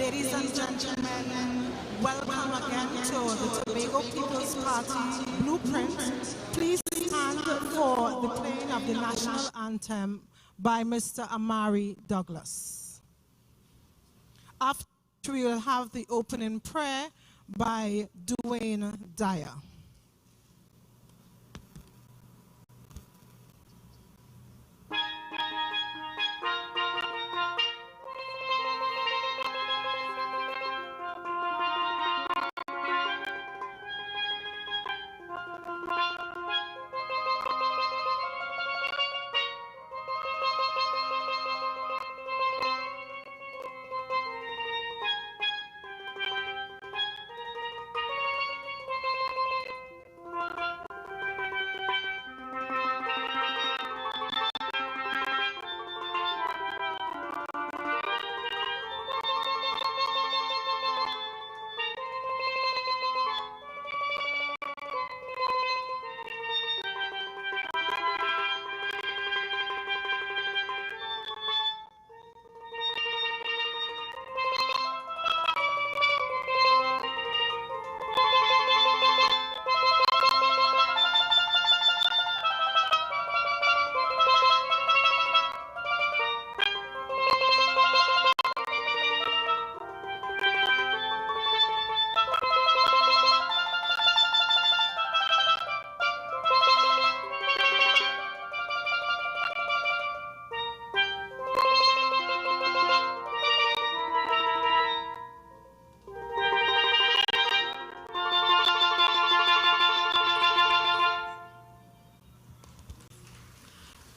Ladies and gentlemen, welcome again to the Tobago People's Party Blueprint. Please stand for the playing of the national anthem by Mr. Amari Douglas. After, we will have the opening prayer by Dwayne Dyer.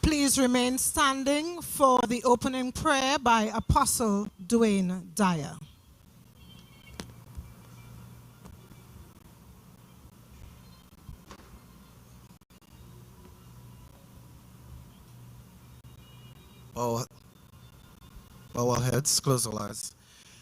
Please remain standing for the opening prayer by Apostle Dwayne Dyer. Bow our heads, close our eyes.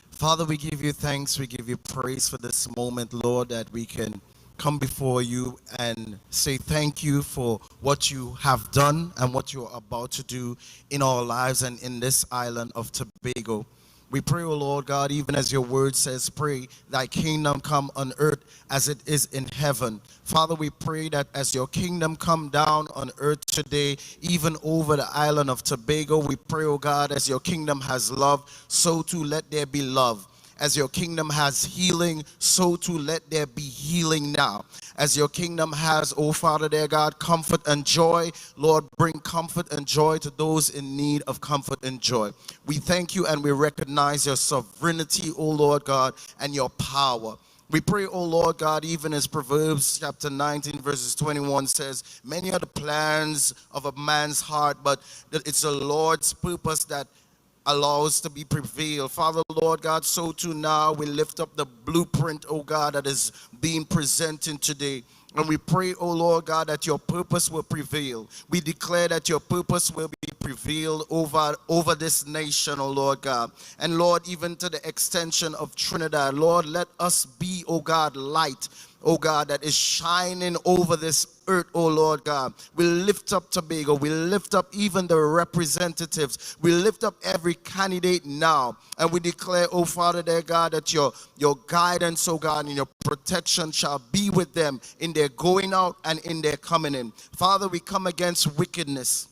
Father, we give you thanks, we give you praise for this moment, Lord, that we can come before you and say thank you for what you have done and what you're about to do in our lives and in this island of Tobago. We pray, O Lord God, even as your word says, pray thy kingdom come on earth as it is in heaven. Father, we pray that as your kingdom come down on earth today, even over the island of Tobago, we pray, O God, as your kingdom has love, so too let there be love. As your kingdom has healing, so too let there be healing now. As your kingdom has, oh Father, dear God, comfort and joy, Lord, bring comfort and joy to those in need of comfort and joy. We thank you and we recognize your sovereignty, oh Lord God, and your power. We pray, oh Lord God, even as Proverbs chapter 19 verses 21 says, many are the plans of a man's heart, but that it's the Lord's purpose that allows to be prevailed. Father, Lord God, so too now we lift up the blueprint, oh God, that is being presented today. And we pray, oh Lord God, that your purpose will prevail. We declare that your purpose will be prevailed over this nation, oh Lord God. And Lord, even to the extension of Trinidad, Lord, let us be, oh God, light, oh God, that is shining over this earth, oh Lord God. We lift up Tobago. We lift up even the representatives. We lift up every candidate now. And we declare, oh Father, dear God, that your guidance, oh God, and your protection shall be with them in their going out and in their coming in. Father, we come against wickedness.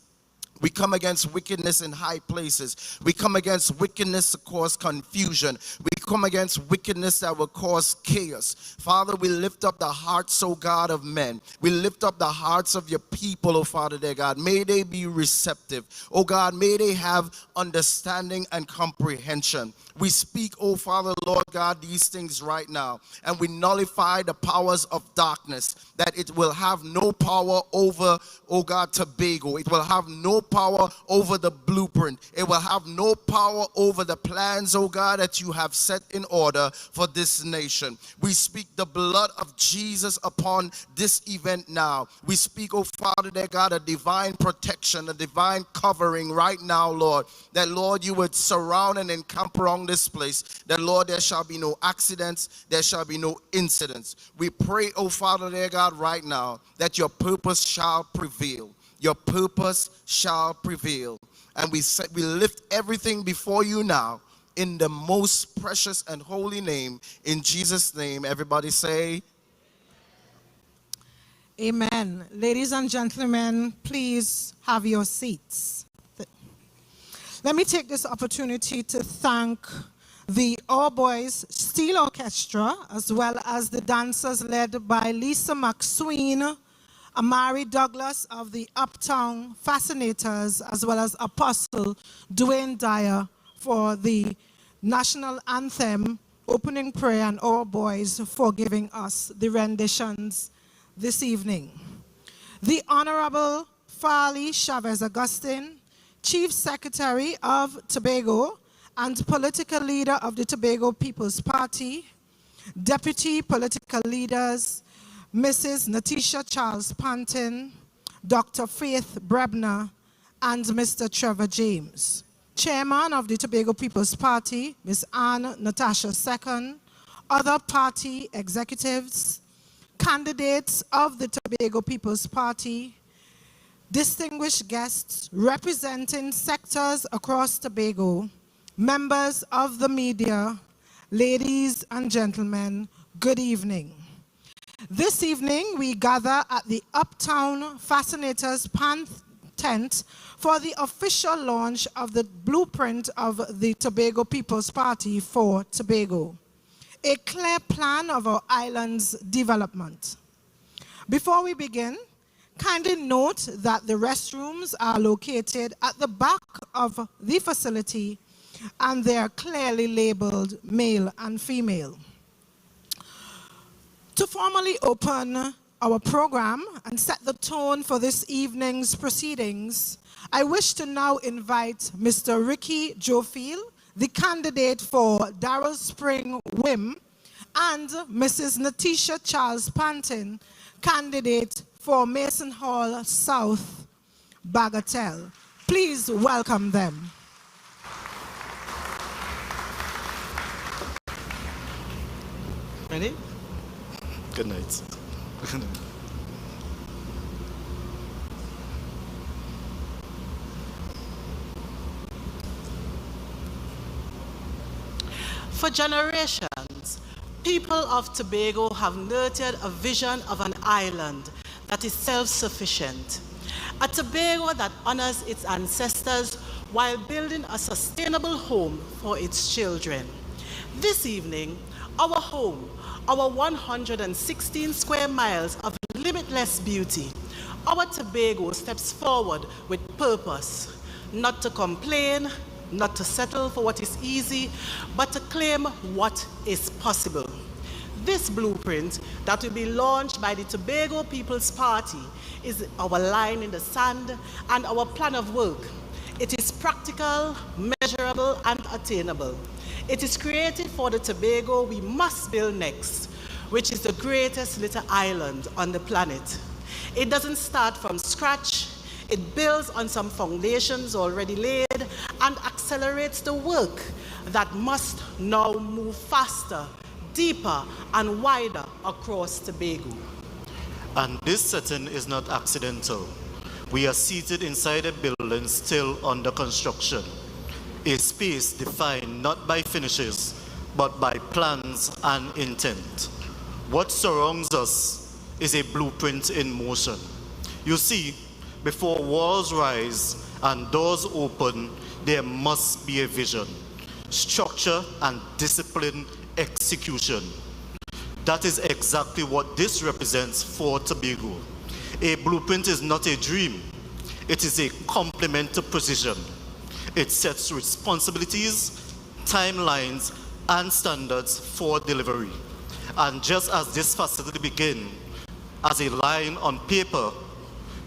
We come against wickedness in high places. We come against wickedness to cause confusion. We come against wickedness that will cause chaos. Father, we lift up the hearts, O God, of men. We lift up the hearts of your people, O Father, dear God. May they be receptive. O God, may they have understanding and comprehension. We speak, oh Father, Lord God, these things right now, and we nullify the powers of darkness, that it will have no power over, oh God, Tobago. It will have no power over the blueprint. It will have no power over the plans, oh God, that you have set in order for this nation. We speak the blood of Jesus upon this event now. We speak, oh Father, dear God, a divine protection, a divine covering right now, Lord, that Lord, you would surround and encamp around this place, that Lord, there shall be no accidents, there shall be no incidents. We pray, oh Father, dear God, right now, that your purpose shall prevail. Your purpose shall prevail. And we lift everything before you now, in the most precious and holy name, in Jesus' name. Everybody say, Amen. Ladies and gentlemen, please have your seats. Let me take this opportunity to thank the All Boys Steel Orchestra, as well as the dancers led by Lisa McSween, Amari Douglas of the Uptown Fascinators, as well as Apostle Dwayne Dyer for the national anthem, opening prayer, and All Boys for giving us the renditions this evening. The Honorable Farley Chavez Augustine, Chief Secretary of Tobago and political leader of the Tobago People's Party, Deputy Political Leaders, Mrs. Natisha Charles Pantin, Dr. Faith Brebner, and Mr. Trevor James. Chairman of the Tobago People's Party, Ms. Anne Natasha Second, other party executives, candidates of the Tobago People's Party, distinguished guests representing sectors across Tobago, members of the media, ladies and gentlemen, good evening. This evening, we gather at the Uptown Fascinators tent for the official launch of the blueprint of the Tobago People's Party for Tobago, a clear plan of our island's development. Before we begin, kindly note that the restrooms are located at the back of the facility and they are clearly labeled male and female. To formally open our program and set the tone for this evening's proceedings, I wish to now invite Mr. Ricky Jofield, the candidate for Darrell Spring Whim, and Mrs. Natisha Charles Pantin, candidate for Mason Hall South, Bagatelle. Please welcome them. Ready? Good night. For generations, people of Tobago have nurtured a vision of an island that is self-sufficient, a Tobago that honors its ancestors while building a sustainable home for its children. This evening, our home, our 116 square miles of limitless beauty, our Tobago steps forward with purpose, not to complain, not to settle for what is easy, but to claim what is possible. This blueprint that will be launched by the Tobago People's Party is our line in the sand and our plan of work. It is practical, measurable, and attainable. It is created for the Tobago we must build next, which is the greatest little island on the planet. It doesn't start from scratch. It builds on some foundations already laid and accelerates the work that must now move faster, deeper, and wider across Tobago. And this setting is not accidental. We are seated inside a building still under construction, a space defined not by finishes, but by plans and intent. What surrounds us is a blueprint in motion. You see, before walls rise and doors open, there must be a vision, structure, and disciplined execution. That is exactly what this represents for Tobago. A blueprint is not a dream. It is a complement to precision. It sets responsibilities, timelines, and standards for delivery. And just as this facility began as a line on paper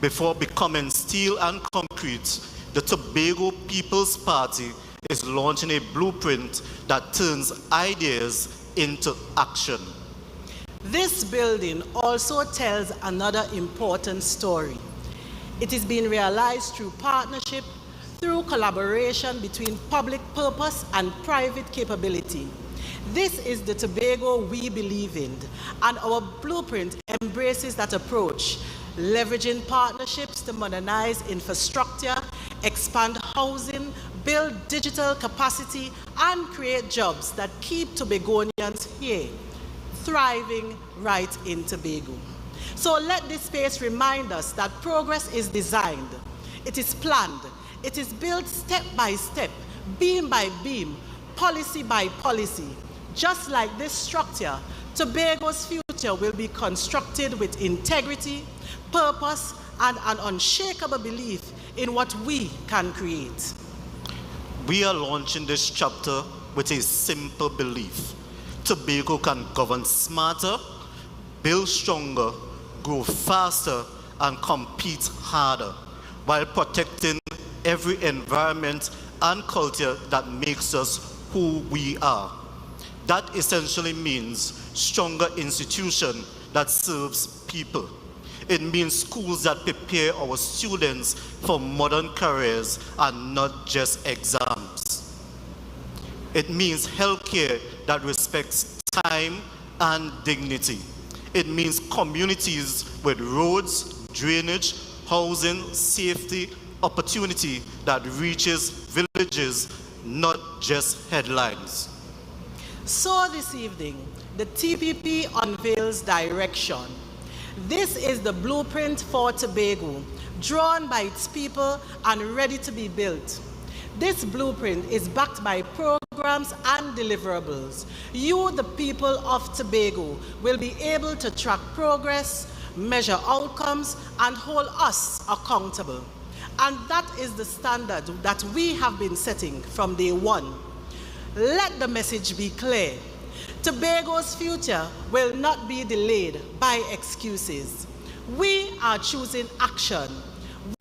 before becoming steel and concrete, the Tobago People's Party is launching a blueprint that turns ideas into action. This building also tells another important story. It is being realized through partnership, through collaboration between public purpose and private capability. This is the Tobago we believe in, and our blueprint embraces that approach, leveraging partnerships to modernize infrastructure, expand housing, build build digital capacity and create jobs that keep Tobagonians here, thriving right in Tobago. So let this space remind us that progress is designed, it is planned, it is built step by step, beam by beam, policy by policy. Just like this structure, Tobago's future will be constructed with integrity, purpose, and an unshakable belief in what we can create. We are launching this chapter with a simple belief. Tobago can govern smarter, build stronger, grow faster, and compete harder, while protecting every environment and culture that makes us who we are. That essentially means stronger institution that serves people. It means schools that prepare our students for modern careers and not just exams. It means healthcare that respects time and dignity. It means communities with roads, drainage, housing, safety, opportunity that reaches villages, not just headlines. So this evening, the TPP unveils direction. This is the blueprint for Tobago, drawn by its people and ready to be built. This blueprint is backed by programs and deliverables. You, the people of Tobago, will be able to track progress, measure outcomes, and hold us accountable. And that is the standard that we have been setting from day one. Let the message be clear. Tobago's future will not be delayed by excuses. We are choosing action.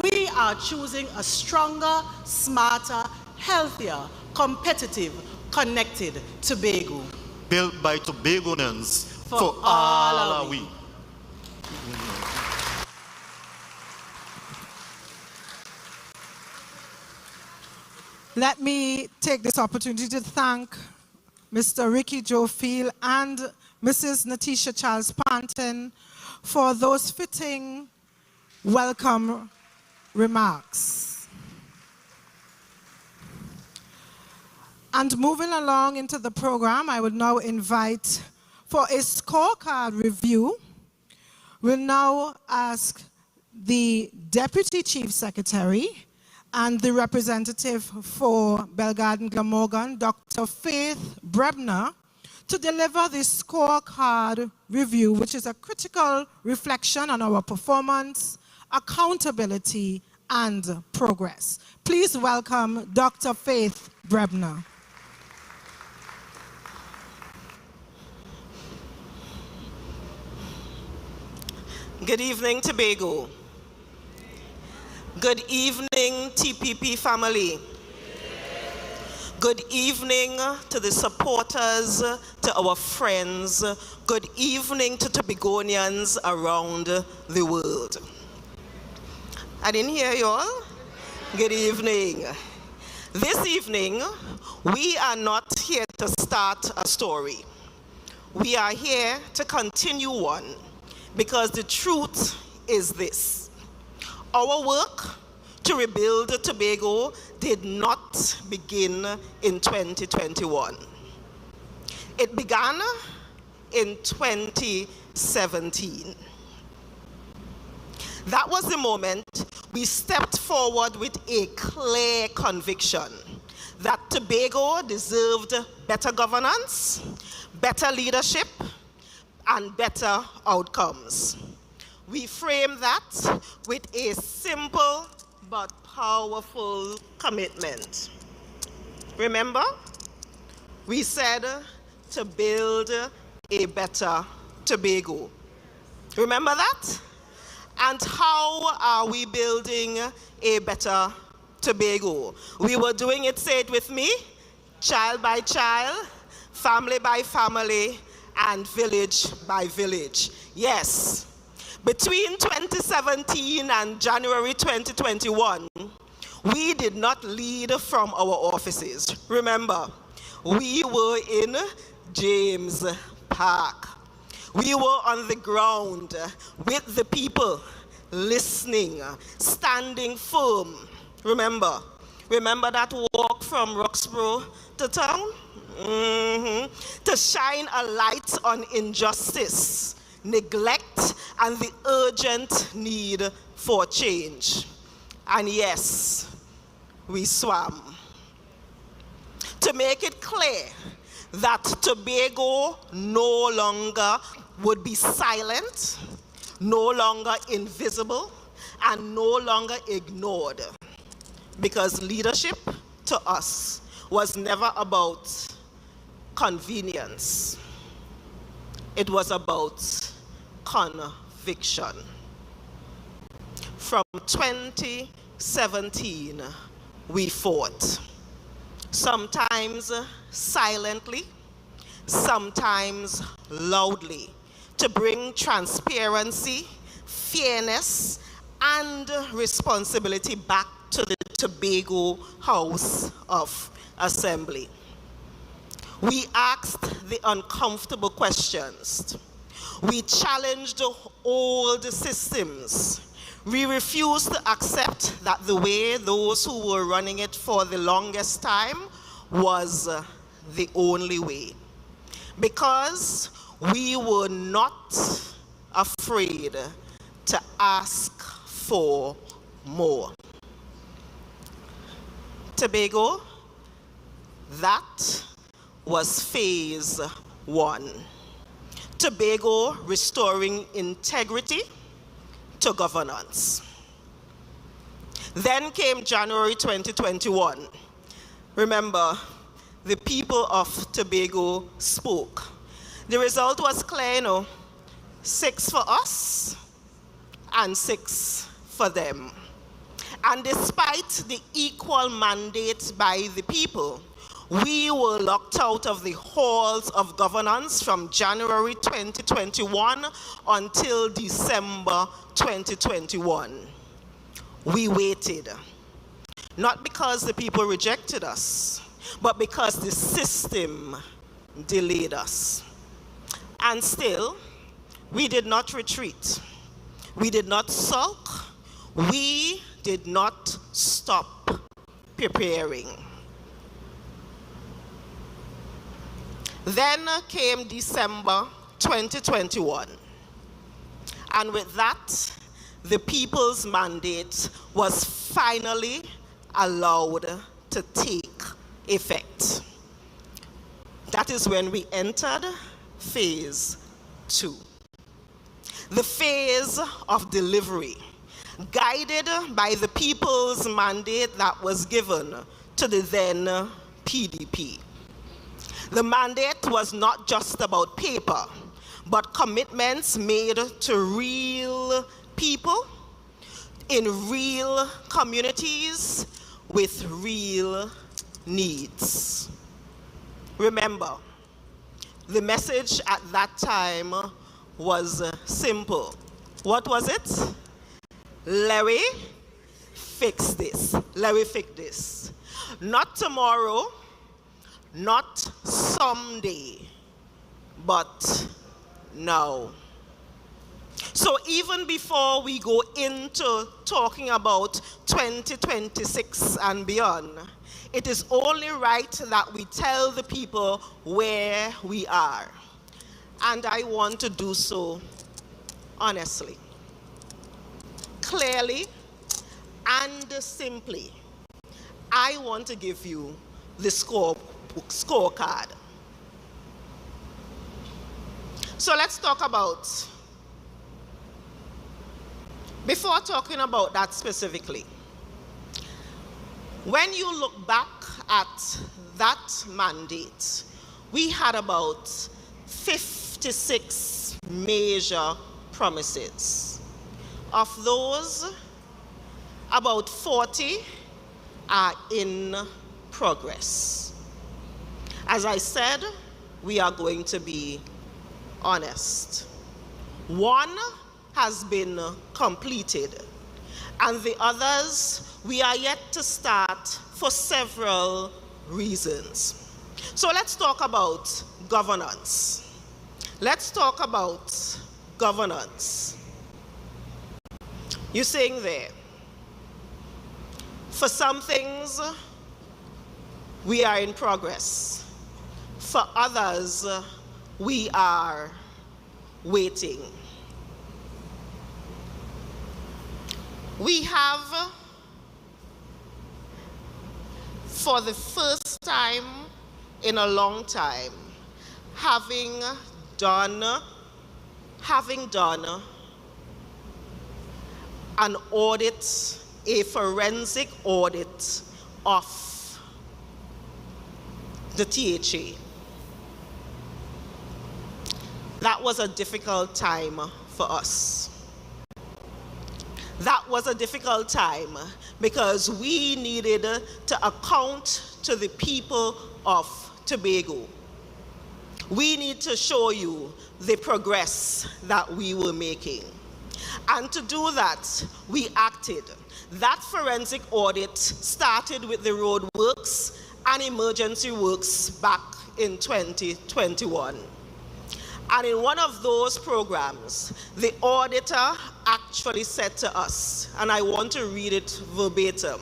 We are choosing a stronger, smarter, healthier, competitive, connected Tobago. Built by Tobagonians for all are we. Let me take this opportunity to thank Mr. Ricky Joe Field and Mrs. Natisha Charles Panton for those fitting welcome remarks. And moving along into the program, I would now invite for a scorecard review. We'll now ask the Deputy Chief Secretary and the representative for Belgarden Glamorgan, Dr. Faith Brebner, to deliver the scorecard review, which is a critical reflection on our performance, accountability, and progress. Please welcome Dr. Faith Brebner. Good evening, Tobago. Good evening, TPP family. Good evening to the supporters, to our friends. Good evening to Tobagonians around the world. I didn't hear you all. Good evening. This evening, we are not here to start a story. We are here to continue one, because the truth is this. Our work to rebuild Tobago did not begin in 2021. It began in 2017. That was the moment we stepped forward with a clear conviction that Tobago deserved better governance, better leadership, and better outcomes. We framed that with a simple but powerful commitment. Remember, we said to build a better Tobago. Remember that? And how are we building a better Tobago? We were doing it, say it with me, child by child, family by family, and village by village. Yes. Between 2017 and January 2021, we did not lead from our offices. Remember, we were in James Park. We were on the ground with the people, listening, standing firm. Remember, Remember that walk from Roxborough to town? To shine a light on injustice, neglect, and the urgent need for change. And yes, we swam. To make it clear that Tobago no longer would be silent, no longer invisible, and no longer ignored. Because leadership to us was never about convenience. It was about conviction. From 2017, we fought. Sometimes silently, sometimes loudly, to bring transparency, fairness, and responsibility back to the Tobago House of Assembly. We asked the uncomfortable questions. We challenged old systems. We refused to accept that the way those who were running it for the longest time was the only way. Because we were not afraid to ask for more. Tobago, that was phase 1. Tobago restoring integrity to governance. Then came January 2021. Remember, the people of Tobago spoke. The result was clear, 6 for us and 6 for them. And despite the equal mandate by the people, we were locked out of the halls of governance from January 2021 until December 2021. We waited, not because the people rejected us, but because the system delayed us. And still, we did not retreat. We did not sulk. We did not stop preparing. Then came December 2021. And with that, the people's mandate was finally allowed to take effect. That is when we entered phase 2. The phase of delivery, guided by the people's mandate that was given to the then PDP. The mandate was not just about paper, but commitments made to real people in real communities with real needs. Remember, the message at that time was simple. What was it? Larry, fix this. Larry, fix this. Not tomorrow, not someday, but now. So even before we go into talking about 2026 and beyond, it is only right that we tell the people where we are. And I want to do so honestly, clearly, and simply. I want to give you the scorecard. So let's talk about, before talking about that specifically, when you look back at that mandate, we had about 56 major promises. Of those, about 40 are in progress. As I said, we are going to be honest. One has been completed, and the others we are yet to start for several reasons. So let's talk about governance. Let's talk about governance. You're saying there, For some things, we are in progress. For others, we are waiting. We have, for the first time in a long time, having done an audit, a forensic audit of the THA. That was a difficult time for us. That was a difficult time because we needed to account to the people of Tobago. We need to show you the progress that we were making. And to do that, we acted. That forensic audit started with the road works and emergency works back in 2021. And in one of those programs, the auditor actually said to us, and I want to read it verbatim,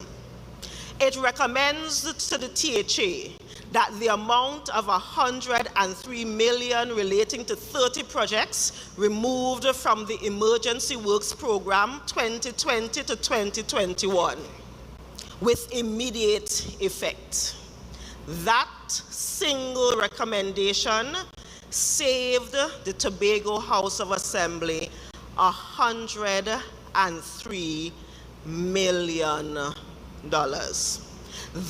it recommends to the THA that the amount of 103 million relating to 30 projects removed from the Emergency Works Program 2020 to 2021 with immediate effect. That single recommendation saved the Tobago House of Assembly $103 million.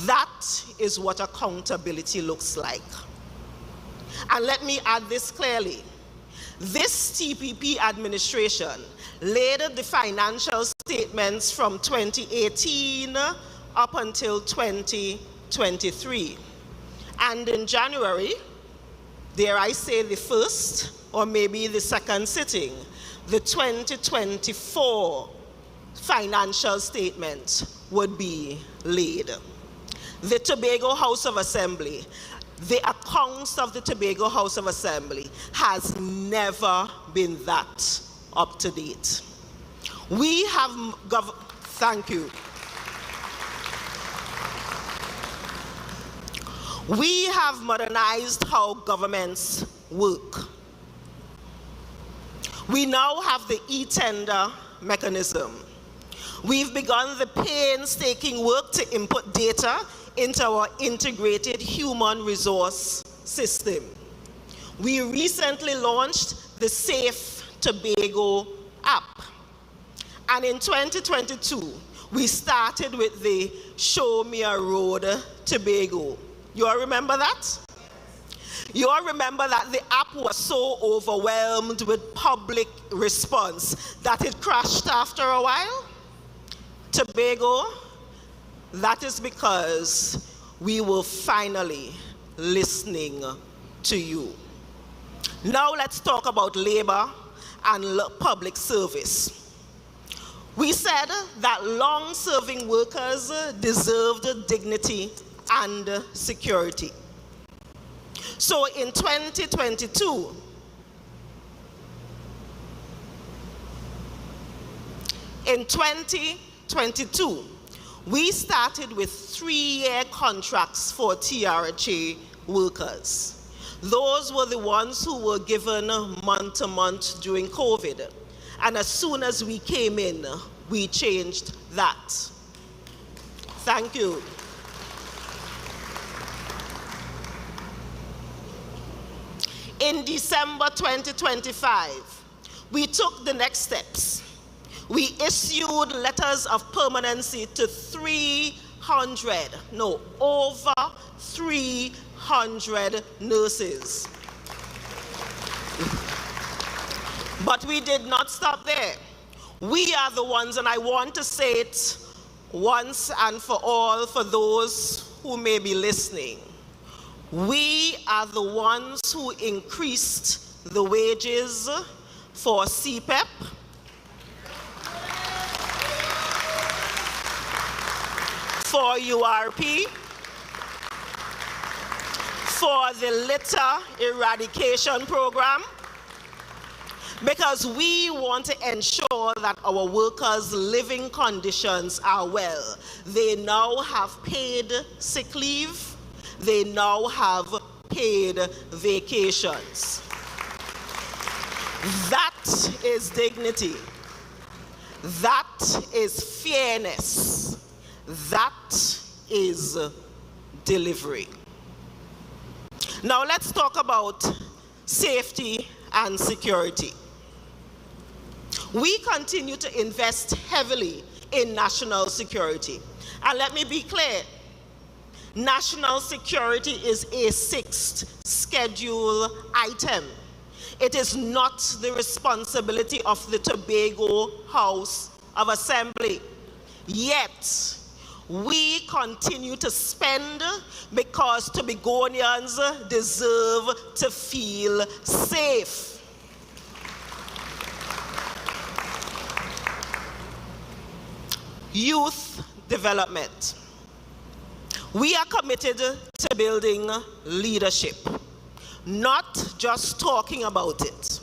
That is what accountability looks like. And let me add this clearly. This TPP administration laid the financial statements from 2018 up until 2023. And in January, dare I say the first or maybe the second sitting, the 2024 financial statement would be laid. The Tobago House of Assembly, the accounts of the Tobago House of Assembly has never been that up to date. We have, thank you. We have modernized how governments work. We now have the e-tender mechanism. We've begun the painstaking work to input data into our integrated human resource system. We recently launched the Safe Tobago app. And in 2022, we started with the Show Me a Road Tobago. You all remember that? You all remember that the app was so overwhelmed with public response that it crashed after a while? Tobago, that is because we were finally listening to you. Now let's talk about labor and public service. We said that long-serving workers deserved dignity and security. So in 2022, we started with 3-year contracts for TRHA workers. Those were the ones who were given month to month during COVID. And as soon as we came in, we changed that. Thank you. In December 2025, we took the next steps. We issued letters of permanency to over 300 nurses. But we did not stop there. We are the ones, and I want to say it once and for all for those who may be listening. We are the ones who increased the wages for CPEP, for URP, for the litter eradication program, because we want to ensure that our workers' living conditions are well. They now have paid sick leave. They now have paid vacations. That is dignity. That is fairness. That is delivery. Now let's talk about safety and security. We continue to invest heavily in national security. And let me be clear, national security is a 6th schedule item. It is not the responsibility of the Tobago House of Assembly. Yet, we continue to spend because Tobagonians deserve to feel safe. Youth development. We are committed to building leadership, not just talking about it.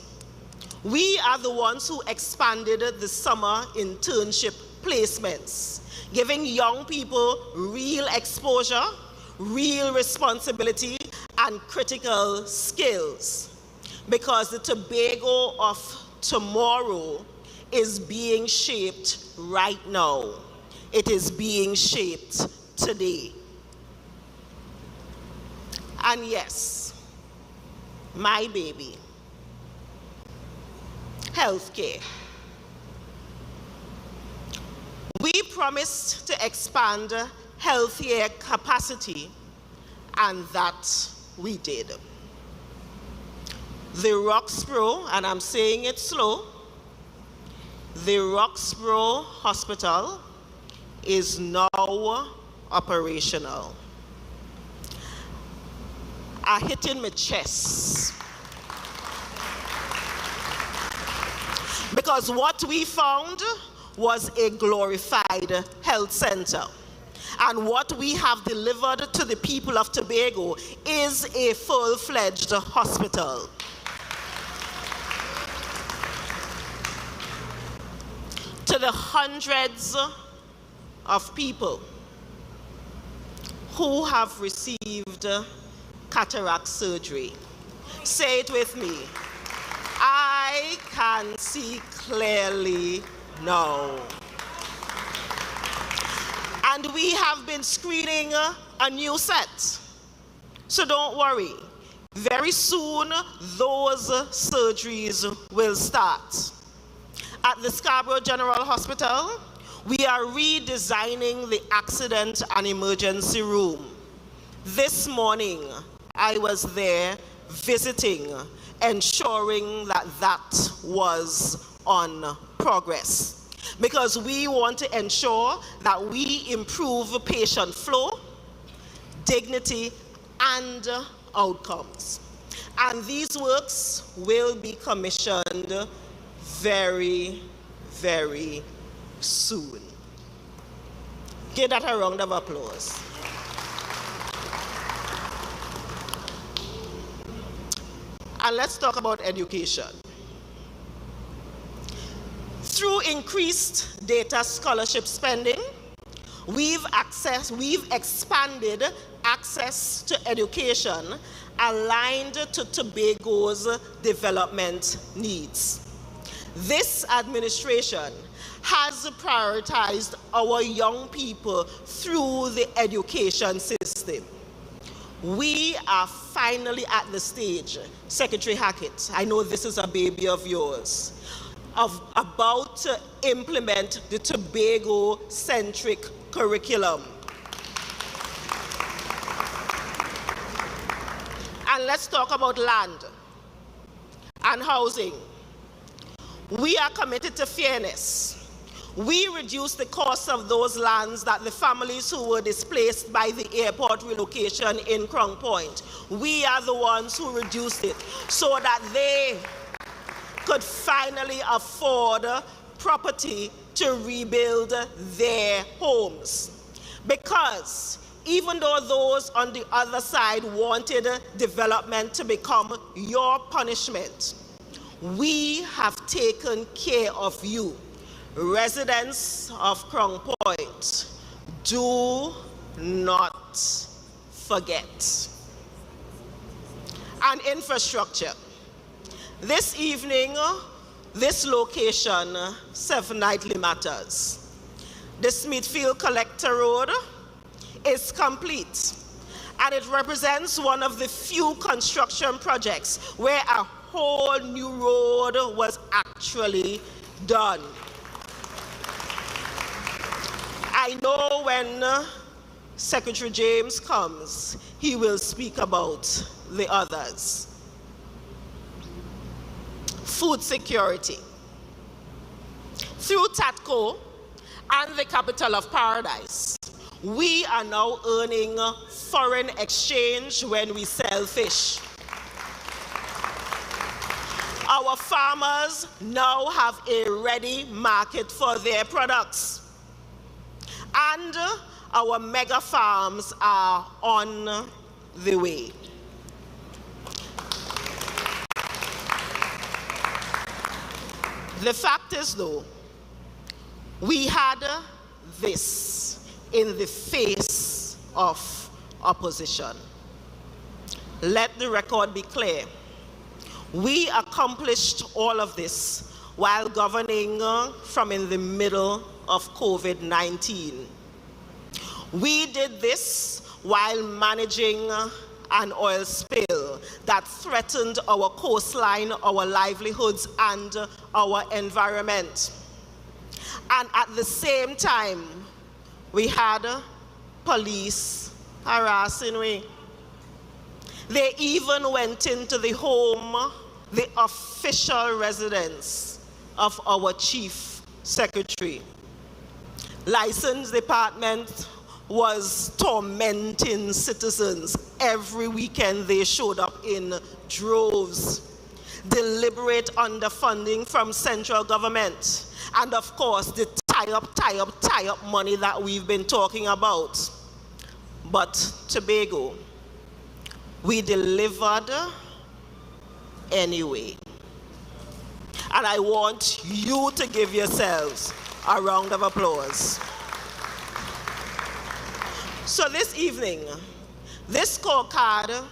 We are the ones who expanded the summer internship placements, giving young people real exposure, real responsibility, and critical skills. Because the Tobago of tomorrow is being shaped right now. It is being shaped today. And yes, my baby, healthcare. We promised to expand healthcare capacity, and that we did. The Roxborough, and I'm saying it slow, the Roxborough Hospital is now operational. I hit in my chest. Because what we found was a glorified health center. And what we have delivered to the people of Tobago is a full-fledged hospital. To the hundreds of people who have received cataract surgery, say it with me. I can see clearly now. And we have been screening a new set. So don't worry. Very soon, those surgeries will start. At the Scarborough General Hospital, we are redesigning the accident and emergency room. This morning, I was there visiting, ensuring that that was on progress. Because we want to ensure that we improve patient flow, dignity, and outcomes. And these works will be commissioned very, very soon. Give that a round of applause. And let's talk about education. Through increased data scholarship spending, we've expanded access to education aligned to Tobago's development needs. This administration has prioritized our young people through the education system. We are finally at the stage, Secretary Hackett, I know this is a baby of yours, of about to implement the Tobago-centric curriculum. And let's talk about land and housing. We are committed to fairness. We reduced the cost of those lands that the families who were displaced by the airport relocation in Crown Point, we are the ones who reduced it so that they could finally afford property to rebuild their homes. Because even though those on the other side wanted development to become your punishment, we have taken care of you. Residents of Crown Point, do not forget. And infrastructure. This evening, this location, 7 Knightley matters. The Smithfield Collector Road is complete, and it represents one of the few construction projects where a whole new road was actually done. I know when Secretary James comes, he will speak about the others. Food security. Through TATCO and the capital of paradise, we are now earning foreign exchange when we sell fish. Our farmers now have a ready market for their products. And our mega farms are on the way. The fact is, though, we had this in the face of opposition. Let the record be clear. We accomplished all of this while governing from in the middle of COVID-19. We did this while managing an oil spill that threatened our coastline, our livelihoods, and our environment. And at the same time, we had police harassing me. They even went into the home, the official residence of our chief secretary. License department was tormenting citizens. Every weekend they showed up in droves. Deliberate underfunding from central government. And of course, the tie-up money that we've been talking about. But Tobago, we delivered anyway. And I want you to give yourselves a round of applause. So this evening, this scorecard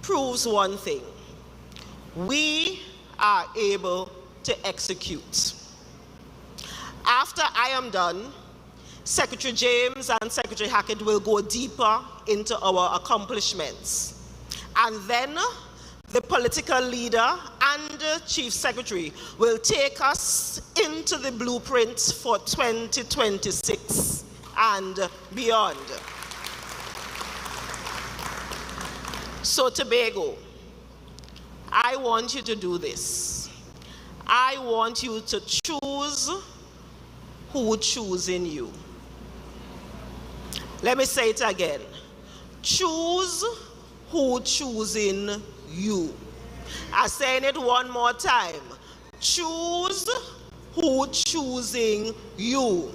proves one thing. We are able to execute. After I am done, Secretary James and Secretary Hackett will go deeper into our accomplishments. And then the political leader and Chief Secretary will take us into the blueprint for 2026 and beyond. So Tobago, I want you to do this. I want you to choose who choosing you. Let me say it again. Choose who choosing you. I'm saying it one more time. Choose who choosing you.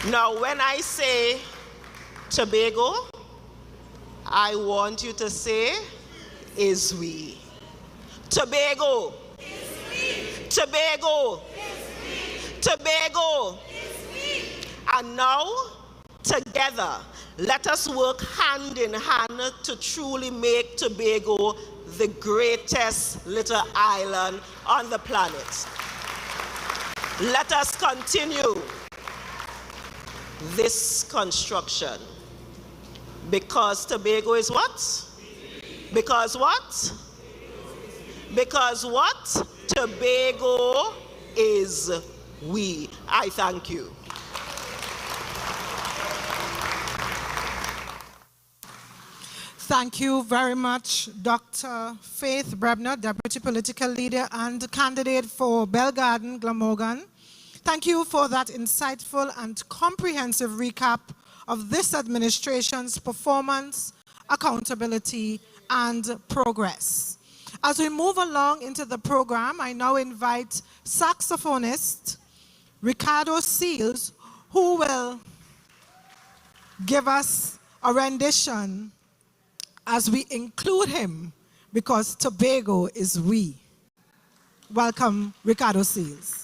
Now, when I say Tobago, I want you to say, is we. Tobago. Is we. Tobago. Is we. Tobago. Is we. And now, together, let us work hand in hand to truly make Tobago the greatest little island on the planet. Let us continue this construction. Because Tobago is what? Because what? Because what? Tobago is we. I thank you. Thank you very much, Dr. Faith Brebner, Deputy Political Leader and candidate for Belgarden, Glamorgan. Thank you for that insightful and comprehensive recap of this administration's performance, accountability, and progress. As we move along into the program, I now invite saxophonist Ricardo Seals, who will give us a rendition as we include him because Tobago is we. Welcome, Ricardo Seals.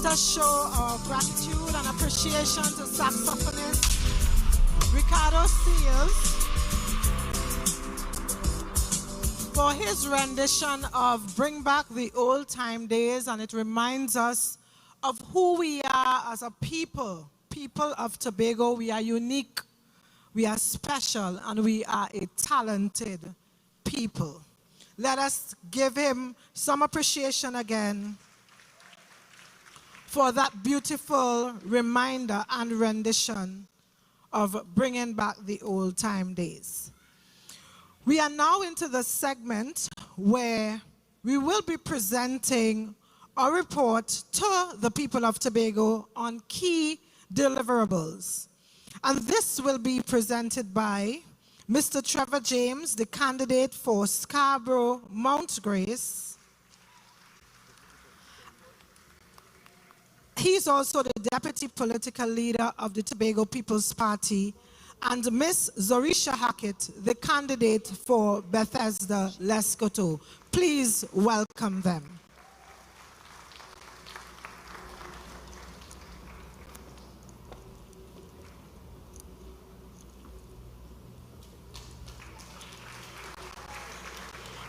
Let us show our gratitude and appreciation to saxophonist Ricardo Seals for his rendition of Bring Back the Old Time Days, and it reminds us of who we are as a people of Tobago. We are unique, we are special, and we are a talented people. Let us give him some appreciation again for that beautiful reminder and rendition of bringing back the old time days. We are now into the segment where we will be presenting a report to the people of Tobago on key deliverables. And this will be presented by Mr. Trevor James, the candidate for Scarborough Mount Grace. He's also the deputy political leader of the Tobago People's Party, and Miss Zorisha Hackett, the candidate for Bethesda, Les Coteaux. Please welcome them.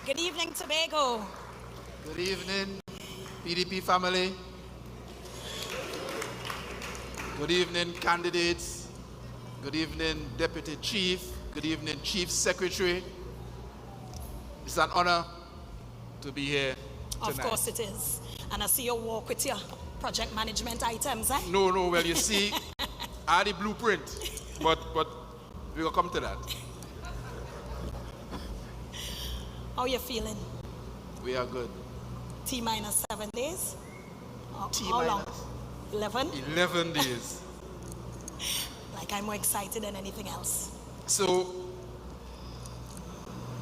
Good evening, Tobago. Good evening, PDP family. Good evening, candidates. Good evening, Deputy Chief. Good evening, Chief Secretary. It's an honor to be here tonight. Of course it is. And I see you walk with your project management items, eh? No, well, you see, I had a blueprint, but we will come to that. How are you feeling? We are good. T-minus 7 days? T-minus. How long? 11? 11 days. Like I'm more excited than anything else. So,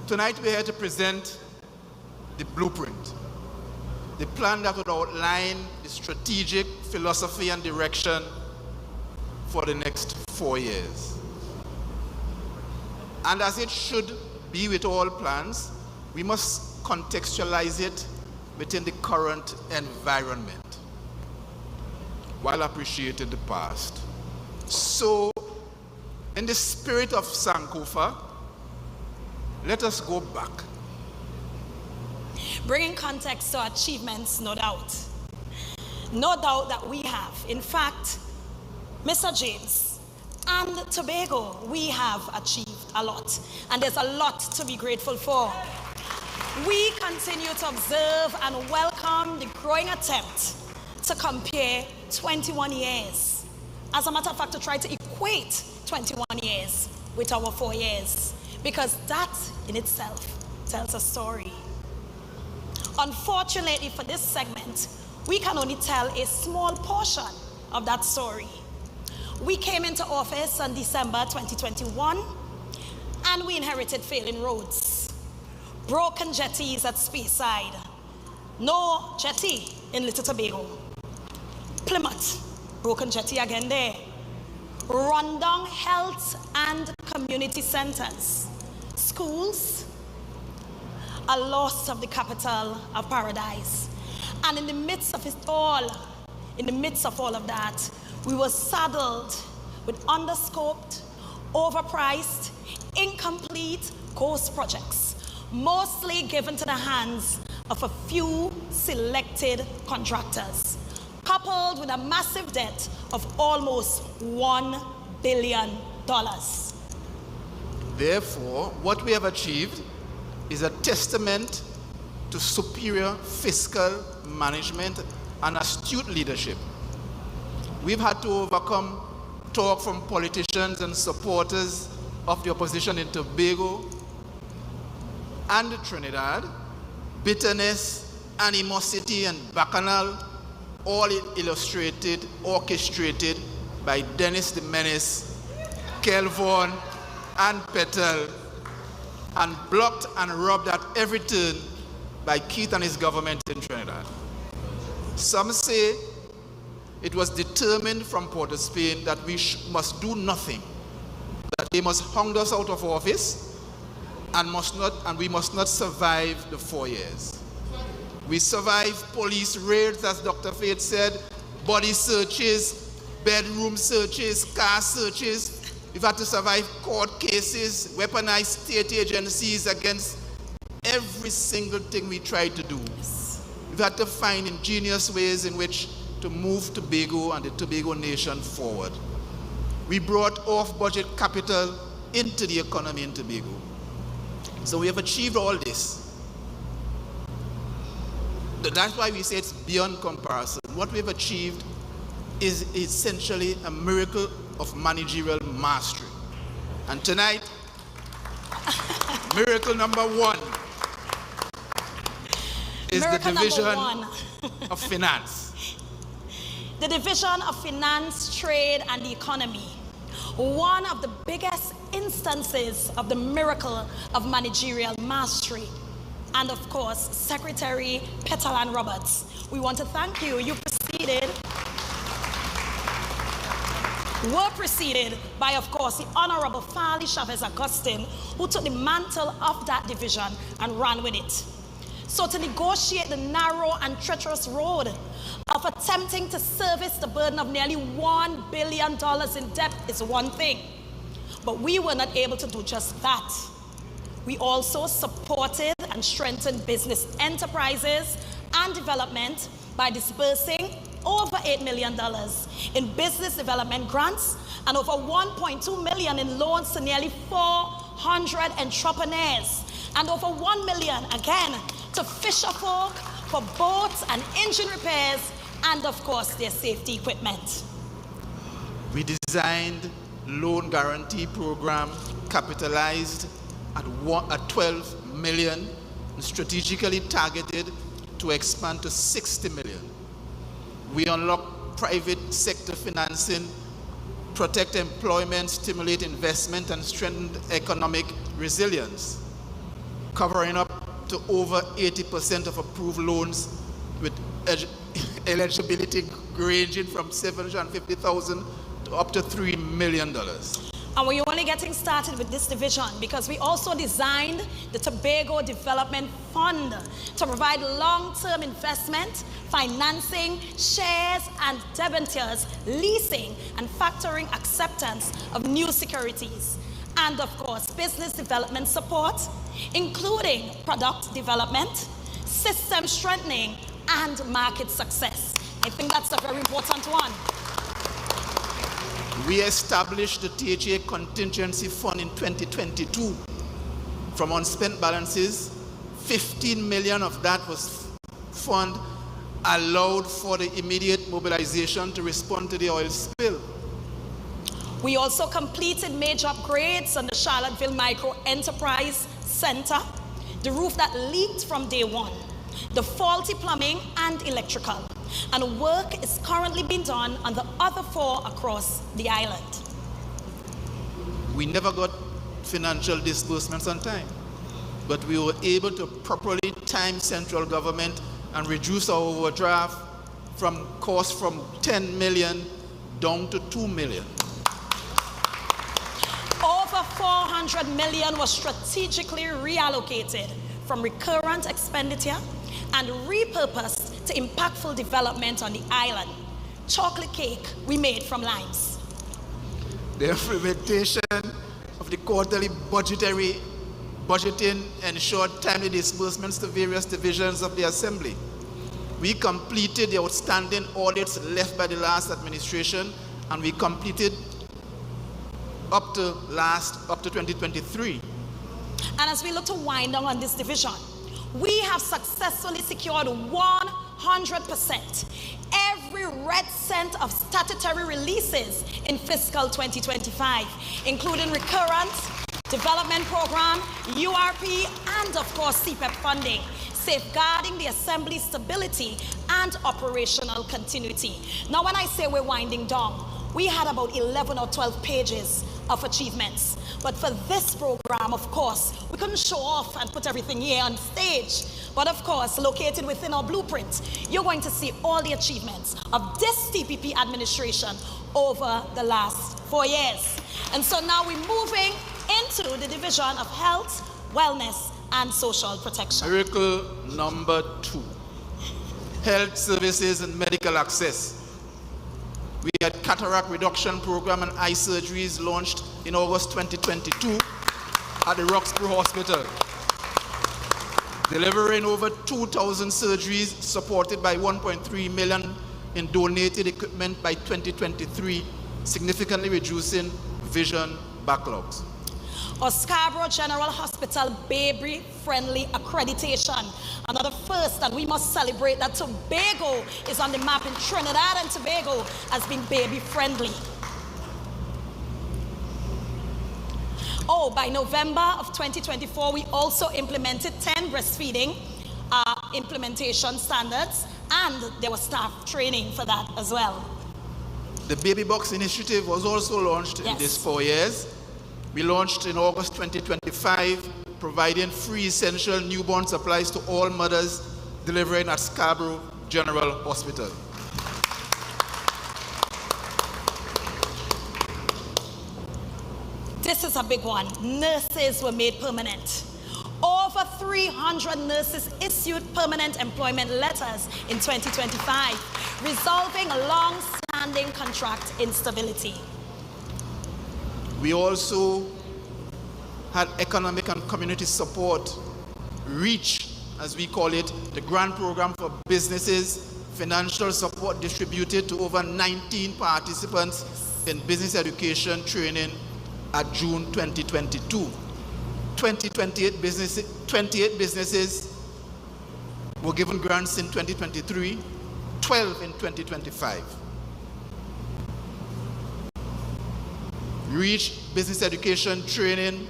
tonight we're here to present the blueprint, the plan that would outline the strategic philosophy and direction for the next 4 years. And as it should be with all plans, we must contextualize it within the current environment while appreciating the past. So, in the spirit of Sankofa, let us go back. Bringing context to achievements, no doubt. No doubt that we have. In fact, Mr. James and Tobago, we have achieved a lot. And there's a lot to be grateful for. We continue to observe and welcome the growing attempt to compare 21 years. As a matter of fact, to try to equate 21 years with our 4 years, because that in itself tells a story. Unfortunately for this segment, we can only tell a small portion of that story. We came into office on December 2021, and we inherited failing roads, broken jetties at Speyside, no jetty in Little Tobago, Plymouth, broken jetty again there, rundown health and community centers, schools, a loss of the capital of paradise. And in the midst of it all, in the midst of all of that, we were saddled with underscoped, overpriced, incomplete ghost projects, mostly given to the hands of a few selected contractors, coupled with a massive debt of almost $1 billion. Therefore, what we have achieved is a testament to superior fiscal management and astute leadership. We've had to overcome talk from politicians and supporters of the opposition in Tobago and Trinidad, bitterness, animosity, and bacchanal, all illustrated, orchestrated by Dennis the Menace, Kelvon, and Petal, and blocked and robbed at every turn by Keith and his government in Trinidad. Some say it was determined from Port of Spain that we must do nothing, that they must hound us out of office, and we must not survive the 4 years. We survived police raids, as Dr. Faith said, body searches, bedroom searches, car searches. We've had to survive court cases, weaponized state agencies against every single thing we tried to do. We've had to find ingenious ways in which to move Tobago and the Tobago nation forward. We brought off-budget capital into the economy in Tobago. So we have achieved all this. That's why we say it's beyond comparison. What we've achieved is essentially a miracle of managerial mastery. And tonight, miracle number one is Miracle the division number one. of finance. The division of finance, trade, and the economy. One of the biggest instances of the miracle of managerial mastery. And of course, Secretary Petalan Roberts. We want to thank you. You were preceded by, of course, the Honorable Farley Augustine, who took the mantle of that division and ran with it. So to negotiate the narrow and treacherous road of attempting to service the burden of nearly $1 billion in debt is one thing, but we were not able to do just that. We also supported and strengthened business enterprises and development by disbursing over $8 million in business development grants and over $1.2 million in loans to nearly 400 entrepreneurs, and over $1 million again to fisher folk for boats and engine repairs, and of course their safety equipment. We designed loan guarantee program capitalized at 12 million, strategically targeted to expand to 60 million. We unlocked private sector financing, protect employment, stimulate investment, and strengthen economic resilience, covering up to over 80% of approved loans with eligibility ranging from $750,000 to up to $3 million. And we're only getting started with this division because we also designed the Tobago Development Fund to provide long-term investment, financing, shares and debentures, leasing and factoring acceptance of new securities. And of course, business development support, including product development, system strengthening, and market success. I think that's a very important one. We established the THA Contingency Fund in 2022. From unspent balances, 15 million of that was fund allowed for the immediate mobilization to respond to the oil spill. We also completed major upgrades on the Charlottesville Micro Enterprise Center, the roof that leaked from day one, the faulty plumbing and electrical, and work is currently being done on the other 4 across the island. We never got financial disbursements on time, but we were able to properly time central government and reduce our overdraft from 10 million down to 2 million. Over 400 million was strategically reallocated from recurrent expenditure and repurposed to impactful development on the island. Chocolate cake we made from limes. The implementation of the quarterly budgeting ensured timely disbursements to various divisions of the Assembly. We completed the outstanding audits left by the last administration, and we completed up to 2023. And as we look to wind down on this division, we have successfully secured 100% every red cent of statutory releases in fiscal 2025, including recurrent, development program, URP, and of course CPEP funding, safeguarding the Assembly's stability and operational continuity. Now when I say we're winding down, we had about 11 or 12 pages of achievements. But for this program, of course, we couldn't show off and put everything here on stage. But of course, located within our blueprint, you're going to see all the achievements of this TPP administration over the last 4 years. And so now we're moving into the division of health, wellness, and social protection. Miracle number 2, health services and medical access. We had cataract reduction program and eye surgeries launched in August 2022 at the Roxborough Hospital, delivering over 2,000 surgeries supported by 1.3 million in donated equipment by 2023, significantly reducing vision backlogs. Our Scarborough General Hospital baby-friendly accreditation. Another first, and we must celebrate that Tobago is on the map in Trinidad and Tobago as being baby-friendly. Oh, by November of 2024, we also implemented 10 breastfeeding implementation standards, and there was staff training for that as well. The Baby Box initiative was also launched in these 4 years. We launched in August 2025, providing free essential newborn supplies to all mothers delivering at Scarborough General Hospital. This is a big one. Nurses were made permanent. Over 300 nurses issued permanent employment letters in 2025, resolving long-standing contract instability. We also had economic and community support, REACH, as we call it, the grant program for businesses, financial support distributed to over 19 participants in business education training at June 2022. 28 businesses were given grants in 2023, 12 in 2025. REACH business education training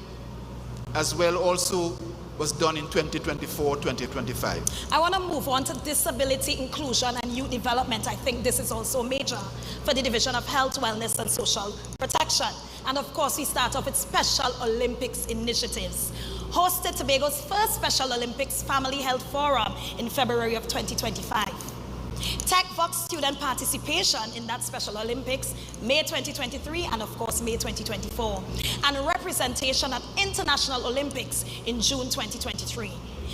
as well also was done in 2024-2025. I want to move on to disability inclusion and youth development. I think this is also major for the Division of Health, Wellness and Social Protection. And of course, we start off with Special Olympics initiatives. Hosted Tobago's first Special Olympics Family Health Forum in February of 2025. TechVox student participation in that Special Olympics, May 2023, and of course, May 2024. And representation at International Olympics in June 2023.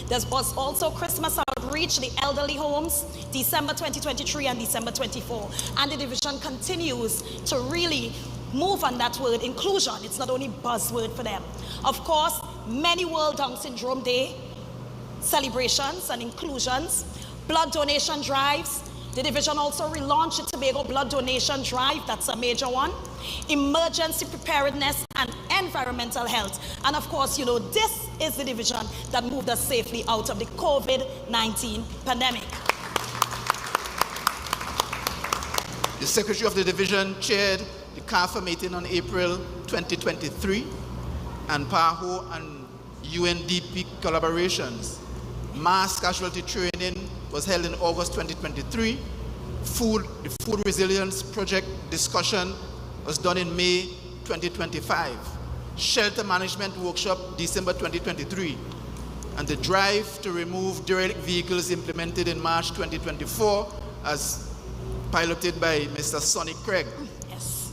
There was also Christmas outreach, the elderly homes, December 2023 and December 24. And the division continues to really move on that word, inclusion. It's not only buzzword for them. Of course, many World Down Syndrome Day celebrations and inclusions, blood donation drives. The division also relaunched the Tobago Blood Donation Drive, that's a major one. Emergency preparedness and environmental health. And of course, you know, this is the division that moved us safely out of the COVID-19 pandemic. The Secretary of the Division chaired the CAFA meeting on April 2023, and PAHO and UNDP collaborations. Mass casualty training was held in August 2023. The Food Resilience Project discussion was done in May 2025. Shelter Management Workshop, December 2023. And the drive to remove derelict vehicles implemented in March 2024 as piloted by Mr. Sonny Craig. Yes.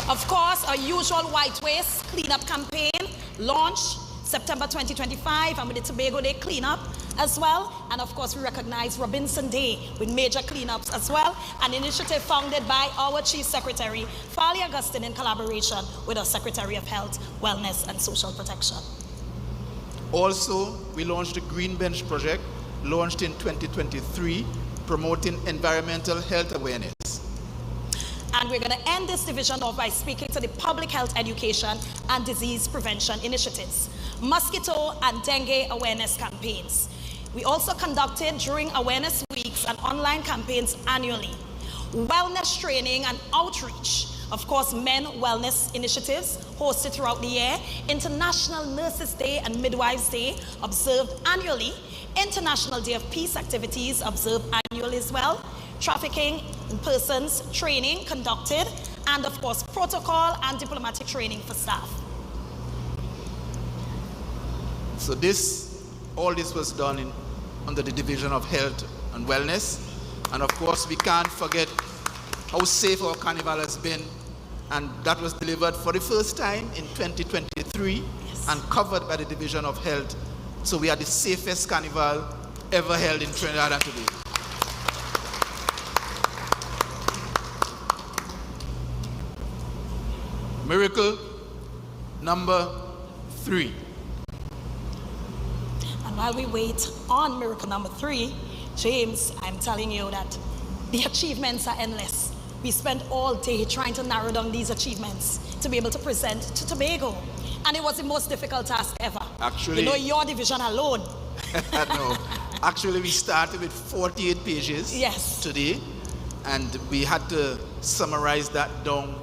Of course, our usual white waste cleanup campaign launched September 2025, and with the Tobago Day cleanup as well. And of course, we recognize Robinson Day with major cleanups as well. An initiative founded by our Chief Secretary, Farley Augustine, in collaboration with our Secretary of Health, Wellness and Social Protection. Also, we launched the Green Bench Project, launched in 2023, promoting environmental health awareness. And we're going to end this division off by speaking to the public health education and disease prevention initiatives, mosquito and dengue awareness campaigns. We also conducted during awareness weeks and online campaigns annually, wellness training and outreach, of course, men wellness initiatives hosted throughout the year, International Nurses Day and Midwives Day observed annually, International Day of Peace activities observed annually as well, trafficking in persons training conducted, and of course protocol and diplomatic training for staff. So all this was done under the Division of Health and Wellness. And of course we can't forget how safe our carnival has been, and that was delivered for the first time in 2023 and covered by the Division of Health. So we are the safest carnival ever held in Trinidad and Tobago. Miracle number 3. And while we wait on miracle number 3, James, I'm telling you that the achievements are endless. We spent all day trying to narrow down these achievements to be able to present to Tobago. And it was the most difficult task ever. Actually, you know, your division alone. No, actually we started with 48 pages today, and we had to summarize that down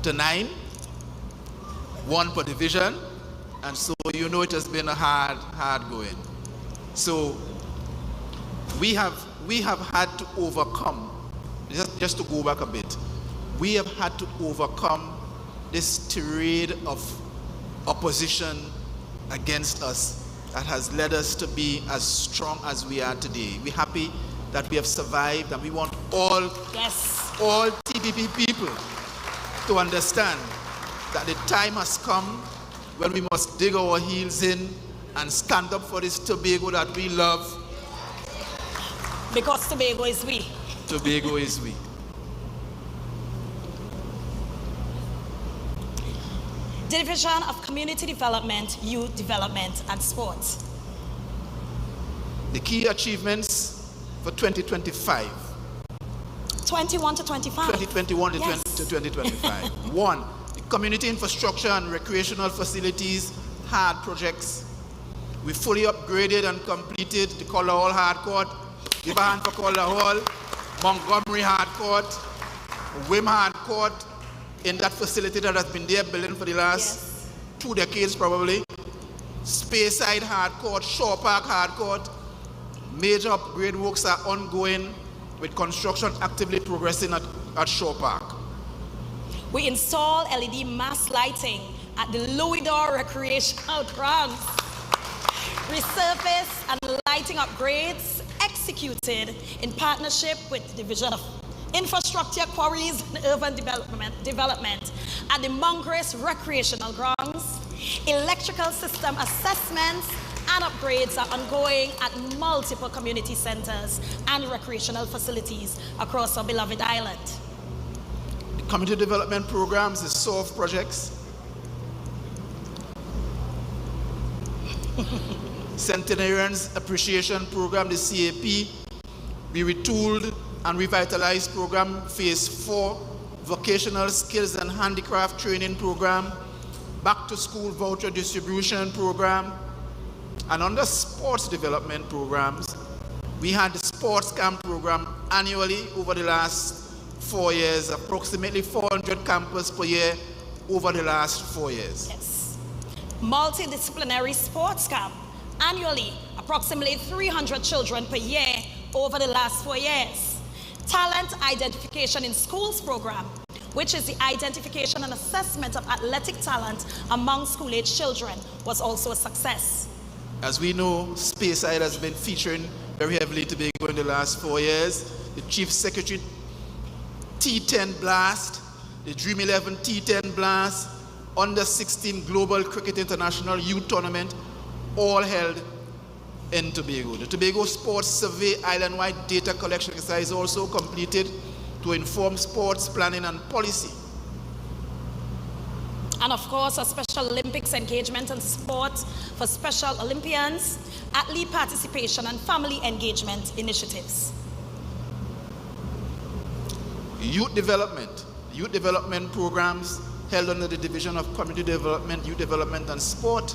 to 9, 1 per division, and so you know it has been a hard going. So we have had to overcome, just to go back a bit, we have had to overcome this tirade of opposition against us that has led us to be as strong as we are today. We're happy that we have survived, and we want all TPP people to understand that the time has come when we must dig our heels in and stand up for this Tobago that we love. Because Tobago is we. Tobago is we. The Division of Community Development, Youth Development and Sports. The key achievements for 2025. 21 to 25. 2021 to 2025. 1, the community infrastructure and recreational facilities hard projects. We fully upgraded and completed the Collar Hall Hard Court, give a hand for Collar Hall, Montgomery Hard Court, Wim Hard Court, in that facility that has been there building for the last 2 decades probably. Speyside Hard Court, Shaw Park Hard Court. Major upgrade works are ongoing with construction actively progressing at Shaw Park. We install LED mass lighting at the Louisdor Recreational Grounds. Resurface and lighting upgrades executed in partnership with the Division of Infrastructure, Quarries and Urban Development at the Mongrace Recreational Grounds. Electrical system assessments and upgrades are ongoing at multiple community centers and recreational facilities across our beloved island. The community development programs, the SOF projects. Centenarians Appreciation Program, the CAP. We retooled and revitalized program phase 4, vocational skills and handicraft training program, back to school voucher distribution program, and under sports development programs, we had the sports camp program annually over the last 4 years, approximately 400 campers per year over the last 4 years. Yes. Multidisciplinary sports camp annually, approximately 300 children per year over the last 4 years. Talent Identification in Schools program, which is the identification and assessment of athletic talent among school-age children, was also a success. As we know, Speyside has been featuring very heavily Tobago in the last 4 years. The Chief Secretary T10 Blast, the Dream 11 T10 Blast, Under 16 Global Cricket International Youth Tournament, all held in Tobago. The Tobago Sports Survey island-wide data collection exercise also completed to inform sports planning and policy. And of course, a Special Olympics engagement and sport for Special Olympians, athlete participation and family engagement initiatives. Youth development programs held under the Division of Community Development, Youth Development and Sport.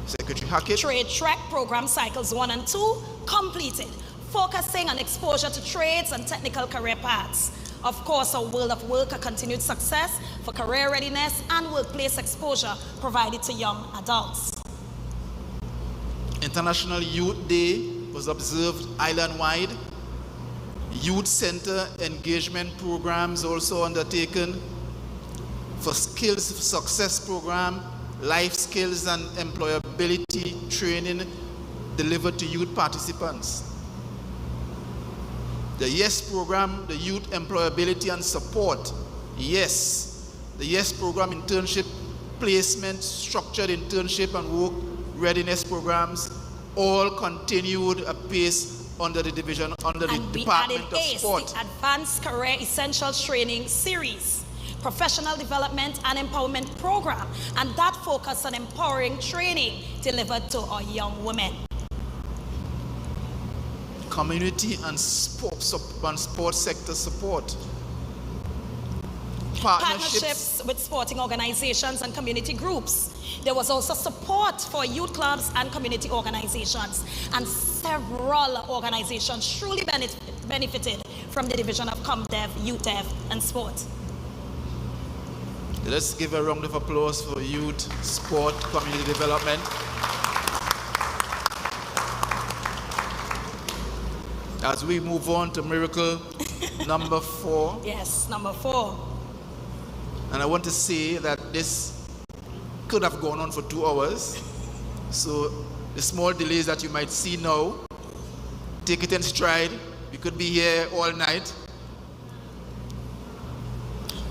Secretary Hackett. Trade track program cycles 1 and 2 completed, focusing on exposure to trades and technical career paths. Of course, our World of Work, a continued success for career readiness and workplace exposure provided to young adults. International Youth Day was observed island-wide. Youth Center engagement programs also undertaken. For Skills Success Program, life skills and employability training delivered to youth participants. The YES program, the Youth Employability and Support, YES. The YES program, internship placement, structured internship and work readiness programs, all continued apace under the division, under the Department of Sport. The Advanced Career Essentials Training Series, professional development and empowerment program, and that focused on empowering training delivered to our young women. Community and sports sector support. Partnerships with sporting organizations and community groups. There was also support for youth clubs and community organizations, and several organizations truly benefited from the division of ComDev, YouthDev, and Sport. Let's give a round of applause for youth, sport, community development. As we move on to miracle number 4. Yes, number 4. And I want to say that this could have gone on for 2 hours. So the small delays that you might see now, take it in stride. We could be here all night.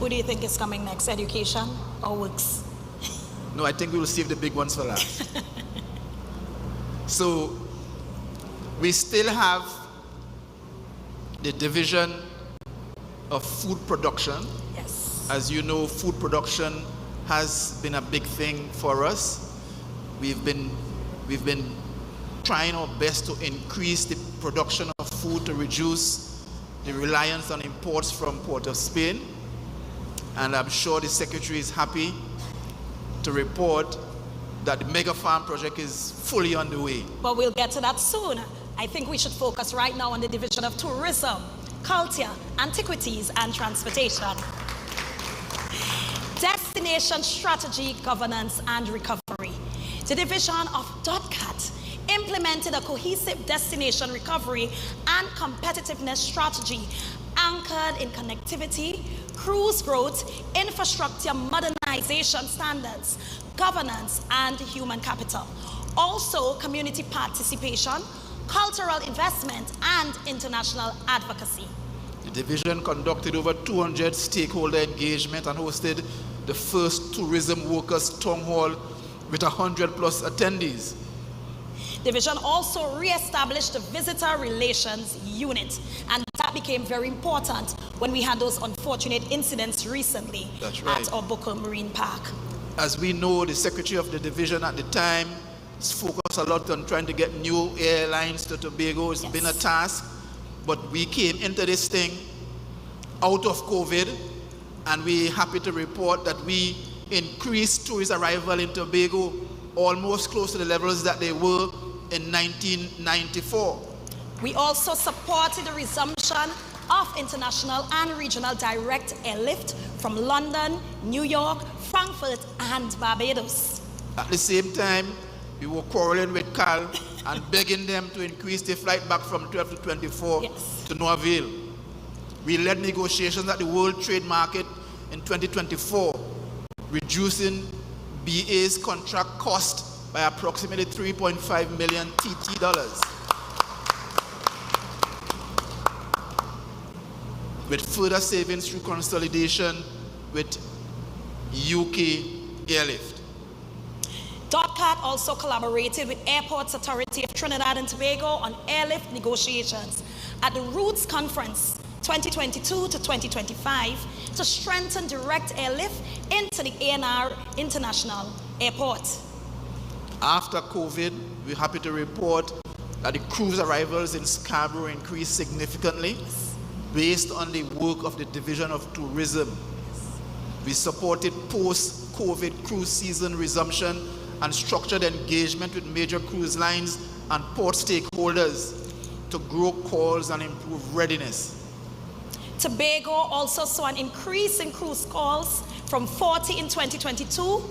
Who do you think is coming next, education or works? No, I think we will save the big ones for last. So we still have the division of food production. Yes. As you know, food production has been a big thing for us. We've been trying our best to increase the production of food to reduce the reliance on imports from Port of Spain. And I'm sure the Secretary is happy to report that the mega farm project is fully underway. But we'll get to that soon. I think we should focus right now on the division of tourism, culture, antiquities, and transportation. Destination strategy, governance, and recovery. The division of DOTCAT implemented a cohesive destination recovery and competitiveness strategy anchored in connectivity, cruise growth, infrastructure modernization standards, governance, and human capital. Also, community participation, cultural investment, and international advocacy. The division conducted over 200 stakeholder engagement and hosted the first tourism workers town hall with 100+ attendees. Division also re-established the visitor relations unit, and that became very important when we had those unfortunate incidents recently. That's right. At our Booker Marine Park. As we know, the secretary of the division at the time focused a lot on trying to get new airlines to Tobago. It's been a task, but we came into this thing out of COVID, and we're happy to report that we increased tourist arrival in Tobago almost close to the levels that they were in 1994. We also supported the resumption of international and regional direct airlift from London, New York, Frankfurt, and Barbados. At the same time, we were quarreling with Cal and begging them to increase the flight back from 12 to 24 to no avail. We led negotiations at the World Trade Market in 2024, reducing BA's contract cost by approximately 3.5 million TT dollars. With further savings through consolidation with UK airlift. DOTCAT also collaborated with Airports Authority of Trinidad and Tobago on airlift negotiations at the Roots Conference 2022 to 2025 to strengthen direct airlift into the ANR International Airport. After COVID, we're happy to report that the cruise arrivals in Scarborough increased significantly based on the work of the Division of Tourism. We supported post-COVID cruise season resumption and structured engagement with major cruise lines and port stakeholders to grow calls and improve readiness. Tobago also saw an increase in cruise calls from 40 in 2022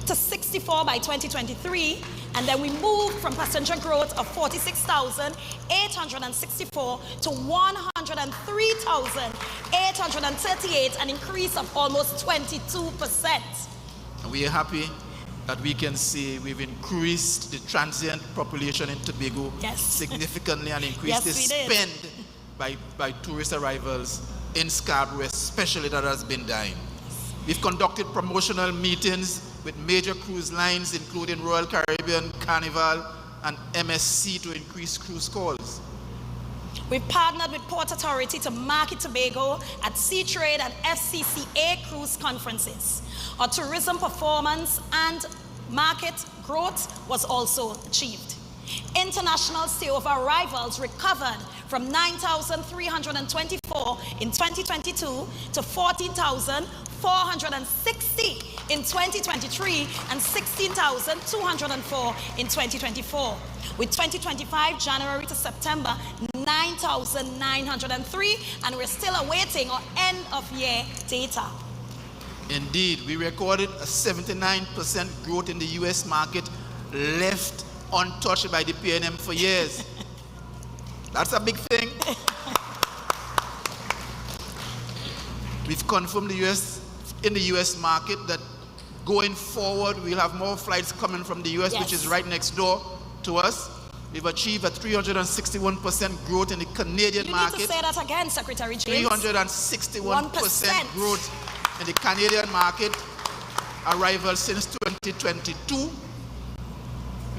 to 64 by 2023, and then we moved from passenger growth of 46,864 to 103,838, an increase of almost 22%. And we are happy that we can see we've increased the transient population in Tobago significantly and increased the spend by tourist arrivals in Scarborough, especially that has been dying. We've conducted promotional meetings with major cruise lines, including Royal Caribbean, Carnival, and MSC to increase cruise calls. We've partnered with Port Authority to market Tobago at Sea Trade and FCCA cruise conferences. Our tourism performance and market growth was also achieved. International stayover arrivals recovered from 9,324 in 2022 to 14,460 in 2023 and 16,204 in 2024. With 2025 January to September, 9,903, and we're still awaiting our end of year data. Indeed, we recorded a 79% growth in the US market, left untouched by the PNM for years. That's a big thing. We've confirmed in the US market that going forward, we'll have more flights coming from the US, which is right next door to us. We've achieved a 361% growth in the Canadian market. You need to say that again, Secretary James. 361% growth in the Canadian market arrival since 2022.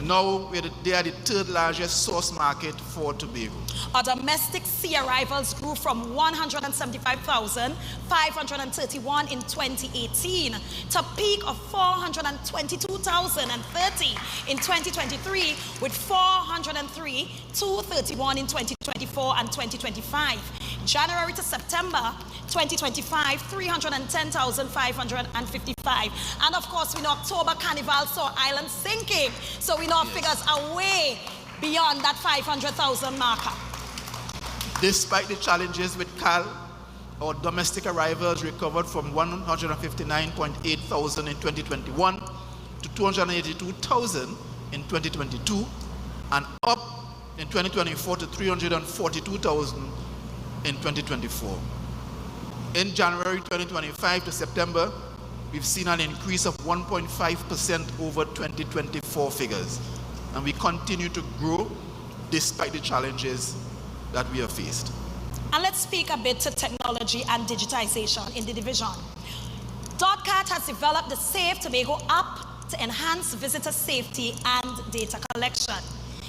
Now they are the third largest source market for Tobago. Our domestic sea arrivals grew from 175,531 in 2018 to a peak of 422,030 in 2023, with 403,231 in 2024 and 2025. January to September 2025, 310,555. And of course, we know October Carnival saw island sinking. So we know figures are way beyond that 500,000 marker. Despite the challenges with CAL, our domestic arrivals recovered from 159.8 thousand in 2021 to 282,000 in 2022, and up in 2024 to 342,000 in 2024. In January 2025 to September, we've seen an increase of 1.5% over 2024 figures, and we continue to grow despite the challenges that we have faced. And let's speak a bit to technology and digitization in the division. DotCat has developed the Safe Tobago app to enhance visitor safety and data collection.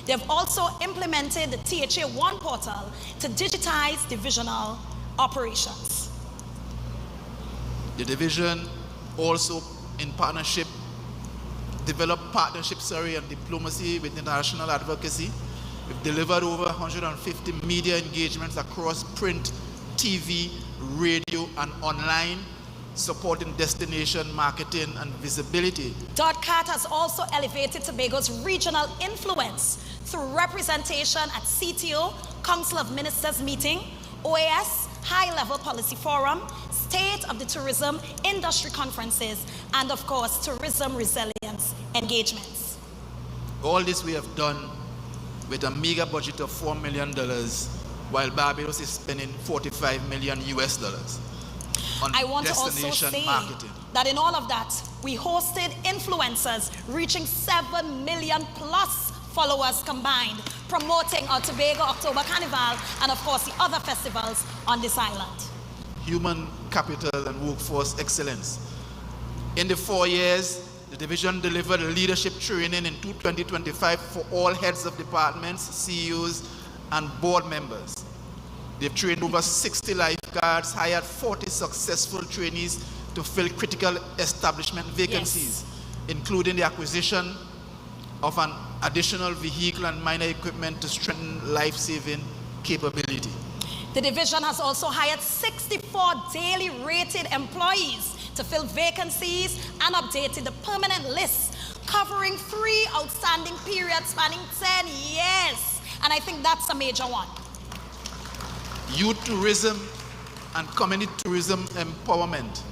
They have also implemented the THA1 portal to digitize divisional operations. The division also, in partnership, developed partnerships and diplomacy with international advocacy. We've delivered over 150 media engagements across print, TV, radio, and online, supporting destination marketing and visibility. DotCat has also elevated Tobago's regional influence through representation at CTO, Council of Ministers meeting, OAS, High-Level Policy Forum, State of the Tourism Industry Conferences, and of course, tourism resilience engagements. All this we have done with a meager budget of $4 million, while Barbados is spending $45 million on I want to also destination say marketing. that in all of that, we hosted influencers reaching 7 million plus followers combined, promoting our Tobago October Carnival and of course the other festivals on this island. Human capital and workforce excellence. In the 4 years, the division delivered leadership training in 2025 for all heads of departments, CEOs, and board members. They've trained over 60 lifeguards, hired 40 successful trainees to fill critical establishment vacancies, including the acquisition of an additional vehicle and minor equipment to strengthen life-saving capability. The division has also hired 64 daily rated employees to fill vacancies and updated the permanent list, covering 3 outstanding periods spanning 10 years. And I think that's a major one. Youth tourism and community tourism empowerment.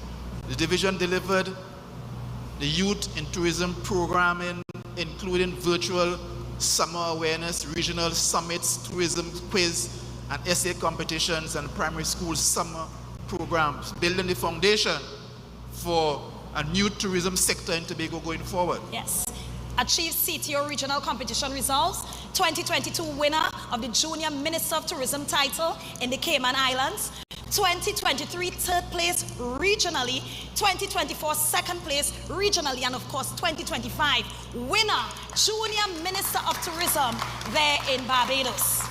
The division delivered the youth in tourism programming, including virtual summer awareness, regional summits, tourism quiz, and essay competitions, and primary school summer programs, building the foundation for a new tourism sector in Tobago going forward. Yes. Achieved CTO regional competition results, 2022 winner of the Junior Minister of Tourism title in the Cayman Islands, 2023 third place regionally, 2024 second place regionally, and of course 2025 winner, Junior Minister of Tourism there in Barbados.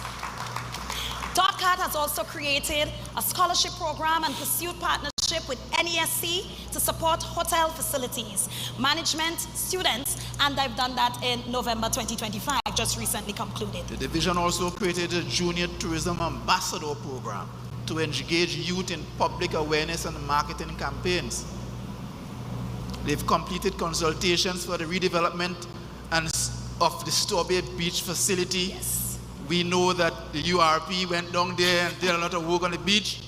DOTCAT has also created a scholarship program and pursued partnership with NESC to support hotel facilities, management, students, and they've done that in November 2025, just recently concluded. The division also created a Junior Tourism Ambassador program to engage youth in public awareness and marketing campaigns. They've completed consultations for the redevelopment of the Strawberry Beach facility. Yes. We know that the URP went down there and did a lot of work on the beach.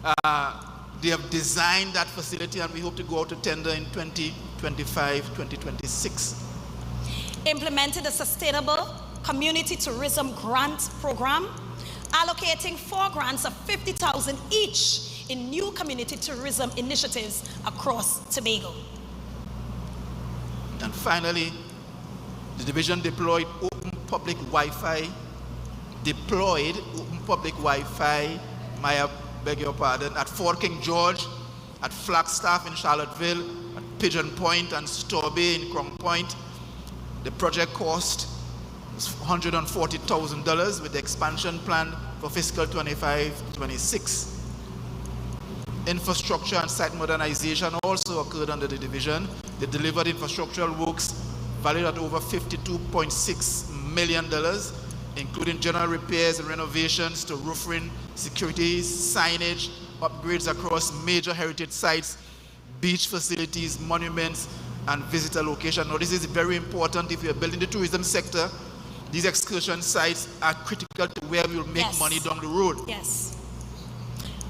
They have designed that facility and we hope to go out to tender in 2025, 2026. Implemented a sustainable community tourism grant program, allocating 4 grants of $50,000 each in new community tourism initiatives across Tobago. And finally, the division deployed open public Wi-Fi, beg your pardon, at Fort King George, at Flagstaff in Charlottesville, at Pigeon Point and Strawberry in Crown Point. The project cost was $140,000 with the expansion plan for fiscal 25-26. Infrastructure and site modernization also occurred under the division. They delivered infrastructural works valued at over $52.6 million, including general repairs and renovations to roofing, securities, signage, upgrades across major heritage sites, beach facilities, monuments, and visitor location. Now, this is very important if you're building the tourism sector. These excursion sites are critical to where we will make money down the road. Yes.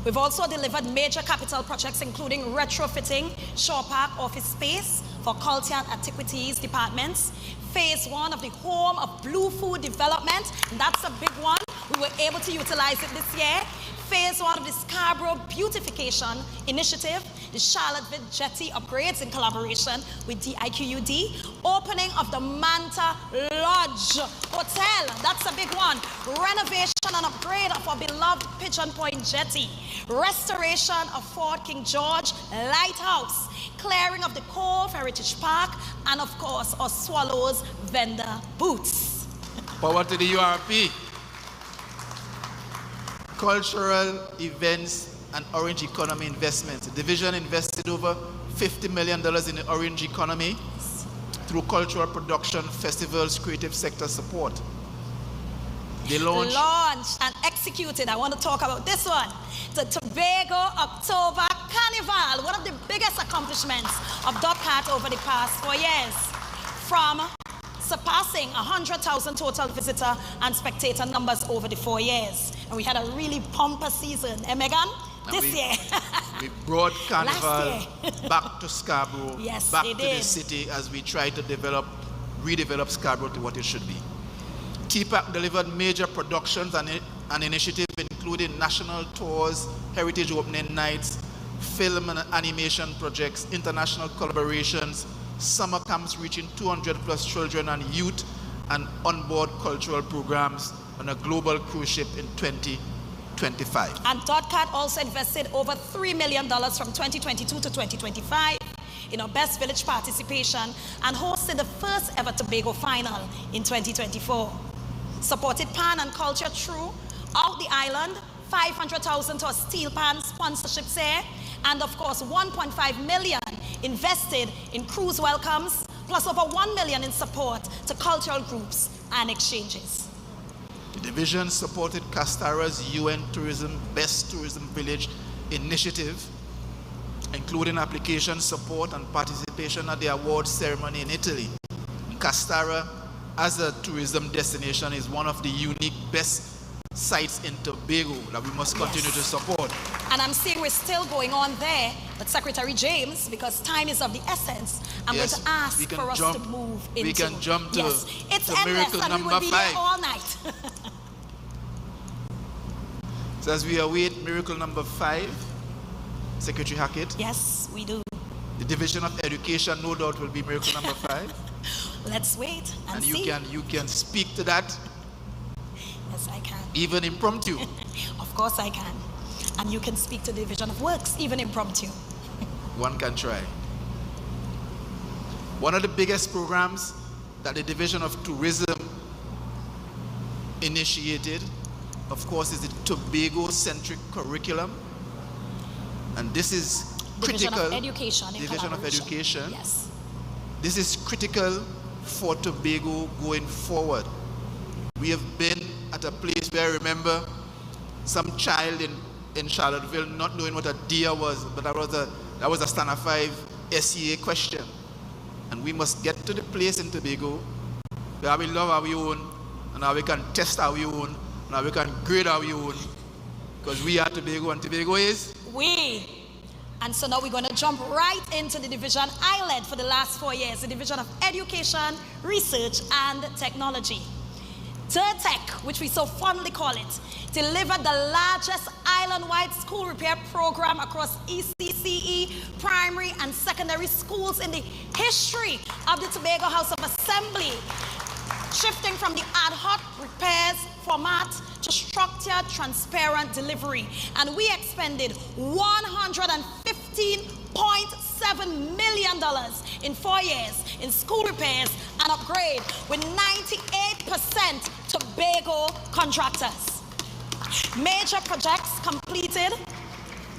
We've also delivered major capital projects, including retrofitting Shore Park office space for Culture and Antiquities departments, phase 1 of the Home of Blue Food Development, and that's a big one. We were able to utilize it this year. Phase 1 of the Scarborough Beautification Initiative, the Charlottesville Jetty upgrades in collaboration with DIQUD, opening of the Manta Lodge Hotel, that's a big one, renovation and upgrade of our beloved Pigeon Point Jetty, restoration of Fort King George Lighthouse, clearing of the Cove Heritage Park, and of course our Swallows vendor booths. Power to the URP. Cultural events and orange economy investments. The division invested over $50 million in the orange economy through cultural production, festivals, creative sector support. They launched and executed, I want to talk about this one, the Tobago October Carnival, one of the biggest accomplishments of DOTCAT over the past 4 years. From surpassing 100,000 total visitor and spectator numbers over the 4 years. And we had a really pompous season, Megan? This year. We brought Carnival back to Scarborough, back to the city as we try to redevelop Scarborough to what it should be. TPAC delivered major productions and initiatives including national tours, heritage opening nights, film and animation projects, international collaborations, summer camps reaching 200 plus children and youth, and onboard cultural programs on a global cruise ship in 2025. And DOTCAT also invested over $3 million from 2022 to 2025 in our Best Village participation and hosted the first ever Tobago final in 2024. Supported pan and culture throughout the island, 500,000 to a steel pan sponsorships there, and of course 1.5 million invested in cruise welcomes, plus over 1 million in support to cultural groups and exchanges. The division supported Castara's UN Tourism Best Tourism Village initiative, including application support and participation at the awards ceremony in Italy. Castara, as a tourism destination, is one of the unique best sites in Tobago that we must continue to support. And I'm seeing we're still going on there, but Secretary James, because time is of the essence, I'm going to ask for us to move into. We can jump to, it's to endless, miracle and number we will be 5. here all night. So as we await miracle number 5, Secretary Hackett. Yes, we do. The Division of Education, no doubt, will be miracle number 5. Let's wait and see. You can speak to that. Yes, I can. Even impromptu. Of course I can. And you can speak to the Division of Works, even impromptu. One can try. One of the biggest programs that the Division of Tourism initiated of course, is the Tobago-centric curriculum. And this is critical. Division of Education. Division of Education. Yes. This is critical for Tobago going forward. We have been at a place where I remember some child in Charlottesville not knowing what a deer was, but that was a standard 5 SEA question. And we must get to the place in Tobago where we love our own, and how we can test our own, and how we can grade our own, because we are Tobago and Tobago is we. And so now we're going to jump right into the division I led for the last 4 years, the Division of Education, Research and Technology. TERTEC, which we so fondly call it, delivered the largest island-wide school repair program across ECCE, primary and secondary schools in the history of the Tobago House of Assembly, shifting from the ad hoc repairs format to structured, transparent delivery. And we expended $115.7 million in 4 years in school repairs and upgrade, with 98% Tobago contractors. Major projects completed.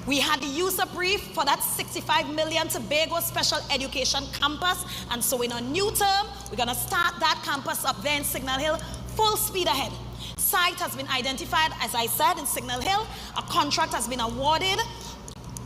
We had the user brief for that $65 million Tobago Special Education Campus, and so in a new term, we're going to start that campus up there in Signal Hill, full speed ahead. Site has been identified, as I said, in Signal Hill. A contract has been awarded,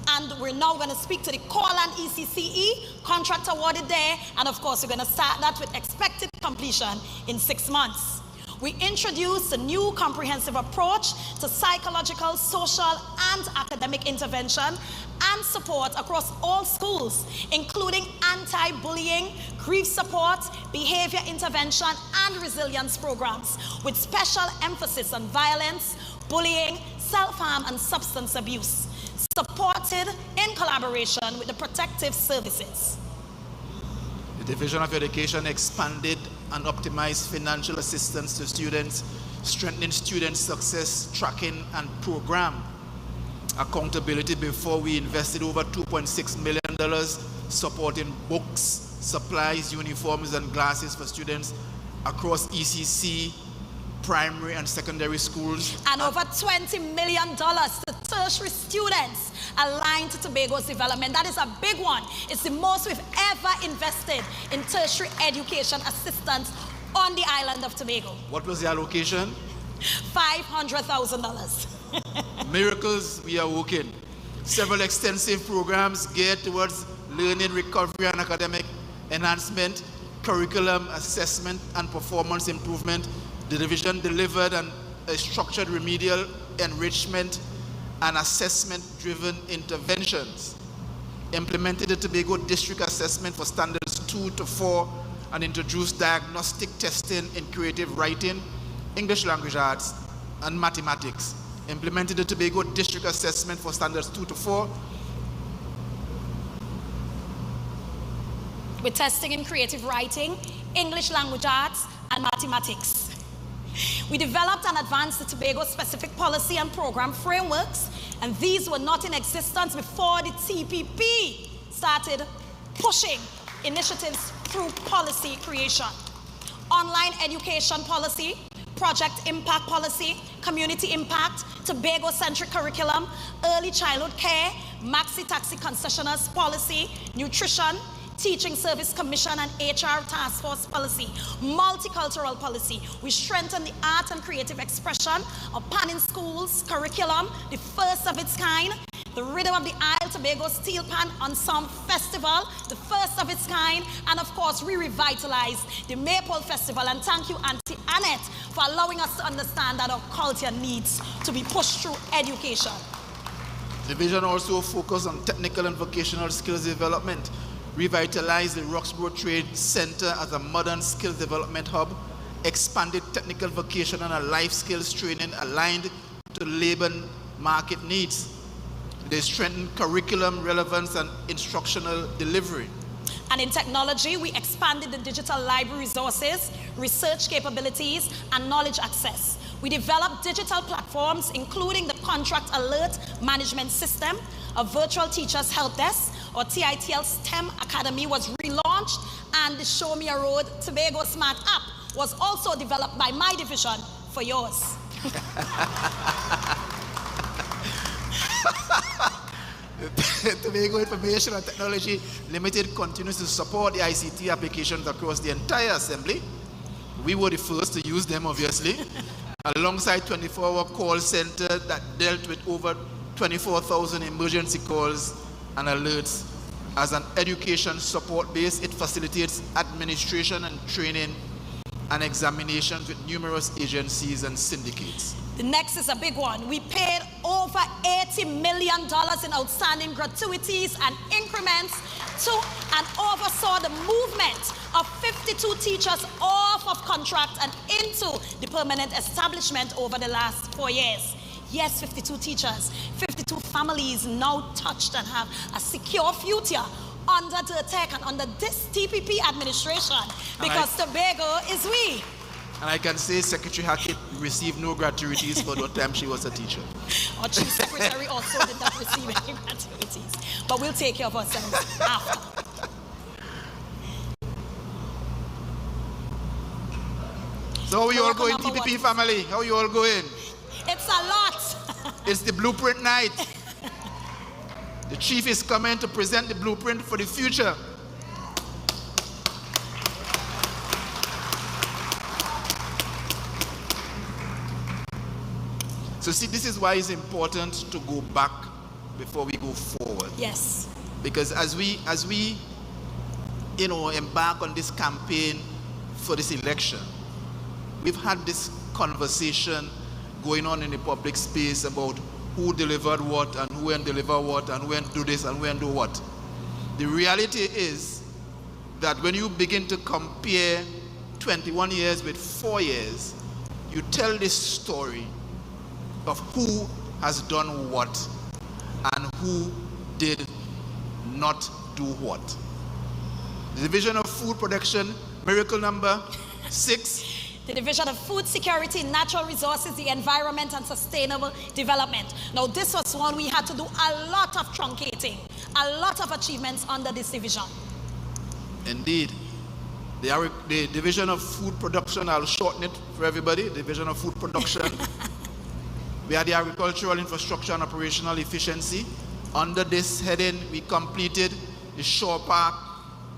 and we're now going to speak to the Coreland ECCE, contract awarded there, and of course, we're going to start that with expected completion in 6 months. We introduced a new comprehensive approach to psychological, social, and academic intervention and support across all schools, including anti-bullying, grief support, behavior intervention, and resilience programs, with special emphasis on violence, bullying, self-harm, and substance abuse, supported in collaboration with the protective services. The Division of Education expanded and optimized financial assistance to students, strengthening student success tracking and program accountability. Before, we invested over $2.6 million supporting books, supplies, uniforms, and glasses for students across ECC, primary and secondary schools. And over $20 million to tertiary students aligned to Tobago's development. That is a big one. It's the most we've ever invested in tertiary education assistance on the island of Tobago. What was the allocation? $500,000. Miracles we are working. Several extensive programs geared towards learning, recovery, and academic enhancement, curriculum assessment, and performance improvement. The division delivered a structured remedial enrichment and assessment-driven interventions, implemented the Tobago District Assessment for Standards 2 to 4, and introduced diagnostic testing in creative writing, English language arts, and mathematics. Implemented the Tobago District Assessment for Standards 2 to 4. With testing in creative writing, English language arts, and mathematics. We developed and advanced the Tobago-specific policy and program frameworks, and these were not in existence before the TPP started pushing initiatives through policy creation. Online education policy, project impact policy, community impact, Tobago-centric curriculum, early childhood care, maxi-taxi concessioners policy, nutrition, Teaching Service Commission and HR Task Force policy, multicultural policy. We strengthen the art and creative expression of Pan in Schools curriculum, the first of its kind. The Rhythm of the Isle Tobago Steel Pan Ensemble Festival, the first of its kind. And of course, we revitalized the Maypole Festival. And thank you, Auntie Annette, for allowing us to understand that our culture needs to be pushed through education. The division also focused on technical and vocational skills development, revitalized the Roxborough Trade Center as a modern skills development hub, expanded technical, vocational, and life skills training aligned to labor market needs. They strengthened curriculum relevance and instructional delivery. And in technology, we expanded the digital library resources, research capabilities, and knowledge access. We developed digital platforms, including the Contract Alert Management System, a virtual teachers help desk, or TITL STEM Academy was relaunched, and the Show Me a Road Tobago Smart app was also developed by my division for yours. Tobago Information and Technology Limited continues to support the ICT applications across the entire assembly. We were the first to use them, obviously, alongside 24-hour call center that dealt with over 24,000 emergency calls and alerts. As an education support base, it facilitates administration and training and examinations with numerous agencies and syndicates. The next is a big one. We paid over $80 million in outstanding gratuities and increments to and oversaw the movement of 52 teachers off of contract and into the permanent establishment over the last 4 years. Yes, 52 teachers, 52 families now touched and have a secure future under the tech and under this TPP administration, because Tobago is we. And I can say Secretary Hackett received no gratuities for the time she was a teacher. Our Chief Secretary also did not receive any gratuities. But we'll take care of ourselves after. So how are you all going, TPP family? How are you all going? It's a lot. It's the blueprint night. The chief is coming to present the blueprint for the future. So see, this is why it's important to go back before we go forward. Yes. Because as we embark on this campaign for this election, we've had this conversation going on in the public space about who delivered what and who went deliver what and who went do this and who went do what. The reality is that when you begin to compare 21 years with 4 years, you tell this story of who has done what and who did not do what. The Division of Food Production, miracle number 6. The Division of Food Security, Natural Resources, the Environment and Sustainable Development. Now this was one we had to do a lot of truncating, a lot of achievements under this division. Indeed. The Division of Food Production, I'll shorten it for everybody, Division of Food Production. We had the Agricultural Infrastructure and Operational Efficiency. Under this heading, we completed the Shore Park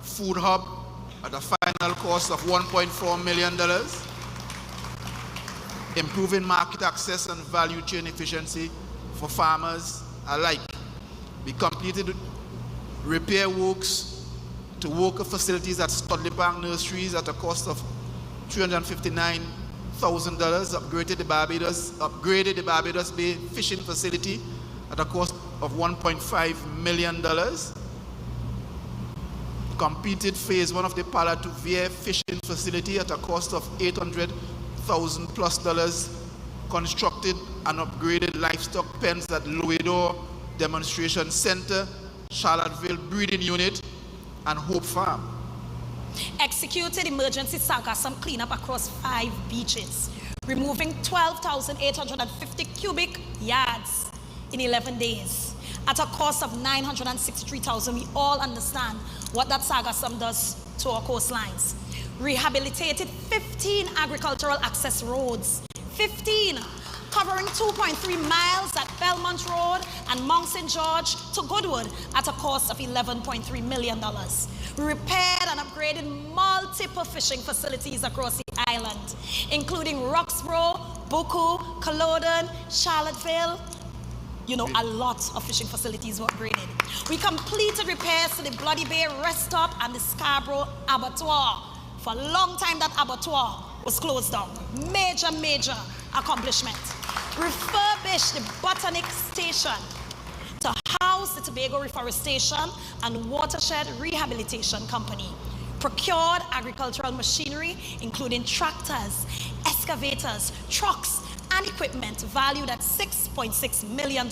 Food Hub at a final cost of $1.4 million. Improving market access and value chain efficiency for farmers alike. We completed repair works to worker facilities at Studley Park Nurseries at a cost of $359,000. Upgraded the Barbados Bay Fishing Facility at a cost of $1.5 million. Completed phase 1 of the Parlatuvier Fishing Facility at a cost of $800,000+. Constructed and upgraded livestock pens at Lowedo Demonstration Center, Charlottesville Breeding Unit, and Hope Farm. Executed emergency sargassum cleanup across 5 beaches, removing 12,850 cubic yards in 11 days at a cost of $963,000. We all understand what that sargassum does to our coastlines. Rehabilitated 15 agricultural access roads, 15, covering 2.3 miles at Belmont Road and Mount St. George to Goodwood at a cost of $11.3 million. We repaired and upgraded multiple fishing facilities across the island, including Roxborough, Buku, Culloden, Charlottesville. A lot of fishing facilities were upgraded. We completed repairs to the Bloody Bay Rest Stop and the Scarborough Abattoir. For a long time, that abattoir was closed down. Major, major accomplishment. Refurbished the Botanic Station to house the Tobago Reforestation and Watershed Rehabilitation Company. Procured agricultural machinery, including tractors, excavators, trucks, and equipment valued at $6.6 million,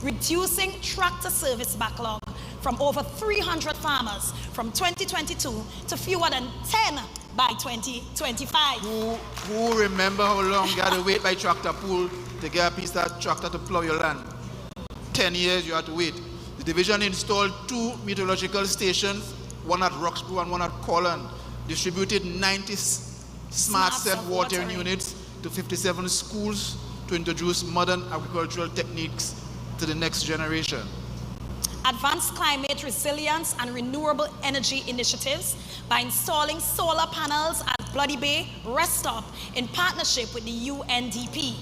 reducing tractor service backlog from over 300 farmers from 2022 to fewer than 10 by 2025. Who remember how long you had to wait by tractor pool to get a piece of that tractor to plow your land? 10 years you had to wait. The division installed 2 meteorological stations, one at Roxborough and one at Culloden, distributed 90 smart set watering units to 57 schools to introduce modern agricultural techniques to the next generation. Advanced climate resilience and renewable energy initiatives by installing solar panels at Bloody Bay Rest Stop in partnership with the UNDP.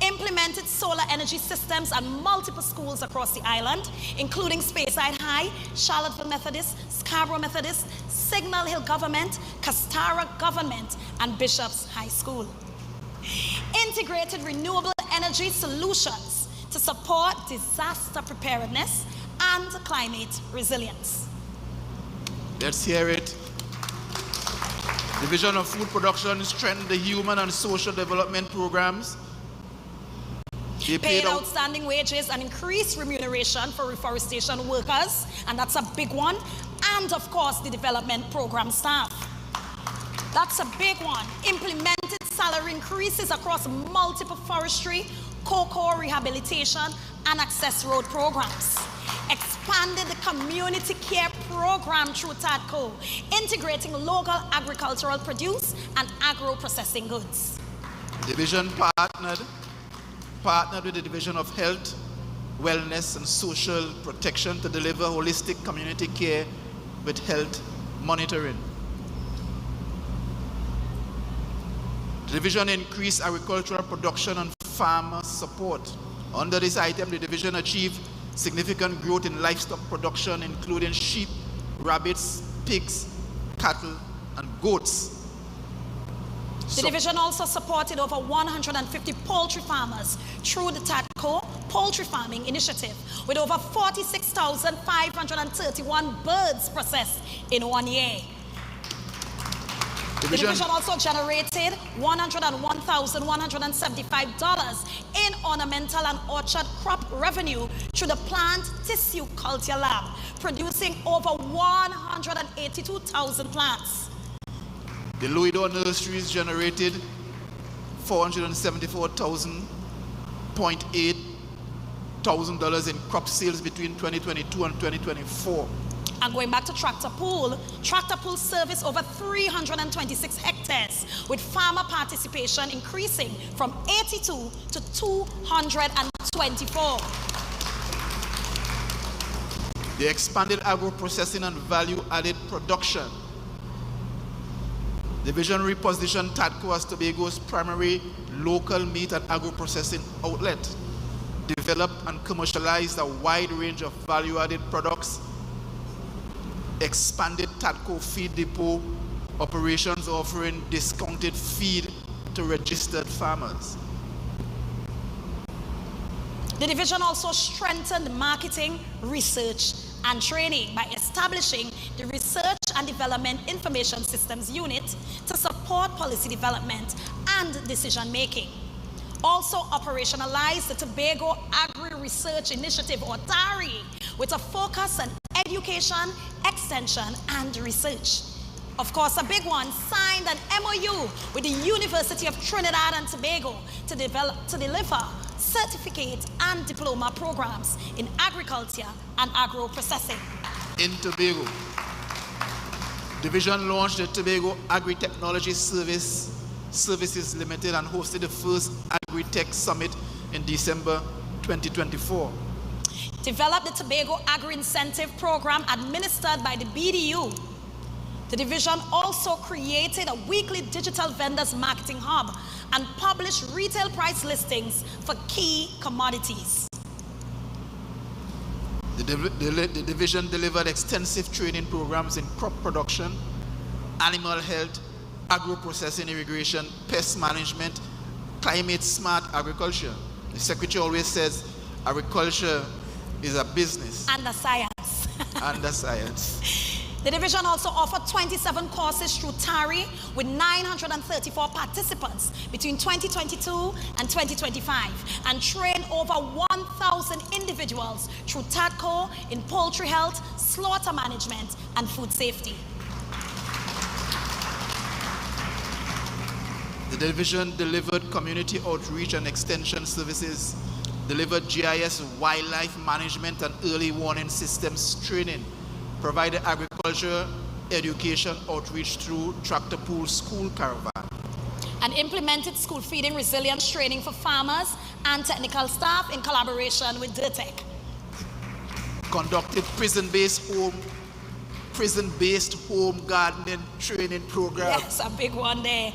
Implemented solar energy systems at multiple schools across the island, including Speyside High, Charlottesville Methodist, Scarborough Methodist, Signal Hill Government, Castara Government, and Bishop's High School. Integrated renewable energy solutions to support disaster preparedness and climate resilience. Let's hear it. Division of Food Production strengthened the human and social development programs. They paid outstanding wages and increased remuneration for reforestation workers, and that's a big one. And of course, the development program staff. That's a big one. Implemented salary increases across multiple forestry, cocoa rehabilitation, and access road programs. Expanded the community care program through TADCO, integrating local agricultural produce and agro-processing goods. Division partnered with the Division of Health, Wellness and Social Protection to deliver holistic community care with health monitoring. The division increased agricultural production and farmer support. Under this item, the division achieved significant growth in livestock production, including sheep, rabbits, pigs, cattle, and goats. The division also supported over 150 poultry farmers through the TADCO Poultry Farming Initiative, with over 46,531 birds processed in 1 year. The division also generated $101,175 in ornamental and orchard crop revenue through the plant tissue culture lab, producing over 182,000 plants. The Louisdor nurseries generated $474,800 in crop sales between 2022 and 2024. And going back to Tractor Pool serviced over 326 hectares, with farmer participation increasing from 82 to 224. They expanded agro-processing and value-added production. Division repositioned TADCO as Tobago's primary local meat and agro-processing outlet, developed and commercialized a wide range of value-added products, expanded TADCO feed depot operations, offering discounted feed to registered farmers. The division also strengthened marketing, research, and training by establishing the Research and Development Information Systems Unit to support policy development and decision making. Also operationalized the Tobago Agri-Research Initiative, or TARI, with a focus on education, extension, and research. Of course, a big one, signed an MOU with the University of Trinidad and Tobago to deliver certificate and diploma programs in agriculture and agro-processing. In Tobago, division launched the Tobago Agri-Technology Services Limited and hosted the first Agri-Tech Summit in December 2024. Developed the Tobago Agri-Incentive Program administered by the BDU. The division also created a weekly digital vendors marketing hub and published retail price listings for key commodities. The division delivered extensive training programs in crop production, animal health, agro-processing, irrigation, pest management, climate-smart agriculture. The secretary always says agriculture is a business. And a science. And a science. The division also offered 27 courses through TARI with 934 participants between 2022 and 2025, and trained over 1,000 individuals through TADCO in poultry health, slaughter management, and food safety. The division delivered community outreach and extension services, delivered GIS wildlife management and early warning systems training, provided agriculture education outreach through Tractor Pool School Caravan. and implemented school feeding resilience training for farmers and technical staff in collaboration with DIRTEC. Conducted prison-based home gardening training program. Yes, a big one there.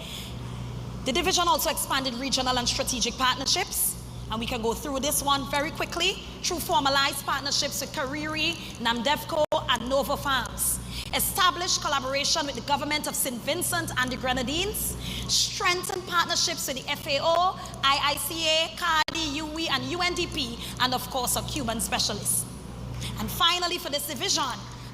The division also expanded regional and strategic partnerships, and we can go through this one very quickly, through formalized partnerships with Kariri, Namdevco, and Nova Farms. Established collaboration with the government of St. Vincent and the Grenadines, strengthened partnerships with the FAO, IICA, CARDI, UE, and UNDP, and of course, our Cuban specialists. And finally, for this division,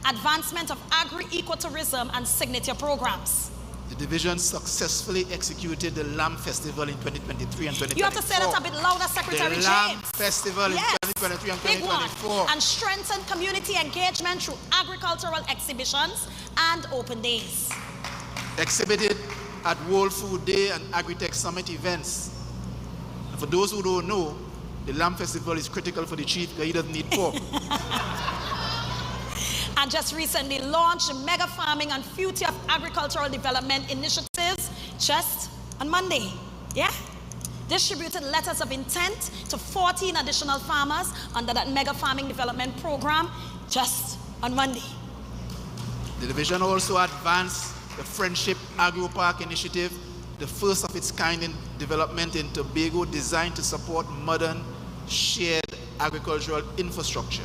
advancement of agri-ecotourism and signature programs. The division successfully executed the Lamb Festival in 2023 and 2024. You have to say that a bit louder, Secretary James. The Lamb Festival in 2023 and 2024. And strengthen community engagement through agricultural exhibitions and open days. Exhibited at World Food Day and Agritech Summit events. And for those who don't know, the Lamb Festival is critical for the chief because he doesn't need pork. And just recently launched mega farming and future of agricultural development initiatives just on Monday. Yeah? Distributed letters of intent to 14 additional farmers under that mega farming development program just on Monday. The division also advanced the Friendship Agro Park initiative, the first of its kind in development in Tobago, designed to support modern shared agricultural infrastructure.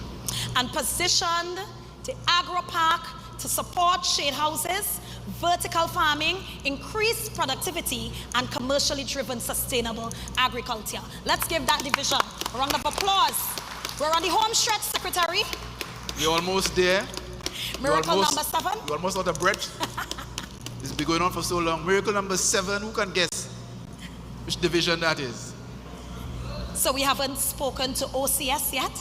And positioned the agro park to support shade houses, vertical farming, increased productivity, and commercially driven sustainable agriculture. Let's give that division a round of applause. We're on the home stretch, Secretary. You're almost there. Miracle number 7. You're almost out of breath. This has been going on for so long. Miracle number 7, who can guess which division that is? So we haven't spoken to OCS yet.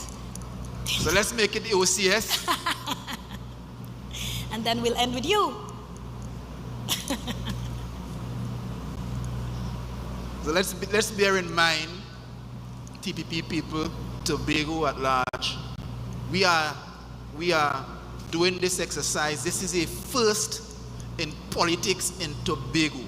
So let's make it the OCS. And then we'll end with you. So let's bear in mind, TPP people, Tobago at large. We are doing this exercise. This is a first in politics in Tobago.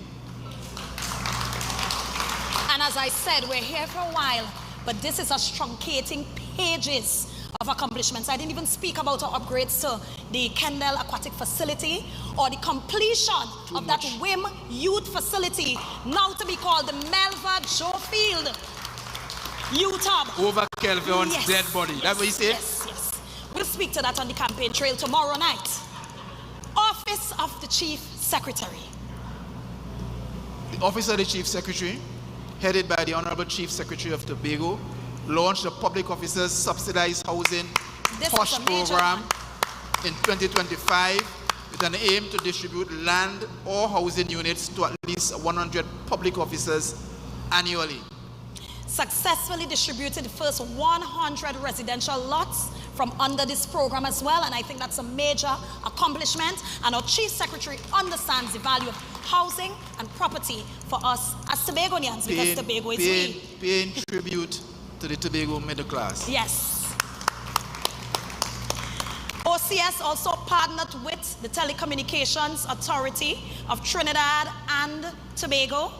And as I said, we're here for a while, but this is us truncating pages of accomplishments. I didn't even speak about our upgrades to the Kendall Aquatic Facility or the completion of that WIM Youth Facility, now to be called the Melva Joe Field Youth Hub. Over Kelvin's dead body. Yes, That's what you say? Yes, yes. We'll speak to that on the campaign trail tomorrow night. Office of the Chief Secretary. The Office of the Chief Secretary, headed by the Honorable Chief Secretary of Tobago, launched the Public Officers Subsidized Housing POSH program in 2025 with an aim to distribute land or housing units to at least 100 public officers annually. Successfully distributed the first 100 residential lots from under this program as well, and I think that's a major accomplishment, and our Chief Secretary understands the value of housing and property for us as Tobagonians, because Tobago is we. Paying tribute to the Tobago middle class. Yes. OCS also partnered with the Telecommunications Authority of Trinidad and Tobago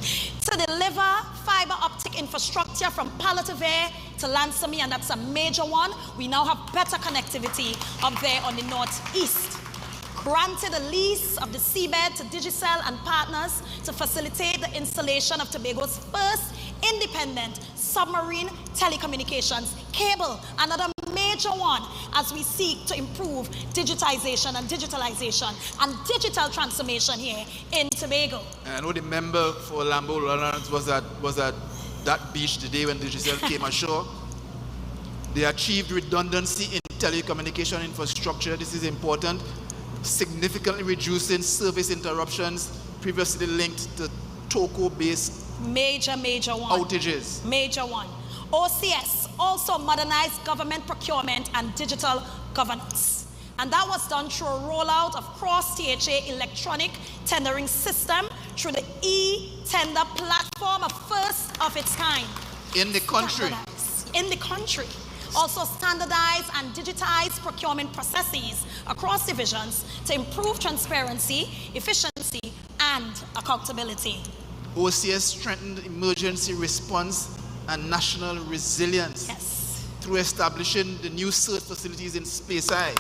to deliver fiber optic infrastructure from Parlatuvier to Lansamy, and that's a major one. We now have better connectivity up there on the northeast. Granted a lease of the seabed to Digicel and partners to facilitate the installation of Tobago's first independent submarine telecommunications cable, another major one as we seek to improve digitization and digitalization and digital transformation here in Tobago. And I know the member for Lambo Lawrence was at that beach the day when Digicel came ashore. They achieved redundancy in telecommunication infrastructure. This is important. Significantly reducing service interruptions previously linked to Toco-based major one. Outages. Major one. OCS also modernized government procurement and digital governance. And that was done through a rollout of cross-THA electronic tendering system through the e-tender platform, a first of its kind. In the country. In the country. Also standardize and digitize procurement processes across divisions to improve transparency, efficiency, and accountability. OCS strengthened emergency response and national resilience through establishing the new CERT facilities in Speyside.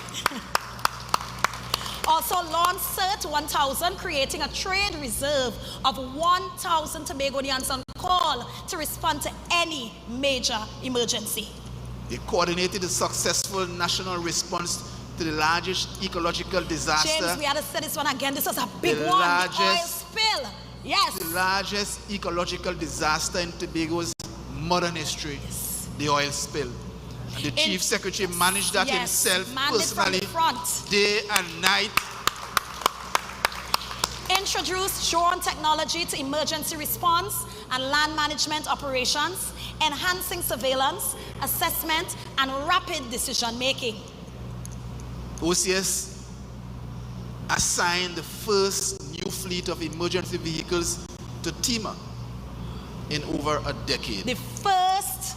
Also launched CERT 1000, creating a trade reserve of 1,000 Tobagonians on call to respond to any major emergency. They coordinated a successful national response to the largest ecological disaster. James, we had to say this one again. This is a big one. The oil spill. Yes. The largest ecological disaster in Tobago's modern history. Yes. The oil spill. And the Chief Secretary managed that himself personally, day and night. Introduced drone technology to emergency response and land management operations, enhancing surveillance, assessment, and rapid decision making. OCS assigned the first new fleet of emergency vehicles to TEMA in over a decade. The first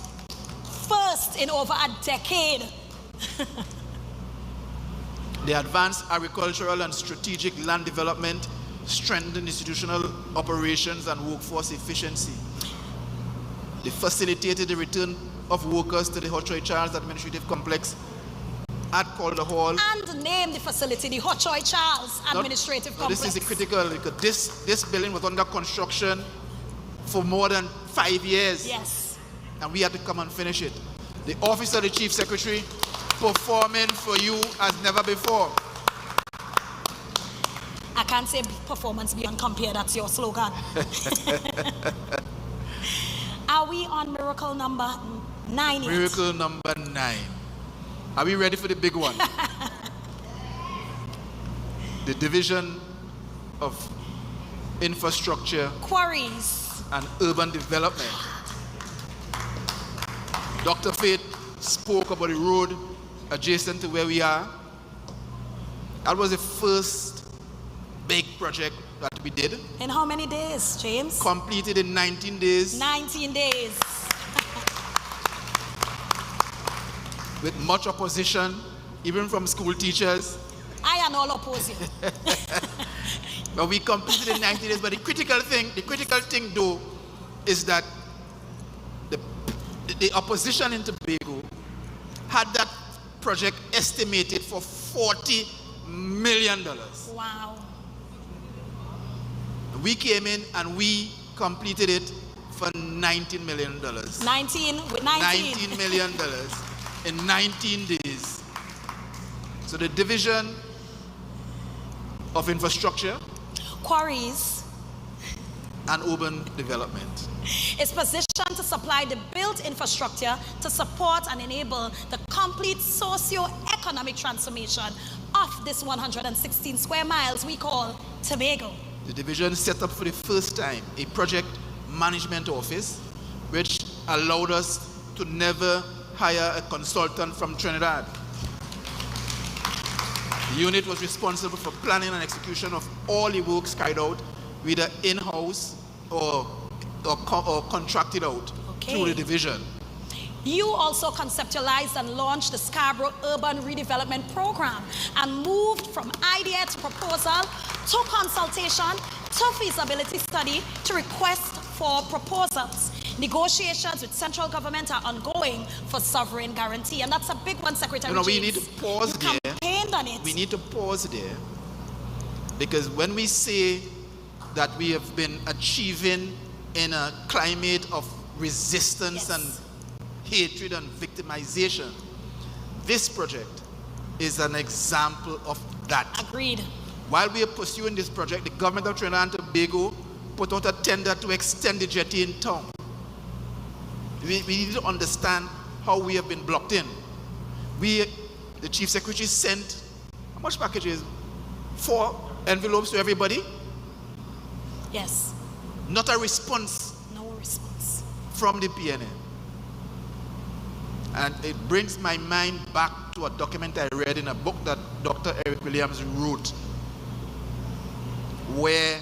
in over a decade. The advanced agricultural and strategic land development, strengthened institutional operations and workforce efficiency. They facilitated the return of workers to the Hochoy Charles Administrative Complex at Calder Hall. And named the facility the Hochoy Charles Administrative Complex. This is the critical, because this building was under construction for more than 5 years. Yes. And we had to come and finish it. The Office of the Chief Secretary performing for you as never before. I can't say performance beyond compare, that's your slogan. Are we on miracle number 9 yet? Miracle number 9. Are we ready for the big one? The Division of Infrastructure, Quarries, and Urban Development. Dr. Faith spoke about the road adjacent to where we are. That was the first big project that we did. In how many days, James? Completed in 19 days. 19 days. With much opposition, even from school teachers. I am all opposing. But we completed in 90 days. But the critical thing though, is that the opposition in Tobago had that project estimated for $40 million. Wow. We came in and we completed it for $19 million. 19 with 19. $19 million in 19 days. So the Division of Infrastructure, Quarries, and Urban Development is positioned to supply the built infrastructure to support and enable the complete socio-economic transformation of this 116 square miles we call Tobago. The division set up for the first time a project management office, which allowed us to never hire a consultant from Trinidad. The unit was responsible for planning and execution of all the works carried out, whether in-house or contracted out through the division. You also conceptualized and launched the Scarborough Urban Redevelopment Program and moved from idea to proposal to consultation to feasibility study to request for proposals. Negotiations with central government are ongoing for sovereign guarantee, and that's a big one, Secretary James. We need to pause there. Campaigned on it. We need to pause there, because when we say that we have been achieving in a climate of resistance and hatred and victimization, this project is an example of that. Agreed. While we are pursuing this project, the government of Trinidad and Tobago put out a tender to extend the jetty in town. We need to understand how we have been blocked in. The Chief Secretary sent, how much packages? 4 envelopes to everybody? Yes. Not a response. No response. From the PNN. And it brings my mind back to a document I read in a book that Dr. Eric Williams wrote, where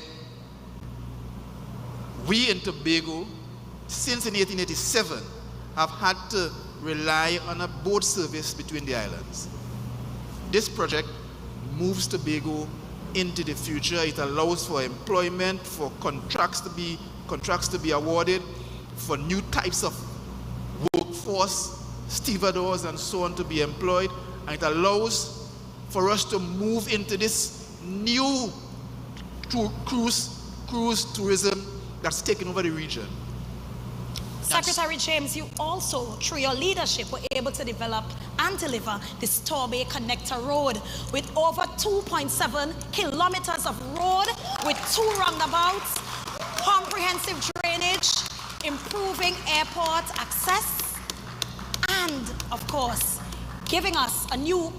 we in Tobago, since in 1887, have had to rely on a boat service between the islands. This project moves Tobago into the future. It allows for employment, for contracts to be awarded, for new types of workforce, stevedores and so on to be employed, and it allows for us to move into this new cruise tourism that's taken over the region. Secretary James, you also, through your leadership, were able to develop and deliver this Torbay Connector Road with over 2.7 kilometers of road with 2 roundabouts, comprehensive drainage, improving airport access, and, of course, giving us a new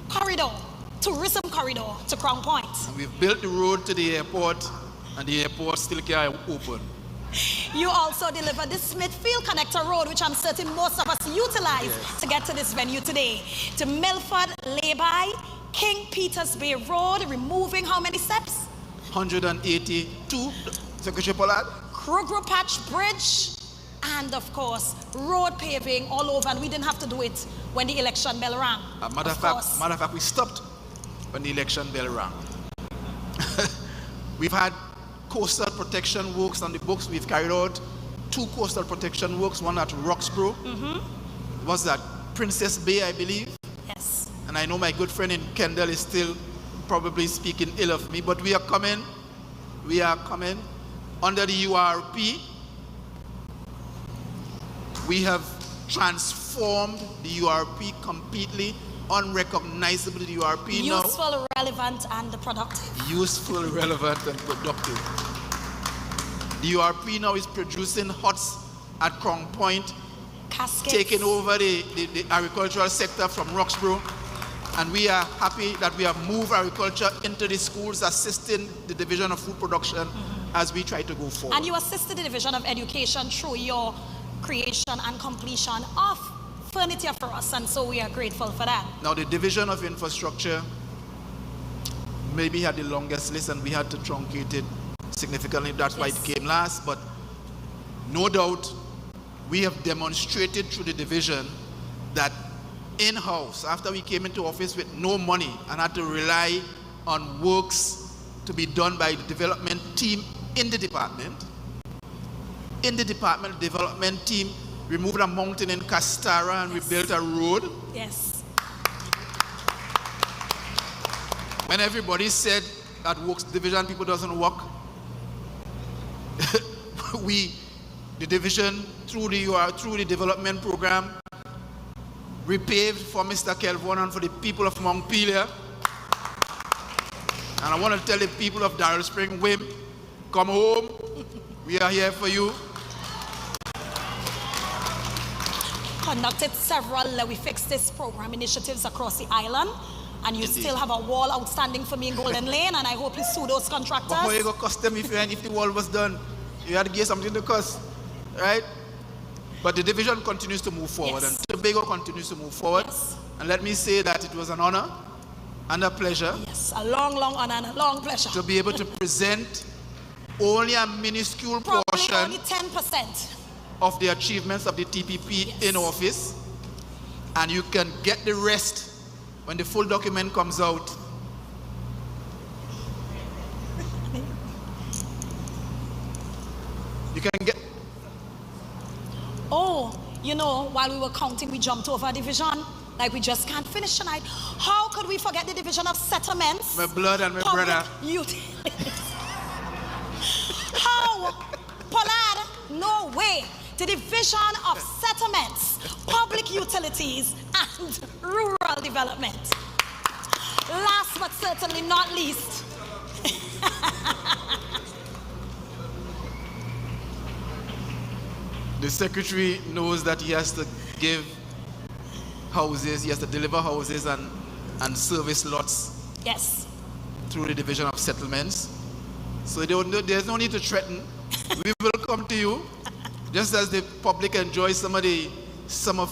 corridor, tourism corridor to Crown Point. And we've built the road to the airport, and the airport still can't open. You also delivered the Smithfield Connector Road, which I'm certain most of us utilize to get to this venue today. To Milford, Lay-by, King Peter's Bay Road, removing how many steps? 182, Secretary Pollard. Kruger Patch Bridge, and of course, road paving all over, and we didn't have to do it when the election bell rang. Matter of fact, we stopped when the election bell rang. We've had coastal protection works on the books. We've carried out 2 coastal protection works, one at Roxborough. Was that Princess Bay, I believe? Yes. And I know my good friend in Kendall is still probably speaking ill of me, but we are coming under the URP. We have transformed the URP completely, unrecognizable URP now. Useful, relevant, and productive. Useful, relevant, and productive. The URP now is producing huts at Crown Point, Caskets. taking over the agricultural sector from Roxborough, and we are happy that we have moved agriculture into the schools, assisting the Division of Food Production as we try to go forward. And you assisted the Division of Education through your creation and completion of furniture for us, and so we are grateful for that. Now the Division of Infrastructure maybe had the longest list, and we had to truncate it significantly. That's why it came last, but no doubt we have demonstrated through the division that in-house, after we came into office with no money and had to rely on works to be done by the development team in the department. In the department, the development team removed a mountain in Castara and we built a road. Yes. When everybody said that works division people doesn't work, the division through the development program, repaved for Mr. Kelvin and for the people of Montpelier. And I want to tell the people of Darrell Spring, Wim, come home. We are here for you. Conducted several we fixed this program initiatives across the island, and you still have a wall outstanding for me in Golden Lane, and I hope you sue those contractors. But how you go cost them if the wall was done? You had to give something to cost, right? But the division continues to move forward, and Tobago continues to move forward. Yes. And let me say that it was an honor and a pleasure. Yes, a long, long honor and a long pleasure. To be able to present only a minuscule Probably portion only 10%. of the achievements of the TPP in office, and you can get the rest when the full document comes out. You can get. Oh, you know, while we were counting, we jumped over a division. Like we just can't finish tonight. How could we forget the division of settlements? My blood and my public brother. Utilities. How? Pollard, no way. The division of settlements, public utilities, and rural development. Last but certainly not least, the secretary knows that he has to give houses, he has to deliver houses and service lots. yes. Through the division of settlements. So there's no need to threaten. We will come to you, just as the public enjoys some of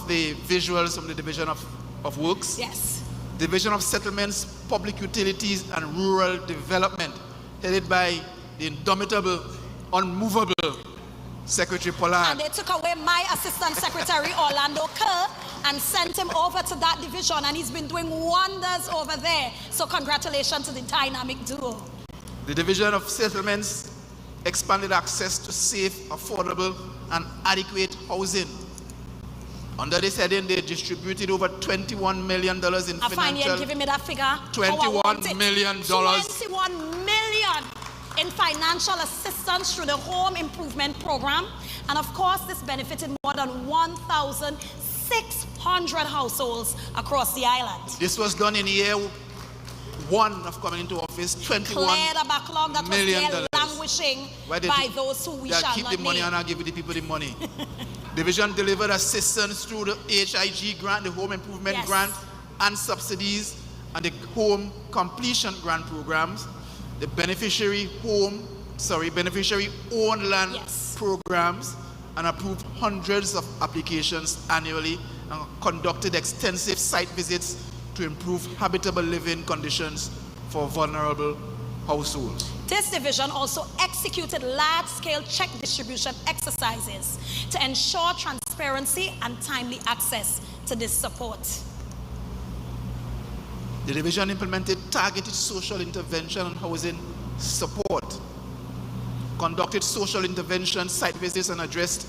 the visuals from the division of works. Yes. Division of settlements, public utilities, and rural development, headed by the indomitable, unmovable Secretary Pollard. And they took away my Assistant Secretary, Orlando Kerr, and sent him over to that division, and he's been doing wonders over there. So congratulations to the dynamic duo. The Division of Settlements expanded access to safe, affordable, and adequate housing. Under this heading, they distributed over $21 million in financial... I find you giving me that figure. $21 million. $21 million in financial assistance through the Home Improvement Program. And of course, this benefited more than 1,600 households across the island. This was done in year one of coming into office, $21 Clear the backlog that million. Was there languishing by those who we shall keep not the money name. and I'll give the people the money. Division delivered assistance through the HIG grant, the Home Improvement Grant, and subsidies, and the Home Completion Grant programs, the beneficiary owned land programs, and approved hundreds of applications annually and conducted extensive site visits to improve habitable living conditions for vulnerable households. This division also executed large-scale check distribution exercises to ensure transparency and timely access to this support. The division implemented targeted social intervention and housing support, conducted social intervention site visits, and addressed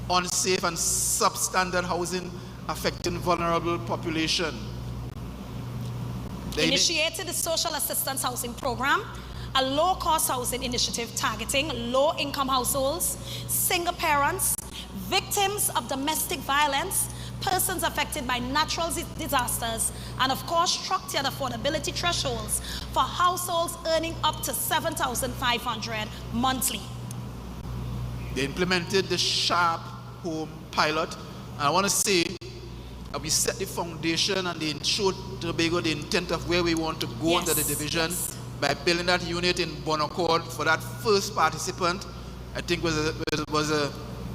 unsafe and substandard housing affecting vulnerable population. They initiated the Social Assistance Housing Program, a low-cost housing initiative targeting low-income households, single parents, victims of domestic violence, persons affected by natural disasters, and of course structured affordability thresholds for households earning up to $7,500 monthly. They implemented the Sharp Home Pilot. And I want to say we set the foundation and they showed Tobago the intent of where we want to go under the division by building that unit in Bonaccord for that first participant. I think was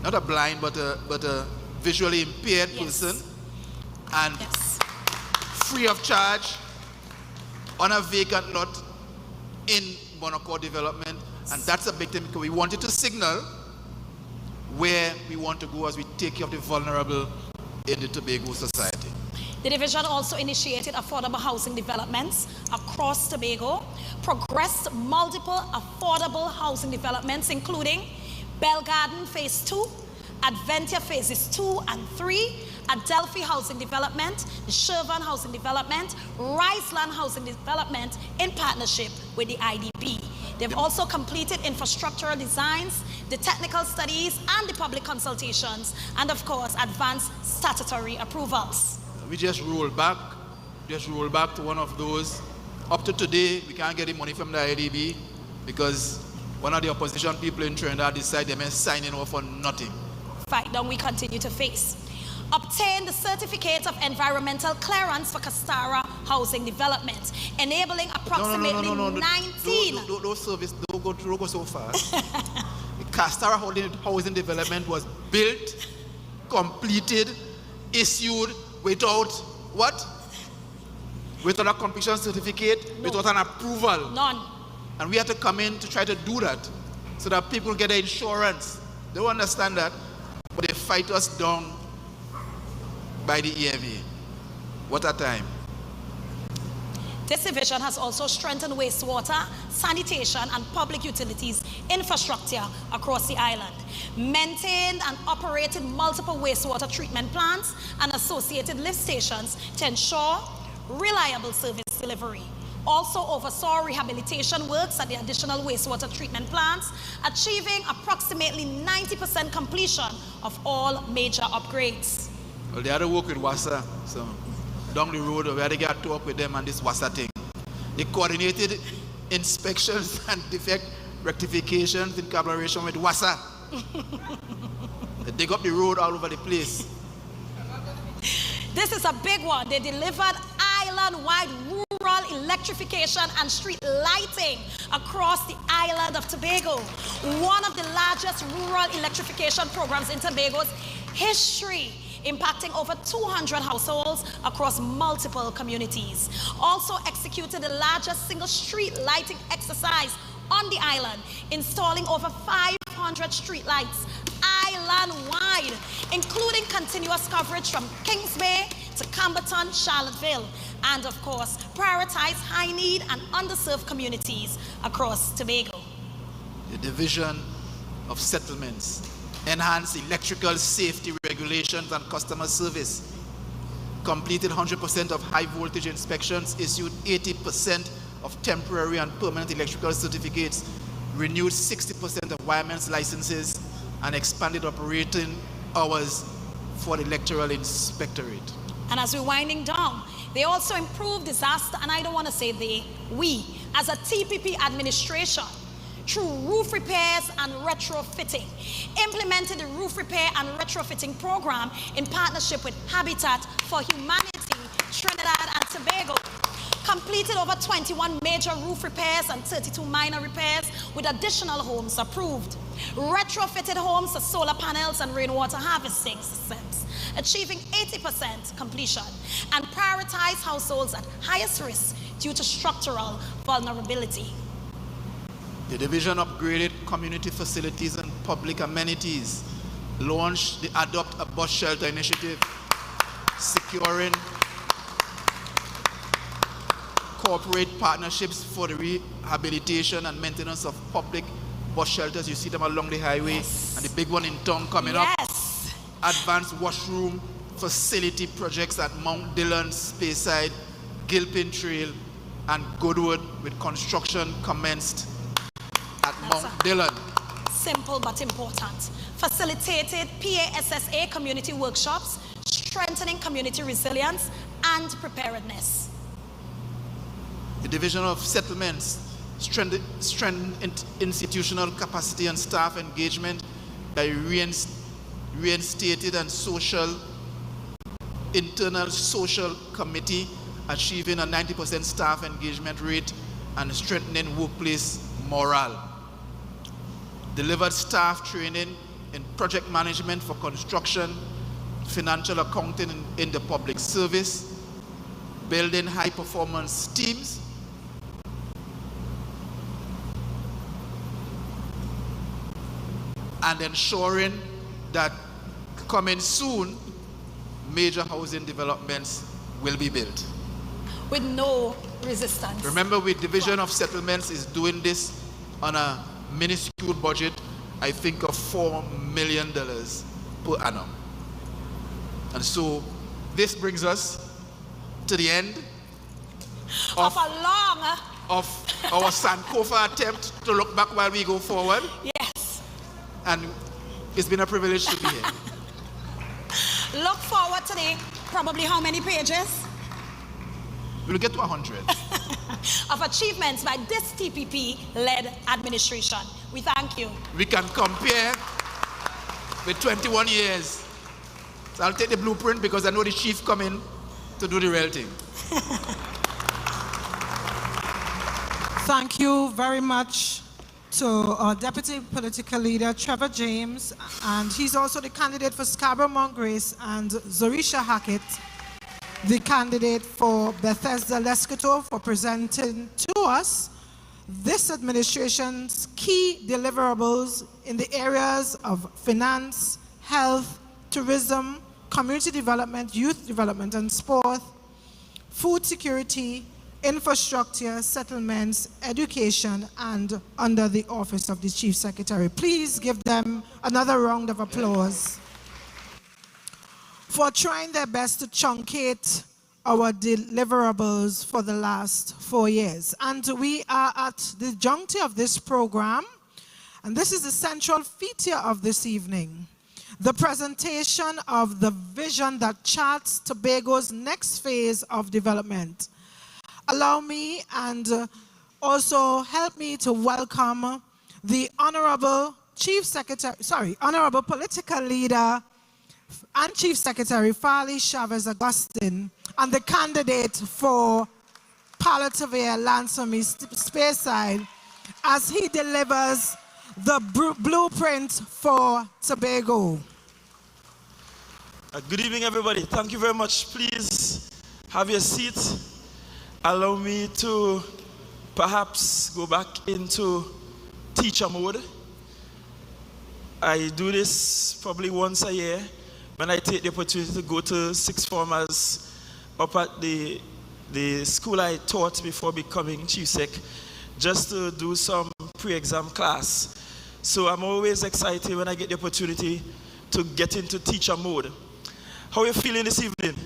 not a blind but a visually impaired person, and free of charge on a vacant lot in Bonaccord development. And that's a big thing because we wanted to signal where we want to go as we take care of the vulnerable in the Tobago society. The division also initiated affordable housing developments across Tobago, progressed multiple affordable housing developments, including Bell Garden Phase 2, Adventia Phases 2 and 3, Adelphi Housing Development, the Shervan Housing Development, Riceland Housing Development in partnership with the IDP. They've also completed infrastructural designs, the technical studies, and the public consultations, and of course, advanced statutory approvals. We just roll back to one of those. Up to today, we can't get the money from the IDB because one of the opposition people in Trinidad decided they may sign in for nothing. Fight down we continue to face. Obtain the Certificate of Environmental Clearance for Castara Housing Development, enabling approximately 19... Don't go so far. The Castara Housing Development was built, completed, issued without what? Without a completion certificate, without an approval. None. And we had to come in to try to do that so that people get their insurance. They don't understand that, but they fight us down by the EMA. What a time. This division has also strengthened wastewater, sanitation, and public utilities infrastructure across the island, maintained and operated multiple wastewater treatment plants and associated lift stations to ensure reliable service delivery. Also oversaw rehabilitation works at the additional wastewater treatment plants, achieving approximately 90% completion of all major upgrades. Well, they had to work with WASA, so down the road we had to get to talk with them on this WASA thing. They coordinated inspections and defect rectifications in collaboration with WASA. They dig up the road all over the place. This is a big one. They delivered island-wide rural electrification and street lighting across the island of Tobago. One of the largest rural electrification programs in Tobago's history, impacting over 200 households across multiple communities. Also executed the largest single street lighting exercise on the island, installing over 500 street lights island-wide, including continuous coverage from Kings Bay to Camberton, Charlottesville, and of course, prioritize high-need and underserved communities across Tobago. The Division of Settlements, enhance electrical safety regulations and customer service, completed 100% of high voltage inspections, issued 80% of temporary and permanent electrical certificates, renewed 60% of wiremen's licenses, and expanded operating hours for the electoral inspectorate. And as we're winding down, they also improved disaster, and I don't want to say they, we, as a TPP administration, through roof repairs and retrofitting, implemented the roof repair and retrofitting program in partnership with Habitat for Humanity, Trinidad and Tobago, completed over 21 major roof repairs and 32 minor repairs with additional homes approved, retrofitted homes to solar panels and rainwater harvesting systems, achieving 80% completion, and prioritized households at highest risk due to structural vulnerability. The division upgraded community facilities and public amenities, launched the Adopt a Bus Shelter initiative, securing corporate partnerships for the rehabilitation and maintenance of public bus shelters. You see them along the highway, yes. And the big one in town coming up. Advanced washroom facility projects at Mount Dillon, Speyside, Gilpin Trail, and Goodwood, with construction commenced at Mount Dillon. Simple but important. Facilitated PASSA community workshops, strengthening community resilience and preparedness. The Division of Settlements strengthened institutional capacity and staff engagement by reinstated and internal social committee, achieving a 90% staff engagement rate and strengthening workplace morale. Delivered staff training in project management for construction, financial accounting in the public service, building high performance teams, and ensuring that coming soon, major housing developments will be built. With no resistance. Remember, with Division of Settlements is doing this on a minuscule budget, I think of $4 million per annum. And so this brings us to the end of our Sankofa attempt to look back while we go forward. Yes. And it's been a privilege to be here. Look forward to the, probably how many pages? We'll get to 100. Of achievements by this TPP-led administration. We thank you. We can compare with 21 years. So I'll take the blueprint because I know the chief coming to do the real thing. Thank you very much to our Deputy Political Leader, Trevor James, and he's also the candidate for Scarborough Mount Grace, and Zorisha Hackett, the candidate for Bethesda Coteaux, for presenting to us this administration's key deliverables in the areas of finance, health, tourism, community development, youth development and sport, food security, infrastructure, settlements, education, and under the office of the Chief Secretary. Please give them another round of applause for trying their best to truncate our deliverables for the last 4 years. And we are at the juncture of this program, and this is the central feature of this evening, the presentation of the vision that charts Tobago's next phase of development. Allow me and also help me to welcome the Honorable Honorable Political Leader and Chief Secretary Farley Augustine, and the candidate for Parlatuvier, Lansomi, Speyside, as he delivers the blueprint for Tobago. Good evening, everybody. Thank you very much. Please have your seat. Allow me to perhaps go back into teacher mode. I do this probably once a year when I take the opportunity to go to sixth formers up at the school I taught before becoming chief sec, just to do some pre-exam class. So I'm always excited when I get the opportunity to get into teacher mode. How are you feeling this evening?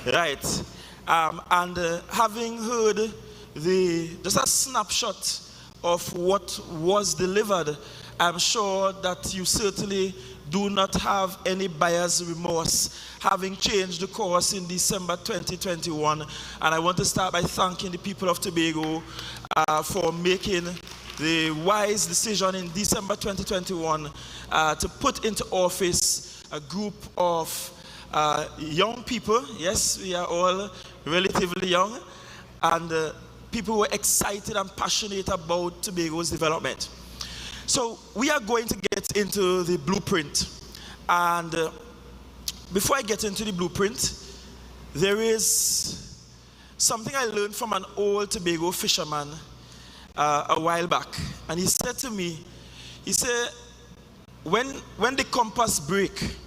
Right. Having heard just a snapshot of what was delivered, I'm sure that you certainly do not have any buyer's remorse, having changed the course in December 2021. And I want to start by thanking the people of Tobago for making the wise decision in December 2021 to put into office a group of young people. Yes, we are all relatively young, and people who are excited and passionate about Tobago's development. So we are going to get into the blueprint, and before I get into the blueprint, there is something I learned from an old Tobago fisherman a while back, and he said to me, he said, when the compass break,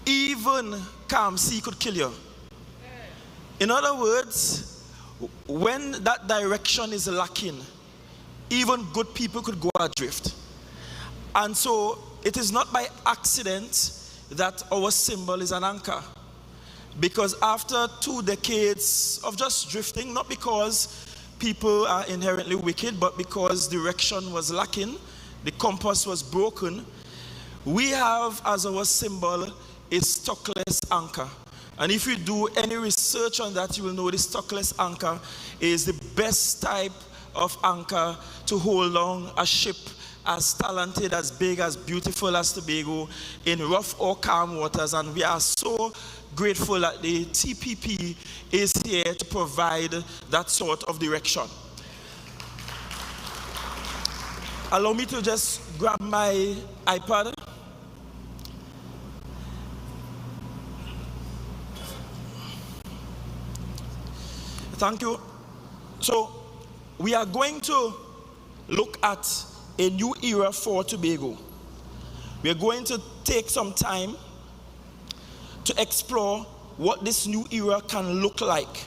even calm sea could kill you. In other words, when that direction is lacking, even good people could go adrift. And so it is not by accident that our symbol is an anchor. Because after 2 decades of just drifting, not because people are inherently wicked, but because direction was lacking, the compass was broken, we have as our symbol a stockless anchor. And if you do any research on that, you will know the stockless anchor is the best type of anchor to hold on a ship as talented, as big, as beautiful as Tobago in rough or calm waters. And we are so grateful that the TPP is here to provide that sort of direction. Allow me to just grab my iPad. Thank you. So we are going to look at a new era for Tobago. We are going to take some time to explore what this new era can look like.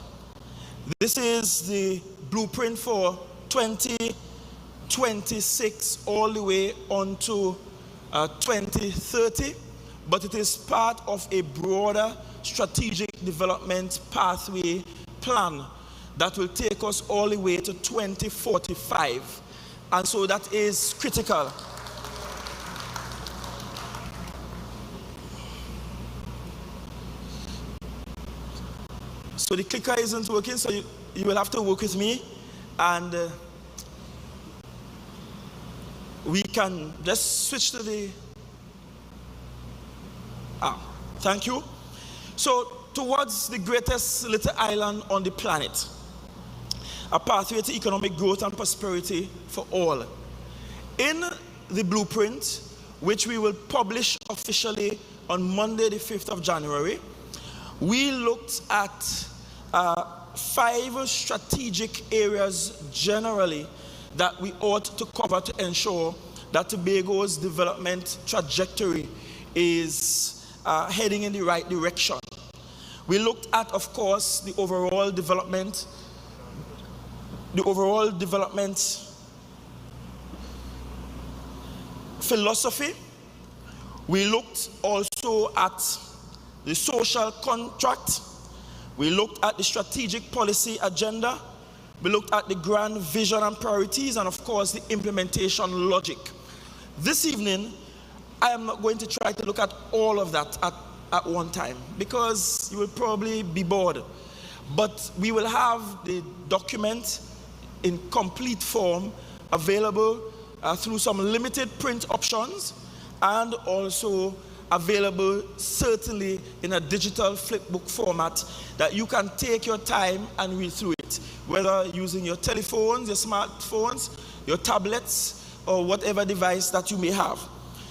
This is the blueprint for 2026 all the way on to 2030, but it is part of a broader strategic development pathway plan that will take us all the way to 2045. And so that is critical. So the clicker isn't working, so you will have to work with me, and we can just switch to the, thank you. So towards the greatest little island on the planet, a pathway to economic growth and prosperity for all. In the blueprint, which we will publish officially on Monday, the 5th of January, we looked at 5 strategic areas generally that we ought to cover to ensure that Tobago's development trajectory is heading in the right direction. We looked at, of course, the overall development philosophy. We looked also at the social contract. We looked at the strategic policy agenda. We looked at the grand vision and priorities, and of course the implementation logic. This evening, I am not going to try to look at all of that at one time, because you will probably be bored. But we will have the document in complete form available through some limited print options, and also available certainly in a digital flipbook format that you can take your time and read through it, whether using your telephones, your smartphones, your tablets, or whatever device that you may have.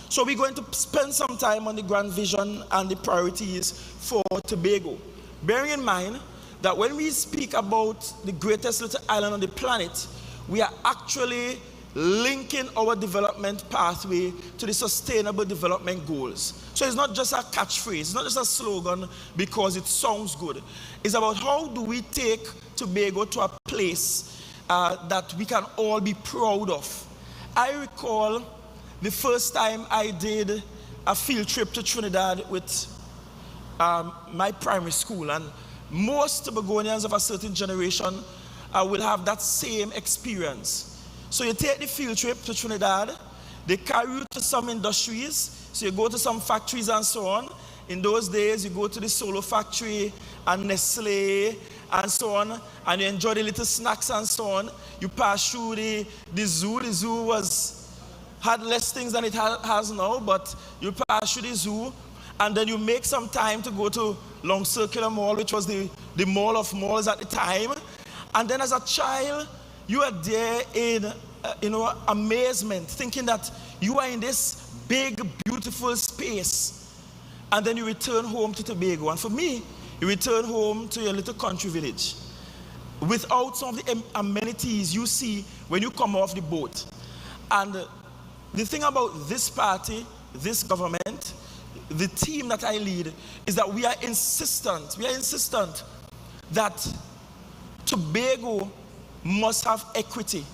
So we're going to spend some time on the grand vision and the priorities for Tobago, bearing in mind that when we speak about the greatest little island on the planet, we are actually linking our development pathway to the sustainable development goals. So it's not just a catchphrase, it's not just a slogan because it sounds good. It's about how do we take Tobago to a place that we can all be proud of. I recall the first time I did a field trip to Trinidad with my primary school, and most Tobagonians of a certain generation will have that same experience. So you take the field trip to Trinidad, they carry you to some industries, so you go to some factories and so on. In those days, you go to the Solo factory and Nestle and so on, and you enjoy the little snacks and so on. You pass through the zoo. The zoo had less things than it has now, but you pass through the zoo, and then you make some time to go to Long Circular Mall, which was the mall of malls at the time. And then as a child, you are there in amazement, thinking that you are in this big, beautiful space. And then you return home to Tobago. And for me, you return home to your little country village without some of the amenities you see when you come off the boat. And the thing about this party, this government, the team that I lead, is that we are insistent that Tobago must have equity,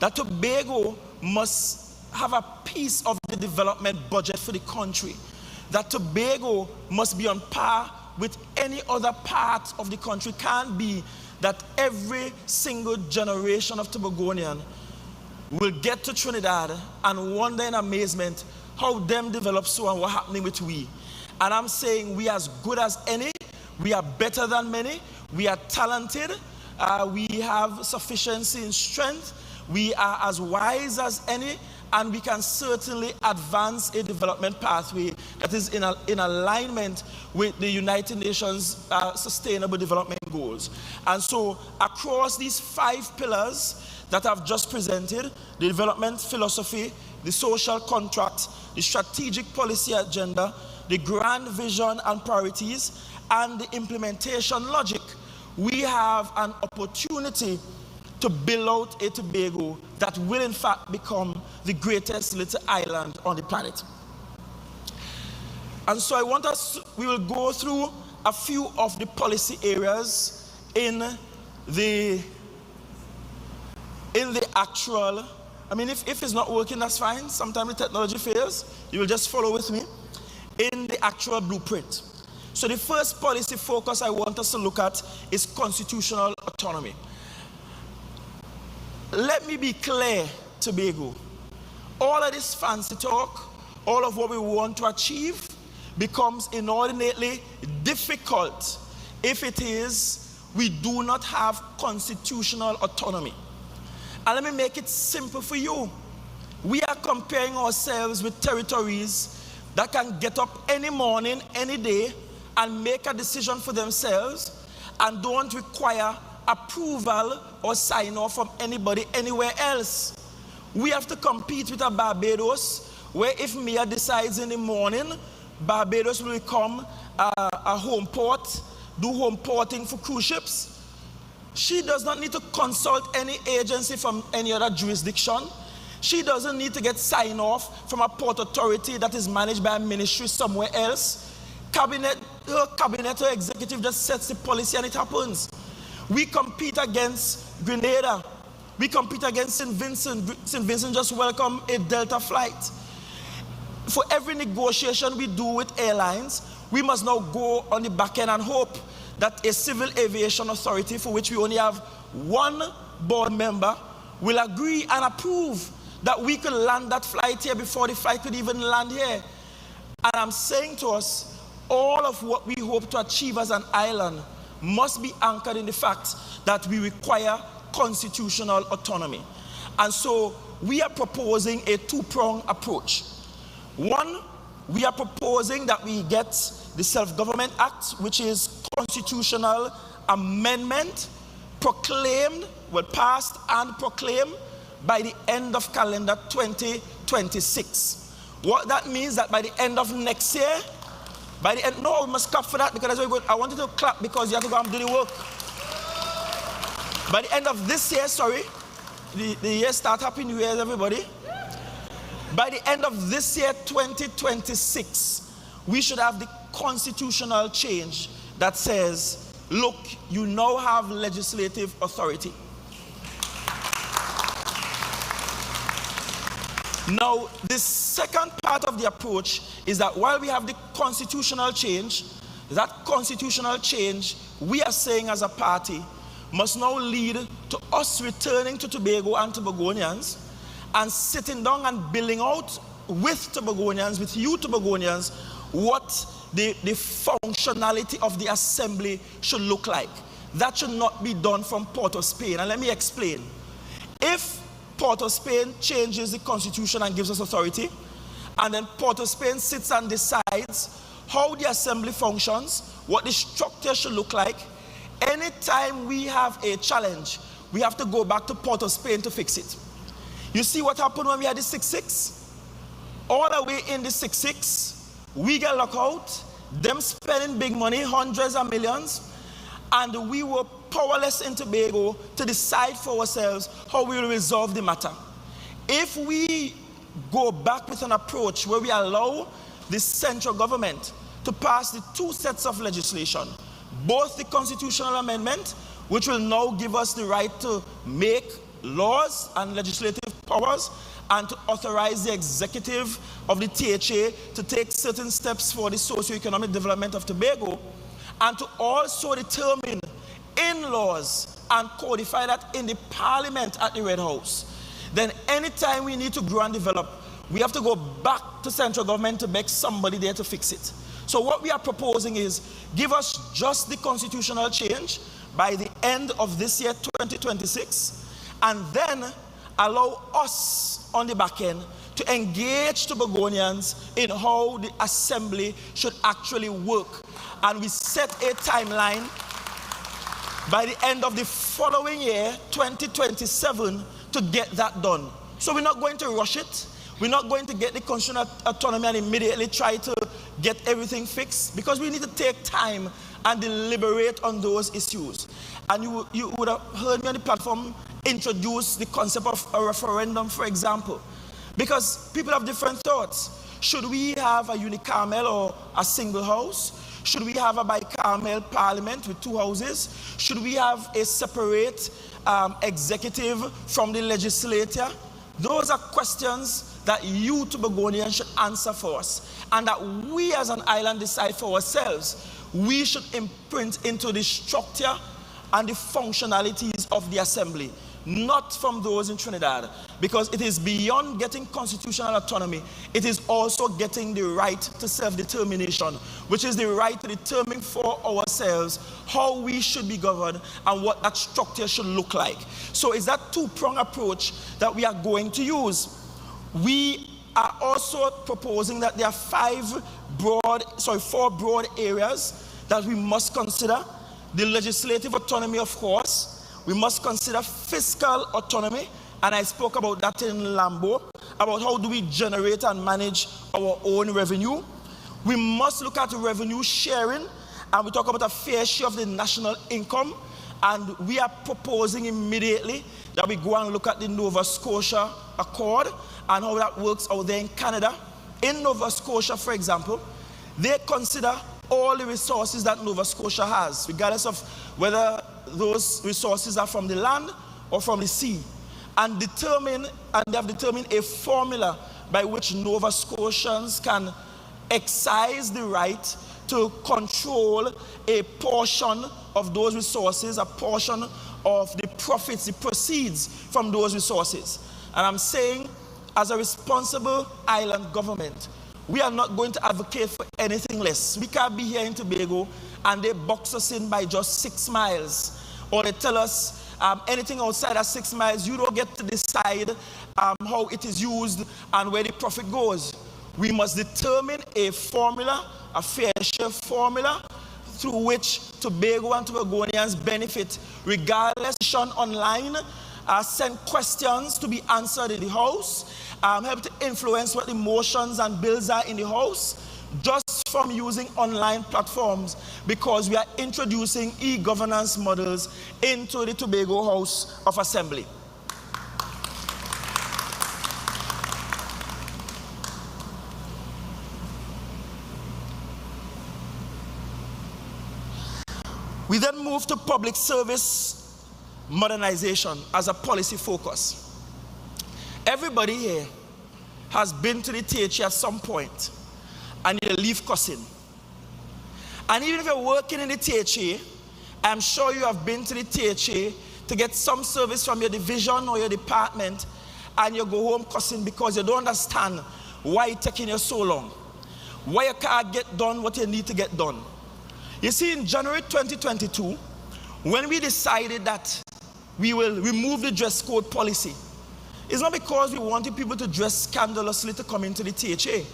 that Tobago must have a piece of the development budget for the country, that Tobago must be on par with any other part of the country. Can't be that every single generation of Tobagonian will get to Trinidad and wonder in amazement how them develop so and what happening with we. And I'm saying we are as good as any, we are better than many, we are talented, we have sufficiency in strength, we are as wise as any, and we can certainly advance a development pathway that is in alignment with the United Nations Sustainable Development Goals. And so across these 5 pillars that I've just presented, the development philosophy, the social contract, the strategic policy agenda, the grand vision and priorities, and the implementation logic, we have an opportunity to build out a Tobago that will in fact become the greatest little island on the planet. And so we will go through a few of the policy areas in the actual, I mean, if it's not working, that's fine. Sometimes the technology fails. You will just follow with me in the actual blueprint. So the first policy focus I want us to look at is constitutional autonomy. Let me be clear, Tobago. All of this fancy talk, all of what we want to achieve becomes inordinately difficult if it is we do not have constitutional autonomy. And let me make it simple for you. We are comparing ourselves with territories that can get up any morning, any day, and make a decision for themselves and don't require approval or sign off from anybody anywhere else. We have to compete with a Barbados, where if Mia decides in the morning, Barbados will become a home port, do home porting for cruise ships. She does not need to consult any agency from any other jurisdiction. She doesn't need to get sign off from a port authority that is managed by a ministry somewhere else. Her cabinet or executive just sets the policy and it happens. We compete against Grenada. We compete against St. Vincent. St. Vincent just welcomed a Delta flight. For every negotiation we do with airlines, we must now go on the back end and hope that a civil aviation authority, for which we only have one board member, will agree and approve that we could land that flight here before the flight could even land here. And I'm saying to us, all of what we hope to achieve as an island must be anchored in the fact that we require constitutional autonomy. And so we are proposing a two-pronged approach. One, we are proposing that we get the Self-Government Act, which is constitutional amendment, passed and proclaimed by the end of calendar 2026. What that means that by the end of next year, no, we must clap for that because that's very good. I want you to clap because you have to go and do the work. By the end of this year, the year start. Happy New Year, everybody. By the end of this year, 2026, we should have the constitutional change that says, look, you now have legislative authority. Now, the second part of the approach is that while we have the constitutional change, that constitutional change, we are saying as a party, must now lead to us returning to Tobago and Tobagonians and sitting down and building out with Tobagonians, with you Tobagonians, what the functionality of the assembly should look like. That should not be done from Port of Spain. And let me explain. If Port of Spain changes the constitution and gives us authority, and then Port of Spain sits and decides how the assembly functions, what the structure should look like, anytime we have a challenge, we have to go back to Port of Spain to fix it. You see what happened when we had the 6-6? All the way in the 6-6, we get locked out, them spending big money, hundreds of millions, and we were powerless in Tobago to decide for ourselves how we will resolve the matter. If we go back with an approach where we allow the central government to pass the two sets of legislation, both the constitutional amendment, which will now give us the right to make laws and legislative powers, and to authorize the executive of the THA to take certain steps for the socio-economic development of Tobago, and to also determine in laws and codify that in the parliament at the Red House, then anytime we need to grow and develop, we have to go back to central government to beg somebody there to fix it. So what we are proposing is, give us just the constitutional change by the end of this year, 2026, and then allow us on the back end to engage Tobagonians in how the assembly should actually work. And we set a timeline by the end of the following year, 2027, to get that done. So we're not going to rush it. We're not going to get the constitutional autonomy and immediately try to get everything fixed, because we need to take time and deliberate on those issues. And you would have heard me on the platform introduce the concept of a referendum, for example, because people have different thoughts. Should we have a unicameral or a single house? Should we have a bicameral parliament with two houses? Should we have a separate executive from the legislature? Those are questions that you Tobagonians should answer for us, and that we as an island decide for ourselves. We should imprint into the structure and the functionalities of the assembly, not from those in Trinidad, because it is beyond getting constitutional autonomy. It is also getting the right to self-determination, which is the right to determine for ourselves how we should be governed and what that structure should look like. So it's that two-pronged approach that we are going to use. We are also proposing that there are four broad areas that we must consider. The legislative autonomy, of course. We must consider fiscal autonomy, and I spoke about that in Lambo, about how do we generate and manage our own revenue. We must look at revenue sharing, and we talk about a fair share of the national income, and we are proposing immediately that we go and look at the Nova Scotia Accord and how that works out there in Canada. In Nova Scotia, for example, they consider all the resources that Nova Scotia has, regardless of whether those resources are from the land or from the sea, and they have determined a formula by which Nova Scotians can exercise the right to control a portion of those resources, a portion of the profits, the proceeds from those resources. And I'm saying, as a responsible island government, we are not going to advocate for anything less. We can't be here in Tobago and they box us in by just 6 miles. Or they tell us anything outside of 6 miles, you don't get to decide how it is used and where the profit goes. We must determine a formula, a fair share formula, through which Tobago and Tobagonians benefit, regardless. Online, send questions to be answered in the House, help to influence what the motions and bills are in the House, just from using online platforms, because we are introducing e-governance models into the Tobago House of Assembly. We then moved to public service modernization as a policy focus. Everybody here has been to the THA at some point, and you leave cussing. And even if you're working in the THA, I'm sure you have been to the THA to get some service from your division or your department, and you go home cussing because you don't understand why it's taking you so long, why you can't get done what you need to get done. You see, in January 2022, when we decided that we will remove the dress code policy, it's not because we wanted people to dress scandalously to come into the THA.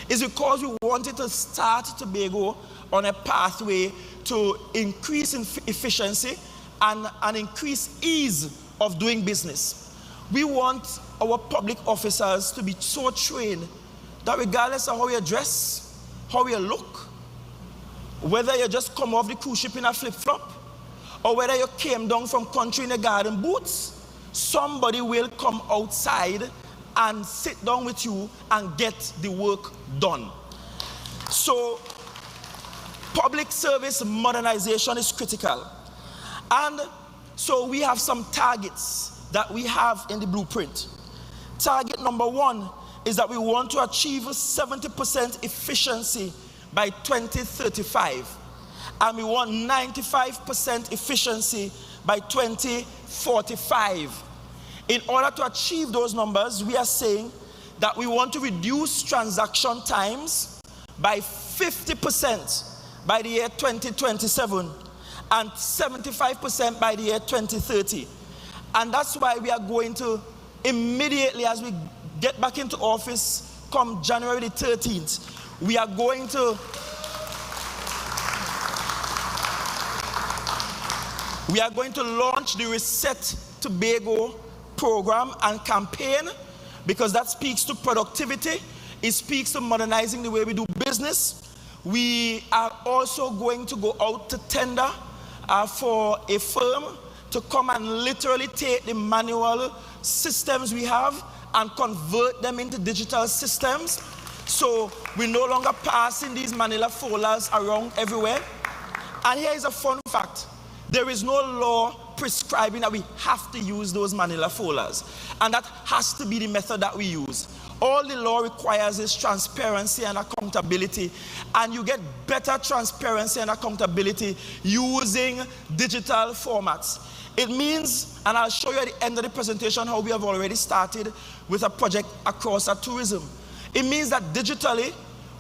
It's because we wanted to start Tobago on a pathway to increase efficiency and increase ease of doing business. We want our public officers to be so trained that regardless of how you dress, how you look, whether you just come off the cruise ship in a flip-flop, or whether you came down from country in a garden boots, somebody will come outside and sit down with you and get the work done. So, public service modernization is critical. And so we have some targets that we have in the blueprint. Target number 1 is that we want to achieve 70% efficiency by 2035. And we want 95% efficiency by 2045. In order to achieve those numbers, we are saying that we want to reduce transaction times by 50% by the year 2027 and 75% by the year 2030. And that's why we are going to immediately, as we get back into office come January the 13th, we are going to launch the Reset Tobago program and campaign, because that speaks to productivity. It speaks to modernizing the way we do business. We are also going to go out to tender for a firm to come and literally take the manual systems we have and convert them into digital systems. So we're no longer passing these manila folders around everywhere. And here is a fun fact. There is no law prescribing that we have to use those manila folders. And that has to be the method that we use. All the law requires is transparency and accountability. And you get better transparency and accountability using digital formats. It means, and I'll show you at the end of the presentation how we have already started with a project across our tourism. It means that digitally,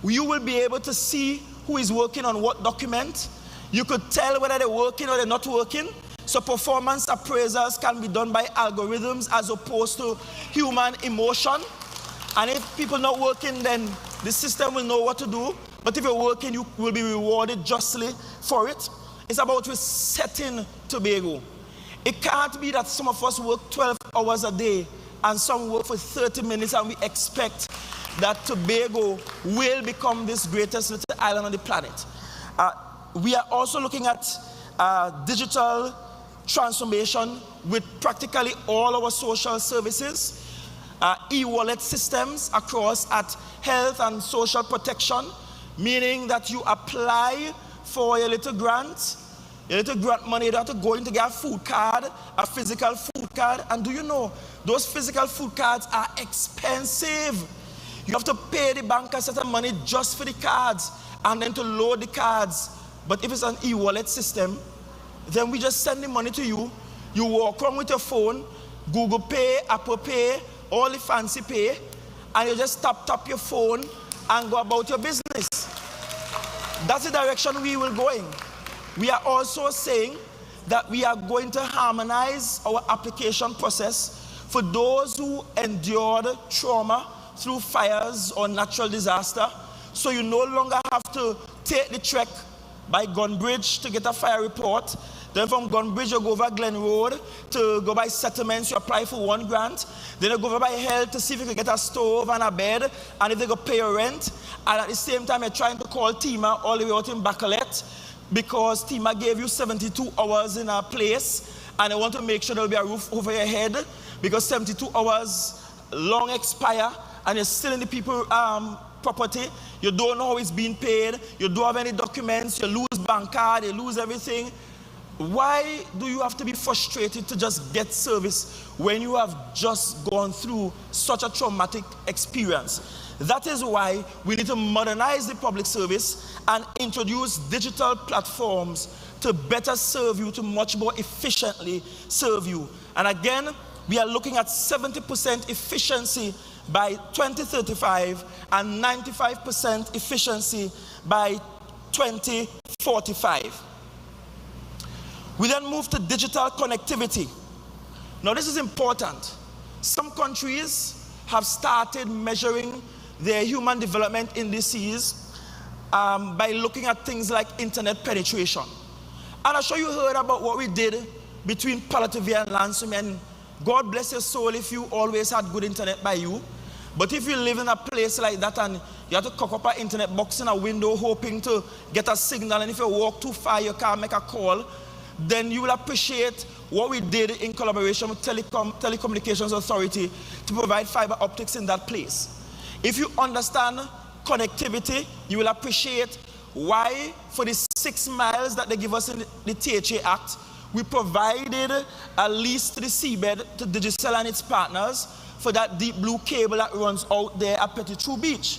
you will be able to see who is working on what document. You could tell whether they're working or they're not working. So performance appraisals can be done by algorithms as opposed to human emotion. And if people not working, then the system will know what to do. But if you're working, you will be rewarded justly for it. It's about resetting Tobago. It can't be that some of us work 12 hours a day and some work for 30 minutes and we expect that Tobago will become this greatest little island on the planet. We are also looking at digital transformation with practically all our social services, e-wallet systems across at health and social protection, meaning that you apply for your little grant money, you don't have to go in to get a food card, a physical food card. And do you know, those physical food cards are expensive. You have to pay the bank a certain money just for the cards and then to load the cards. But if it's an e-wallet system, then we just send the money to you. You walk around with your phone, Google Pay, Apple Pay, all the fancy pay, and you just tap your phone and go about your business. That's the direction we will go in. We are also saying that we are going to harmonize our application process for those who endured trauma through fires or natural disaster. So you no longer have to take the trek by Gunbridge to get a fire report. Then from Gunbridge, you go over Glen Road to go by settlements, you apply for one grant. Then you go over by health to see if you can get a stove and a bed, and if they go pay your rent. And at the same time, you're trying to call TIMA all the way out in Bacalet, because TIMA gave you 72 hours in a place, and they want to make sure there'll be a roof over your head, because 72 hours long expire, and you're still in the people's property. You don't know how it's being paid. You don't have any documents. You lose bank card. You lose everything. why do you have to be frustrated to just get service when you have just gone through such a traumatic experience? That is why we need to modernize the public service and introduce digital platforms to better serve you, to much more efficiently serve you. And again, we are looking at 70% efficiency by 2035 and 95% efficiency by 2045. We then move to digital connectivity. Now this is important. Some countries have started measuring their human development indices by looking at things like internet penetration. And I'm sure you heard about what we did between Parlatuvier and Lansome, and God bless your soul if you always had good internet by you. But if you live in a place like that and you have to cock up an internet box in a window hoping to get a signal, and if you walk too far you can't make a call, then you will appreciate what we did in collaboration with Telecommunications Authority to provide fiber optics in that place. If you understand connectivity, you will appreciate why for the 6 miles that they give us in the THA Act, we provided a lease to the seabed to Digicel and its partners for that deep blue cable that runs out there at Petit Beach.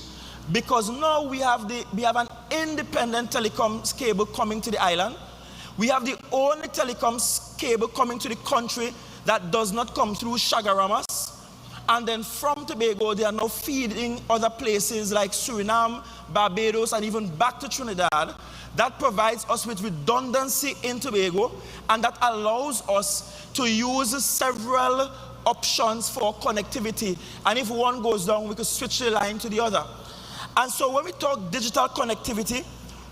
Because now we have an independent telecoms cable coming to the island. We have the only telecoms cable coming to the country that does not come through Chagaramas. And then from Tobago, they are now feeding other places like Suriname, Barbados, and even back to Trinidad. That provides us with redundancy in Tobago, and that allows us to use several options for connectivity. And if one goes down, we could switch the line to the other. And so when we talk digital connectivity,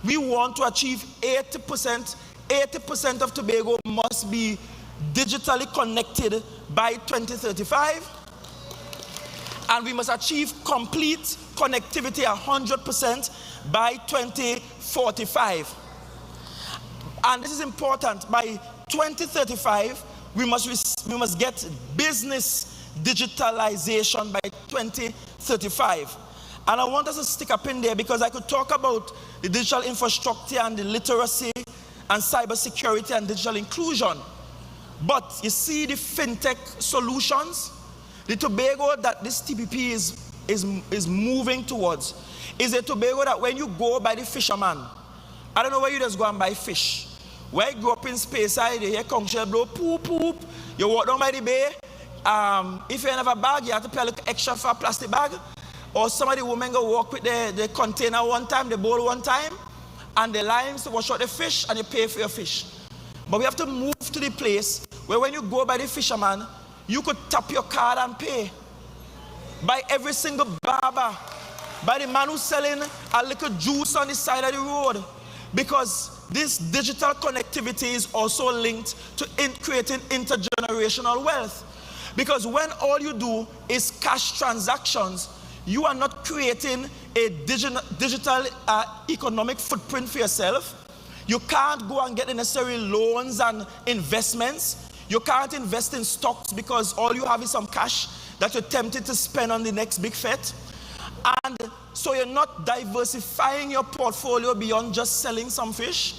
we want to achieve 80%. 80% of Tobago must be digitally connected by 2035. And we must achieve complete connectivity 100% by 2045. And this is important. By 2035, we must get business digitalization by 2035. And I want us to stick up in there because I could talk about the digital infrastructure and the literacy and cybersecurity and digital inclusion. But you see the fintech solutions, the Tobago that this TPP is moving towards is a Tobago that when you go by the fisherman, I don't know where you just go and buy fish. Where you grew up in Speyside, you hear conch shell blow, poop, poop. You walk down by the bay. If you don't have a bag, you have to pay a little extra for a plastic bag. Or some of the women go walk with the container one time, the bowl one time, and the limes to wash out the fish, and you pay for your fish. But we have to move to the place where when you go by the fisherman, you could tap your card and pay. By every single barber, by the man who's selling a little juice on the side of the road. Because this digital connectivity is also linked to creating intergenerational wealth. Because when all you do is cash transactions, you are not creating a digital economic footprint for yourself. You can't go and get the necessary loans and investments. You can't invest in stocks because all you have is some cash that you're tempted to spend on the next big fet. And so you're not diversifying your portfolio beyond just selling some fish.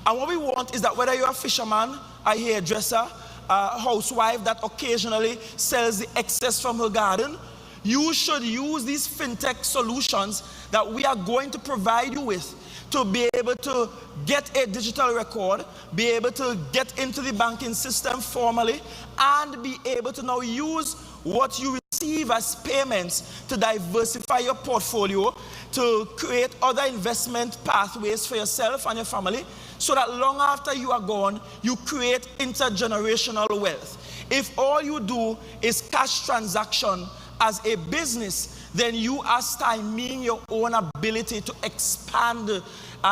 And what we want is that whether you're a fisherman, a hairdresser, a housewife that occasionally sells the excess from her garden, you should use these fintech solutions that we are going to provide you with to be able to get a digital record, be able to get into the banking system formally, and be able to now use what you receive as payments to diversify your portfolio, to create other investment pathways for yourself and your family, so that long after you are gone, you create intergenerational wealth. If all you do is cash transaction as a business, then you are stymieing your own ability to expand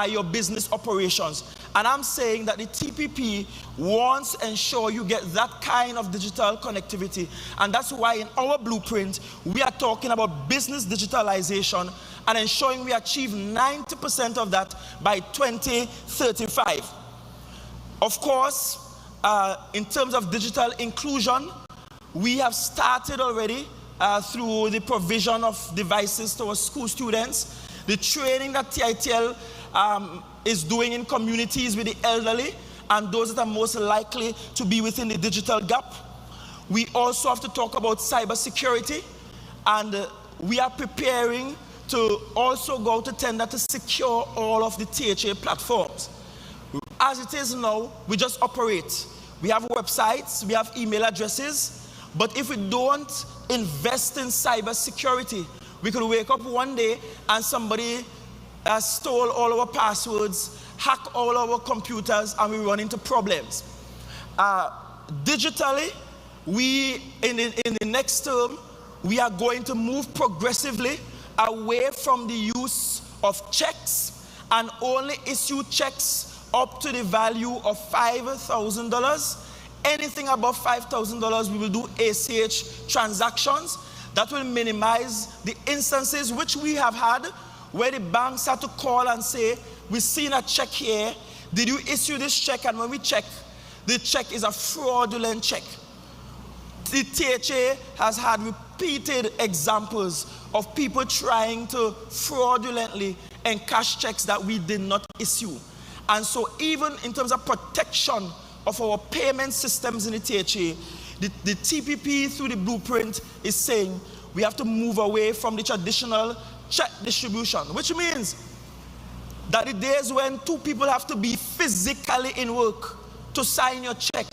your business operations. And I'm saying that the TPP wants to ensure you get that kind of digital connectivity. And that's why in our blueprint, we are talking about business digitalization and ensuring we achieve 90% of that by 2035. Of course, in terms of digital inclusion, we have started already through the provision of devices to our school students, the training that TITL is doing in communities with the elderly, and those that are most likely to be within the digital gap. We also have to talk about cybersecurity, and we are preparing to also go to tender to secure all of the THA platforms. As it is now, we just operate. We have websites, we have email addresses, but if we don't invest in cybersecurity, we could wake up one day and somebody stole all our passwords, hack all our computers, and we run into problems. Digitally, in the next term, we are going to move progressively away from the use of checks and only issue checks up to the value of $5,000. Anything above $5,000, we will do ACH transactions. That will minimize the instances which we have had where the banks had to call and say, we've seen a check here, did you issue this check? And when we check, the check is a fraudulent check. The THA has had repeated examples of people trying to fraudulently encash checks that we did not issue. And so even in terms of protection of our payment systems in the THA, the TPP through the blueprint is saying we have to move away from the traditional check distribution, which means that the days when two people have to be physically in work to sign your check,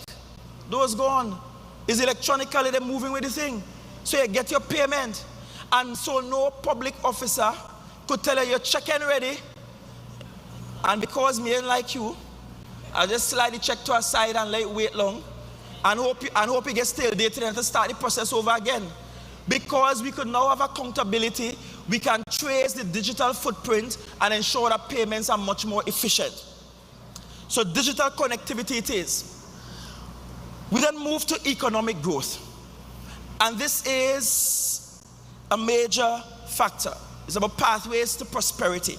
those gone. It's electronically, they're moving with the thing. So you get your payment. And so no public officer could tell you your check ain't ready. And because me ain't like you, I'll just slide the check to a side and let it wait long. And hope you get stale dated and to start the process over again. Because we could now have accountability, we can trace the digital footprint and ensure that payments are much more efficient. So digital connectivity it is. We then move to economic growth. And this is a major factor. It's about pathways to prosperity.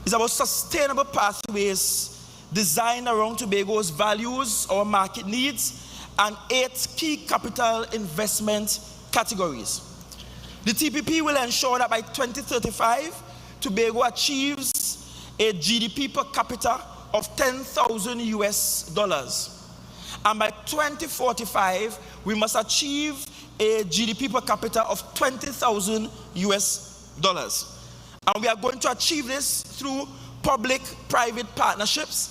It's about sustainable pathways designed around Tobago's values, our market needs, and 8 key capital investment categories. The TPP will ensure that by 2035, Tobago achieves a GDP per capita of $10,000 US. And by 2045, we must achieve a GDP per capita of $20,000 US. And we are going to achieve this through public-private partnerships.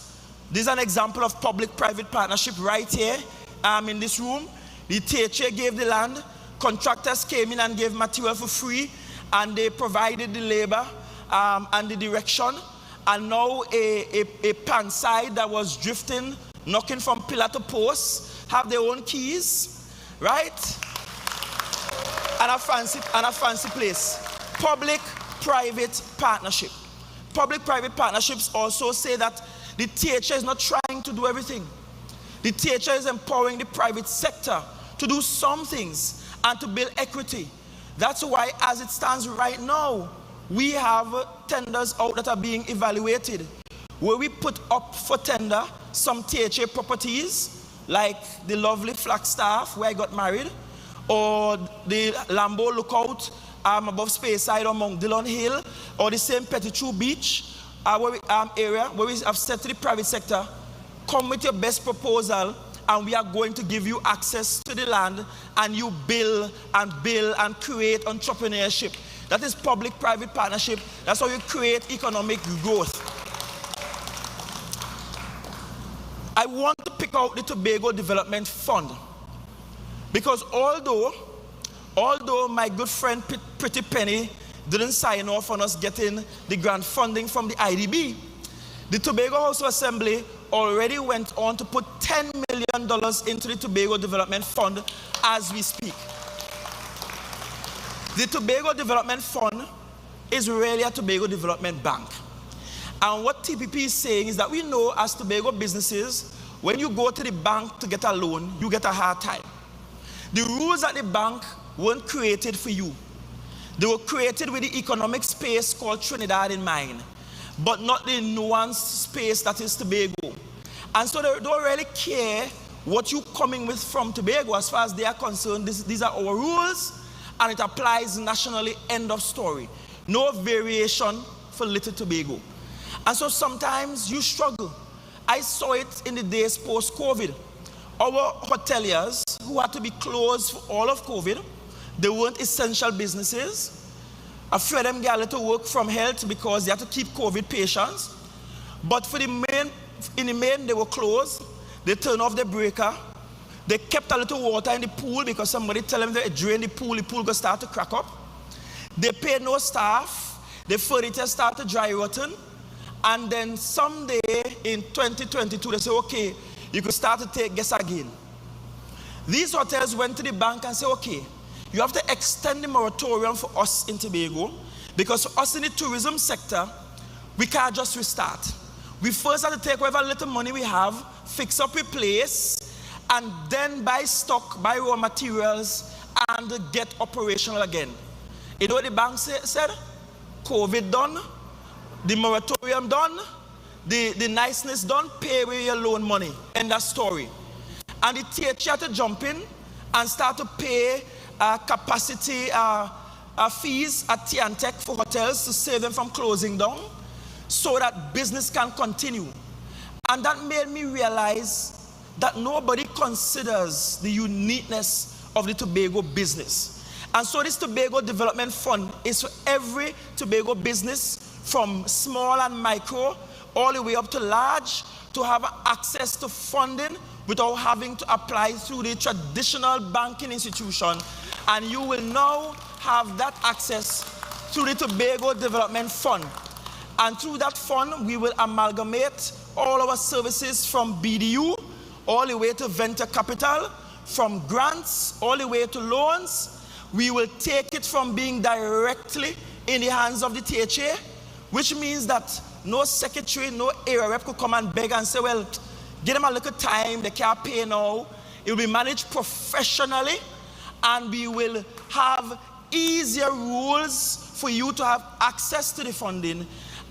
This is an example of public-private partnership right here in this room. The THA gave the land, contractors came in and gave material for free, and they provided the labor and the direction. And now a pan side that was drifting, knocking from pillar to post, have their own keys, right? And a fancy place. Public-private partnership. Public-private partnerships also say that the THA is not trying to do everything. The THA is empowering the private sector to do some things and to build equity. That's why, as it stands right now, we have tenders out that are being evaluated, where we put up for tender some THA properties, like the lovely Flagstaff where I got married, or the Lambo Lookout above Speyside or Mount Dillon Hill, or the same Petitrew Beach area where we have said to the private sector, come with your best proposal and we are going to give you access to the land, and you build and create entrepreneurship. That is public-private partnership. That's how you create economic growth. I want to pick out the Tobago Development Fund, because although my good friend Pretty Penny didn't sign off on us getting the grant funding from the IDB, the Tobago House of Assembly already went on to put $10 million into the Tobago Development Fund as we speak. The Tobago Development Fund is really a Tobago Development Bank. And what TPP is saying is that we know as Tobago businesses, when you go to the bank to get a loan, you get a hard time. The rules at the bank weren't created for you. They were created with the economic space called Trinidad in mind, but not the nuanced space that is Tobago. And so they don't really care what you're coming with from Tobago as far as they are concerned. These are our rules, and it applies nationally, end of story. No variation for Little Tobago. And so sometimes you struggle. I saw it in the days post-COVID. Our hoteliers who had to be closed for all of COVID, they weren't essential businesses. A few of them got a little work from health because they had to keep COVID patients. But for in the main, they were closed. They turned off the breaker. They kept a little water in the pool because somebody tell them they drain the pool will start to crack up. They paid no staff. The furniture started dry rotten. And then someday in 2022, they say, okay, you could start to take guests again. These hotels went to the bank and said, okay, you have to extend the moratorium for us in Tobago, because for us in the tourism sector, we can't just restart. We first have to take whatever little money we have, fix up a place, and then buy stock, buy raw materials, and get operational again. You know what the bank said? COVID done, the moratorium done, the niceness done, pay with your loan money. End that story. And the TH had to jump in and start to pay capacity fees at Tiantec for hotels to save them from closing down so that business can continue. And that made me realize that nobody considers the uniqueness of the Tobago business. And so this Tobago Development Fund is for every Tobago business, from small and micro all the way up to large, to have access to funding without having to apply through the traditional banking institution. And you will now have that access through the Tobago Development Fund. And through that fund, we will amalgamate all our services from BDU all the way to venture capital, from grants all the way to loans. We will take it from being directly in the hands of the THA, which means that no secretary, no area rep could come and beg and say, well, give them a little time, they can't pay now. It will be managed professionally, and we will have easier rules for you to have access to the funding,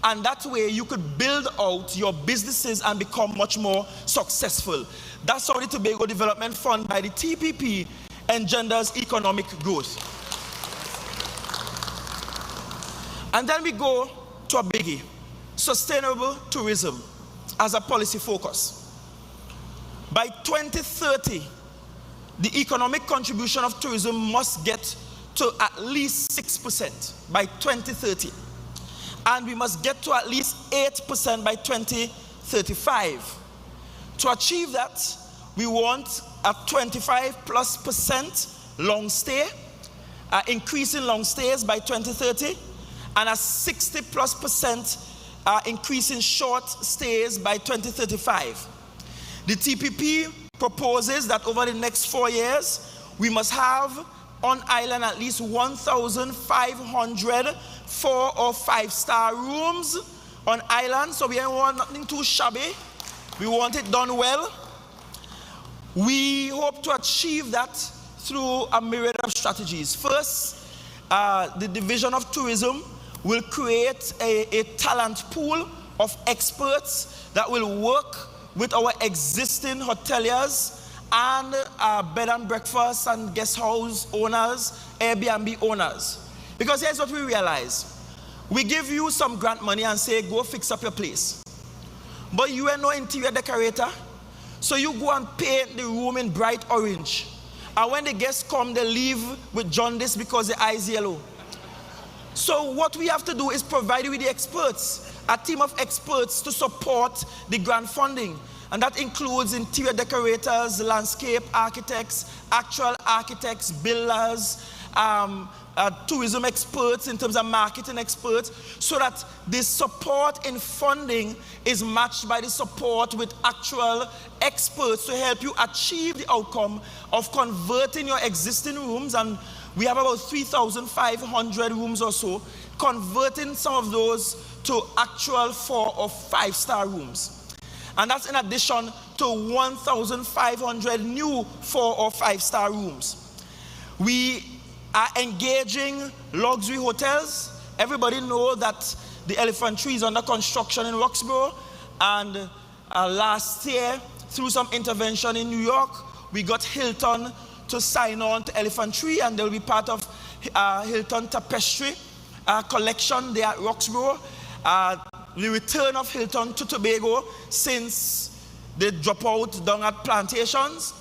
and that way you could build out your businesses and become much more successful. That's how the Tobago Development Fund by the TPP engenders economic growth. And then we go to a biggie, sustainable tourism as a policy focus. By 2030, the economic contribution of tourism must get to at least 6% by 2030. And we must get to at least 8% by 2035. To achieve that, we want a 25+% long stay, increase in long stays by 2030, and a 60+% increase in short stays by 2035. The TPP proposes that over the next 4 years, we must have on island at least 1,500 4- or 5-star rooms on island. So we don't want nothing too shabby. We want it done well. We hope to achieve that through a myriad of strategies. First, the Division of Tourism will create a talent pool of experts that will work with our existing hoteliers and bed and breakfast and guest house owners, Airbnb owners. Because here's what we realize. We give you some grant money and say, go fix up your place. But you are no interior decorator, so you go and paint the room in bright orange. And when the guests come, they leave with jaundice because the eyes yellow. So what we have to do is provide you with the experts, a team of experts to support the grant funding. And that includes interior decorators, landscape architects, actual architects, builders, tourism experts in terms of marketing experts, so that the support in funding is matched by the support with actual experts to help you achieve the outcome of converting your existing rooms. And we have about 3,500 rooms or so, converting some of those to actual 4- or 5-star rooms. And that's in addition to 1,500 new 4- or 5-star rooms. We are engaging luxury hotels. Everybody knows that the Elephant Tree is under construction in Roxborough. And last year, through some intervention in New York, we got Hilton to sign on to Elephant Tree, and they'll be part of Hilton Tapestry collection there at Roxborough. The return of Hilton to Tobago since they drop out down at plantations.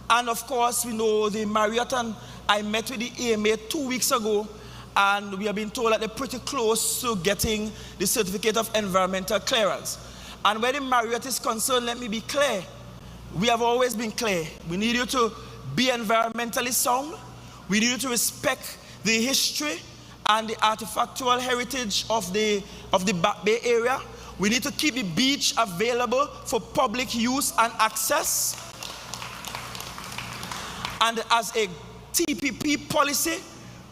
And of course, we know the Marriott, and I met with the AMA 2 weeks ago, and we have been told that they're pretty close to getting the certificate of environmental clearance. And where the Marriott is concerned, let me be clear. We have always been clear. We need you to be environmentally sound. We need you to respect the history and the artifactual heritage of the Back Bay area. We need to keep the beach available for public use and access. And as a TPP policy,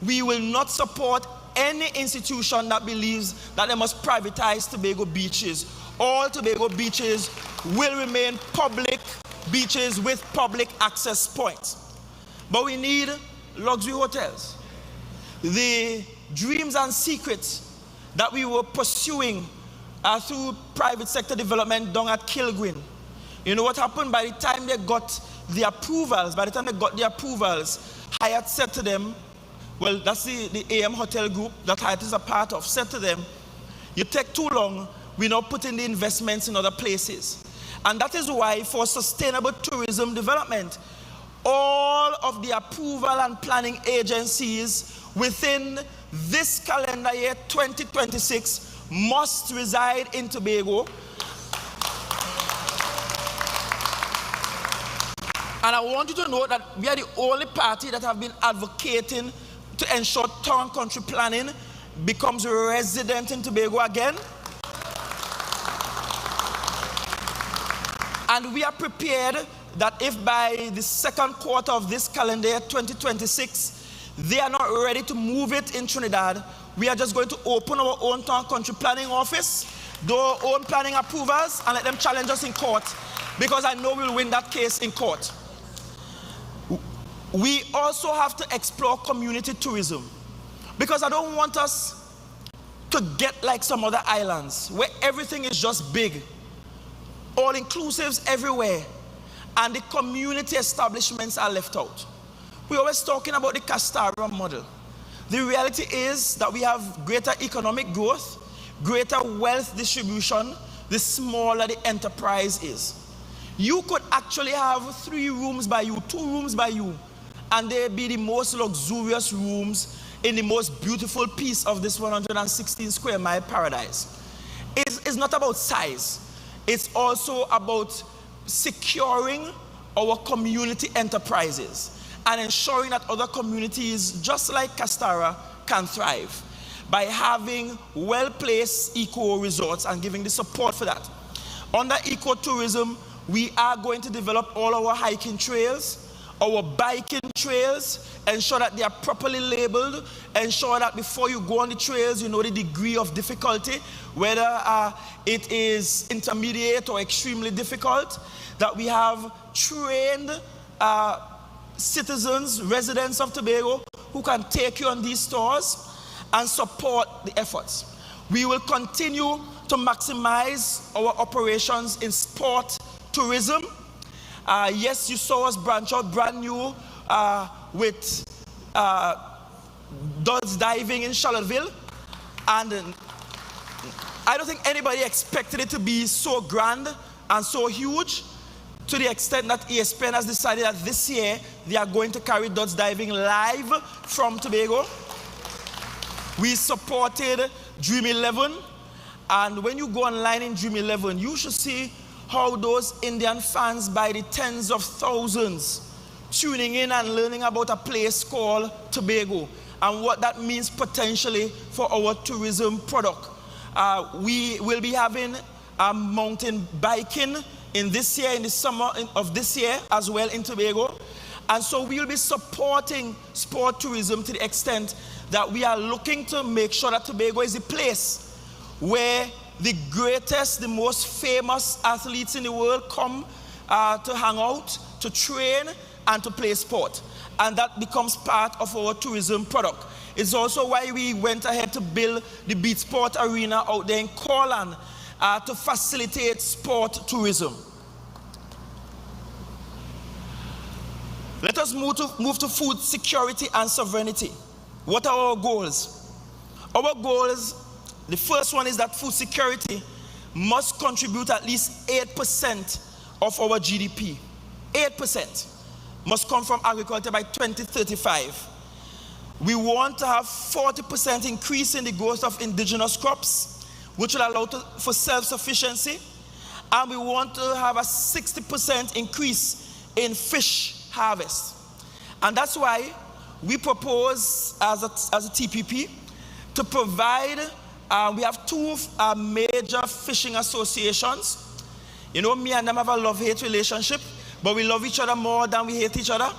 we will not support any institution that believes that they must privatize Tobago beaches. All Tobago beaches will remain public beaches with public access points. But we need luxury hotels. The dreams and secrets that we were pursuing through private sector development down at Kilgreen. You know what happened? By the time they got the approvals, Hackett said to them, well, that's the AM Hotel Group that Hackett is a part of, said to them, you take too long, we're not putting the investments in other places. And that is why for sustainable tourism development, all of the approval and planning agencies within this calendar year 2026 must reside in Tobago. And I want you to know that we are the only party that have been advocating to ensure town country planning becomes resident in Tobago again. And we are prepared that if by the second quarter of this calendar year 2026, they are not ready to move it in Trinidad, we are just going to open our own town country planning office, do our own planning approvals, and let them challenge us in court, because I know we'll win that case in court. We also have to explore community tourism, because I don't want us to get like some other islands where everything is just big, all-inclusives everywhere, and the community establishments are left out. We're always talking about the Scarborough model. The reality is that we have greater economic growth, greater wealth distribution, the smaller the enterprise is. You could actually have 3 rooms by you, 2 rooms by you, and they be the most luxurious rooms in the most beautiful piece of this 116 square mile paradise. It's not about size. It's also about securing our community enterprises and ensuring that other communities, just like Castara, can thrive by having well-placed eco-resorts and giving the support for that. Under ecotourism, we are going to develop all our hiking trails, our biking trails, ensure that they are properly labeled, ensure that before you go on the trails, you know the degree of difficulty, whether it is intermediate or extremely difficult, that we have trained citizens, residents of Tobago, who can take you on these tours and support the efforts. We will continue to maximize our operations in sport tourism. Yes, you saw us branch out brand new with Dodds diving in Charlottesville, and I don't think anybody expected it to be so grand and so huge, to the extent that ESPN has decided that this year they are going to carry Dodds diving live from Tobago. We supported Dream 11, and when you go online in Dream 11, you should see how those Indian fans by the tens of thousands tuning in and learning about a place called Tobago and what that means potentially for our tourism product. We will be having mountain biking in this year, in the summer of this year as well in Tobago. And so we'll be supporting sport tourism to the extent that we are looking to make sure that Tobago is a place where the greatest, the most famous athletes in the world come to hang out, to train, and to play sport. And that becomes part of our tourism product. It's also why we went ahead to build the Beat Sport Arena out there in Corland to facilitate sport tourism. Let us move to food security and sovereignty. What are our goals? Our goals, the first one is that food security must contribute at least 8% of our GDP, 8%, must come from agriculture by 2035. We want to have 40% increase in the growth of indigenous crops, which will allow for self-sufficiency. And we want to have a 60% increase in fish harvest. And that's why we propose as a TPP to provide, we have two major fishing associations. You know, me and them have a love-hate relationship, but we love each other more than we hate each other.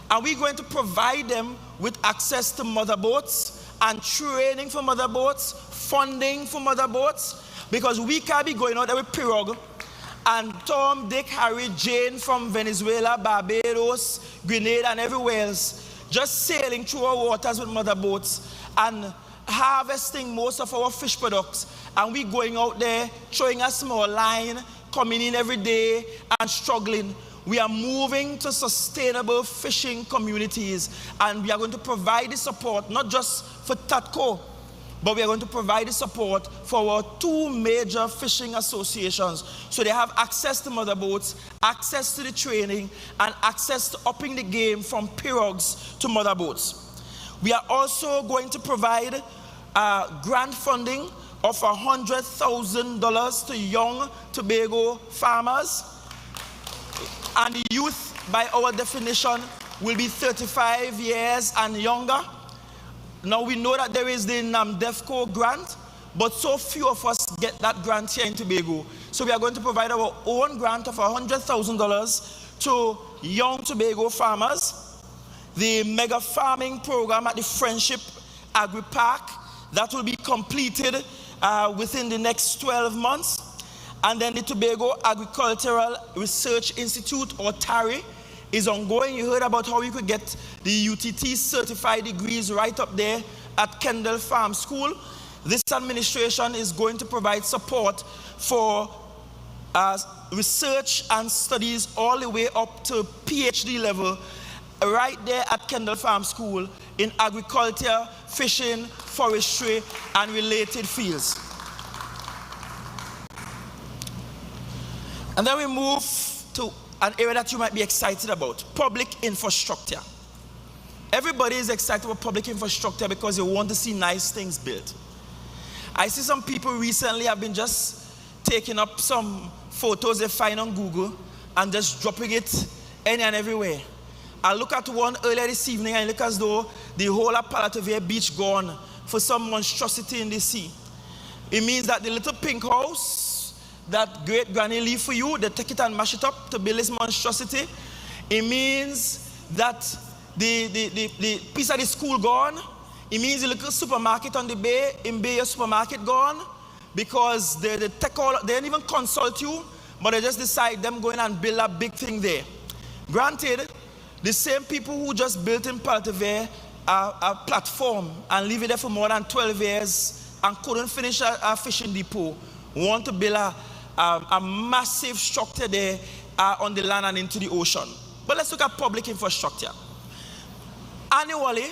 And we're going to provide them with access to motherboats and training for motherboats, funding for motherboats, because we can't be going out there with pirogue and Tom, Dick, Harry, Jane from Venezuela, Barbados, Grenada, and everywhere else, just sailing through our waters with motherboats and harvesting most of our fish products. And we going out there, throwing a small line, coming in every day and struggling. We are moving to sustainable fishing communities, and we are going to provide the support, not just for TATCO, but we are going to provide the support for our two major fishing associations, so they have access to motherboats, access to the training, and access to upping the game from pirogues to motherboats. We are also going to provide grant funding of $100,000 to young Tobago farmers. And the youth, by our definition, will be 35 years and younger. Now we know that there is the NAMDEFCO grant, but so few of us get that grant here in Tobago. So we are going to provide our own grant of $100,000 to young Tobago farmers. The mega farming program at the Friendship Agri Park, that will be completed within the next 12 months. And then the Tobago Agricultural Research Institute, or TARI, is ongoing. You heard about how you could get the UTT certified degrees right up there at Kendall Farm School. This administration is going to provide support for research and studies all the way up to PhD level right there at Kendall Farm School in agriculture, fishing, forestry, and related fields. And then we move to an area that you might be excited about, public infrastructure. Everybody is excited about public infrastructure because they want to see nice things built. I see some people recently have been just taking up some photos they find on Google and just dropping it any and everywhere. I look at one earlier this evening and it looks as though the whole of Parlatuvier beach gone for some monstrosity in the sea. It means that the little pink house that great granny leave for you, they take it and mash it up to build this monstrosity. It means that the piece of the school gone. It means the little supermarket on the bay, in Bay supermarket gone, because they take all, they don't even consult you, but they just decide them going and build a big thing there. Granted, the same people who just built in Parlatuvier a platform and leave it there for more than 12 years and couldn't finish a fishing depot want to build a massive structure there on the land and into the ocean. But let's look at public infrastructure. Annually,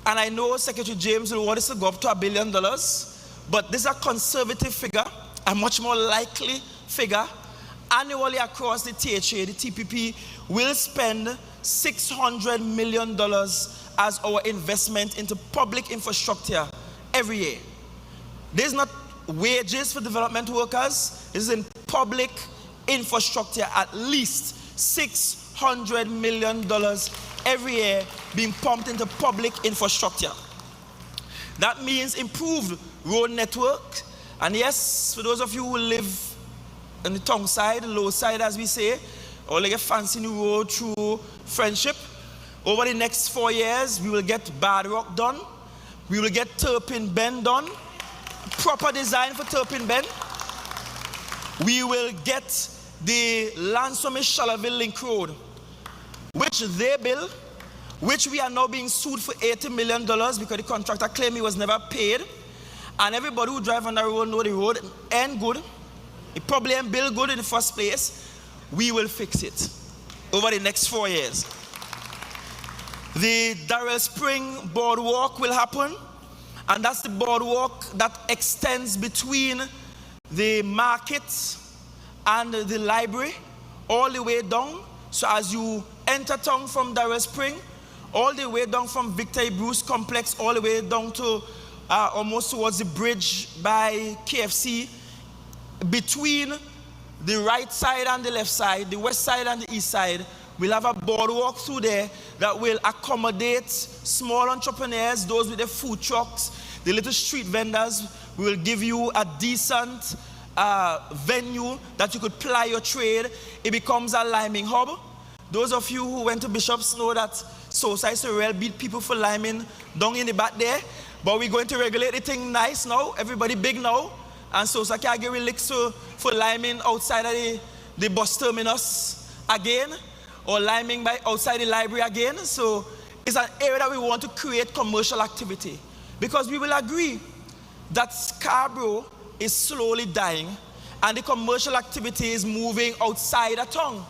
and I know Secretary James will want us to go up to $1 billion, but this is a conservative figure, a much more likely figure. Annually across the THA, the TPP will spend $600 million as our investment into public infrastructure every year. This is not wages for development workers. This is in public infrastructure, at least $600 million every year being pumped into public infrastructure. That means improved road network. And yes, for those of you who live on the tongue side, low side as we say, or like a fancy new road through Friendship, over the next 4 years, we will get Bad Rock done. We will get Turpin Bend done. Proper design for Turpin Bend. We will get the Lansome-Shallerville Link Road, which they built, which we are now being sued for $80 million because the contractor claimed he was never paid. And everybody who drive on the road know the road ain't good. It probably ain't built good in the first place. We will fix it over the next 4 years. The Darrell Spring Boardwalk will happen. And that's the boardwalk that extends between the market and the library all the way down. So as you enter town from Darrell Spring, all the way down from Victor Bruce Complex, all the way down to almost towards the bridge by KFC, between the right side and the left side, the west side and the east side, we'll have a boardwalk through there that will accommodate small entrepreneurs, those with their food trucks, the little street vendors. We will give you a decent venue that you could ply your trade. It becomes a liming hub. Those of you who went to Bishops know that Speyside Sorrel beat people for liming down in the back there. But we're going to regulate the thing nice now. Everybody big now. And so I can't get licks for liming outside of the bus terminus again, or liming by outside the library again. So it's an area that we want to create commercial activity. Because we will agree that Scarborough is slowly dying and the commercial activity is moving outside of town.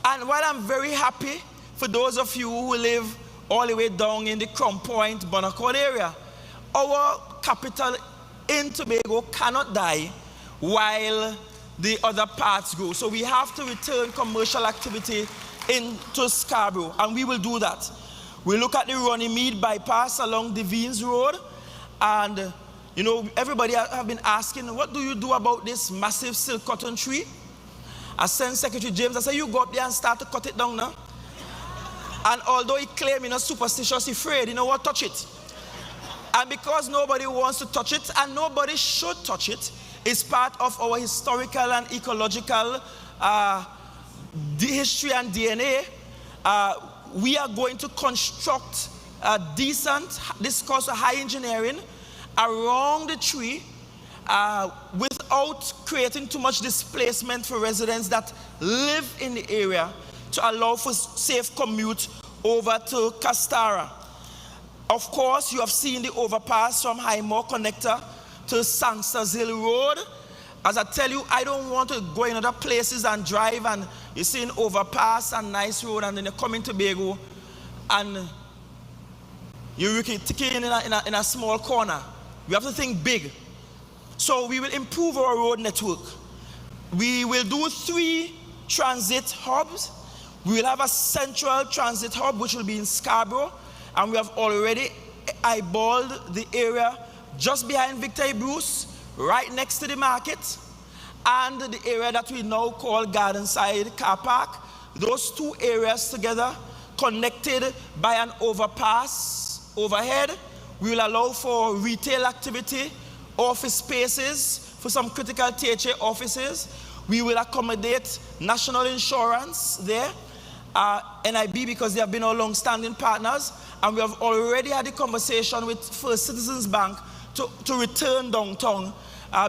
And while I'm very happy for those of you who live all the way down in the Crown Point, Bonaccord area, our capital in Tobago cannot die while the other parts grow. So we have to return commercial activity into Scarborough, and we will do that. We look at the Runnymede bypass along the Deans Road, and you know, everybody have been asking, what do you do about this massive silk cotton tree? I sent Secretary James, I said, you go up there and start to cut it down now. And although he claimed he's not superstitious, he's afraid, you know what, touch it. And because nobody wants to touch it, and nobody should touch it, it's part of our historical and ecological history and DNA. We are going to construct a decent, this calls high engineering, around the tree without creating too much displacement for residents that live in the area, to allow for safe commute over to Castara. Of course, you have seen the overpass from Highmore Connector to Sangsters Hill Road. As I tell you, I don't want to go in other places and drive and you see an overpass and nice road, and then you come in Tobago and you're in a small corner. We have to think big. So we will improve our road network. We will do 3 transit hubs. We will have a central transit hub which will be in Scarborough, and we have already eyeballed the area just behind Victor Bruce, right next to the market, and the area that we now call Gardenside Car Park. Those 2 areas together, connected by an overpass overhead, we will allow for retail activity, office spaces for some critical THA offices. We will accommodate national insurance there, NIB, because they have been our long-standing partners, and we have already had a conversation with First Citizens Bank to return downtown,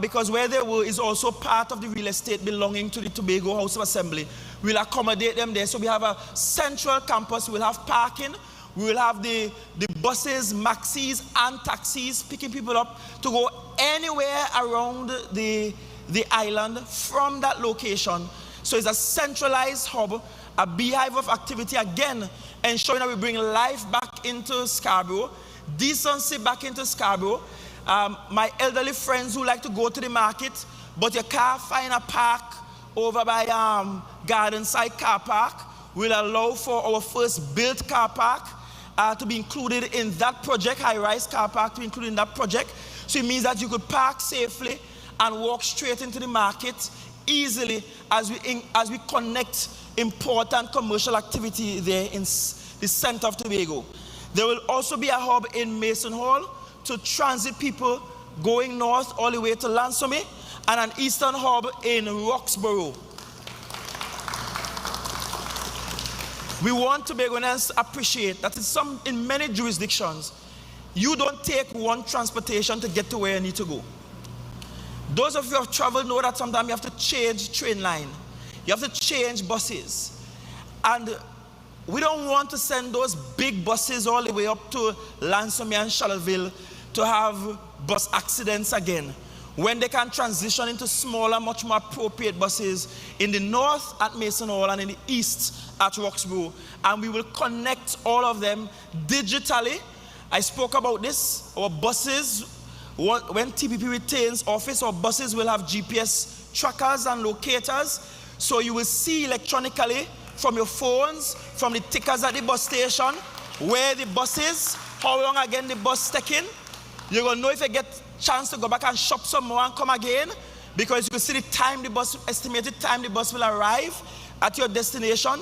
because where they were is also part of the real estate belonging to the Tobago House of Assembly. We'll accommodate them there. So we have a central campus, we'll have parking, we will have the buses, maxis, and taxis picking people up to go anywhere around the island from that location. So it's a centralized hub, a beehive of activity, again, ensuring that we bring life back into Scarborough, decency back into Scarborough. My elderly friends who like to go to the market, but you can't find a park over by Gardenside Car Park, will allow for our first built car park to be included in that project, high-rise car park to be included in that project. So it means that you could park safely and walk straight into the market easily as we connect important commercial activity there in the center of Tobago. There will also be a hub in Mason Hall to transit people going north all the way to Lansome, and an eastern hub in Roxborough. We want Tobagonians to appreciate that in many jurisdictions, you don't take one transportation to get to where you need to go. Those of you who have traveled know that sometimes you have to change train line. You have to change buses. And we don't want to send those big buses all the way up to Lansome and Charlottesville to have bus accidents again, when they can transition into smaller, much more appropriate buses in the north at Mason Hall and in the east at Roxborough. And we will connect all of them digitally. I spoke about this. Our buses, when TPP retains office, our buses will have GPS trackers and locators, so you will see electronically from your phones, from the tickers at the bus station, where the bus is, how long again the bus taking. You're going to know if you get a chance to go back and shop some more and come again, because you will see the time the bus, estimated time the bus will arrive at your destination.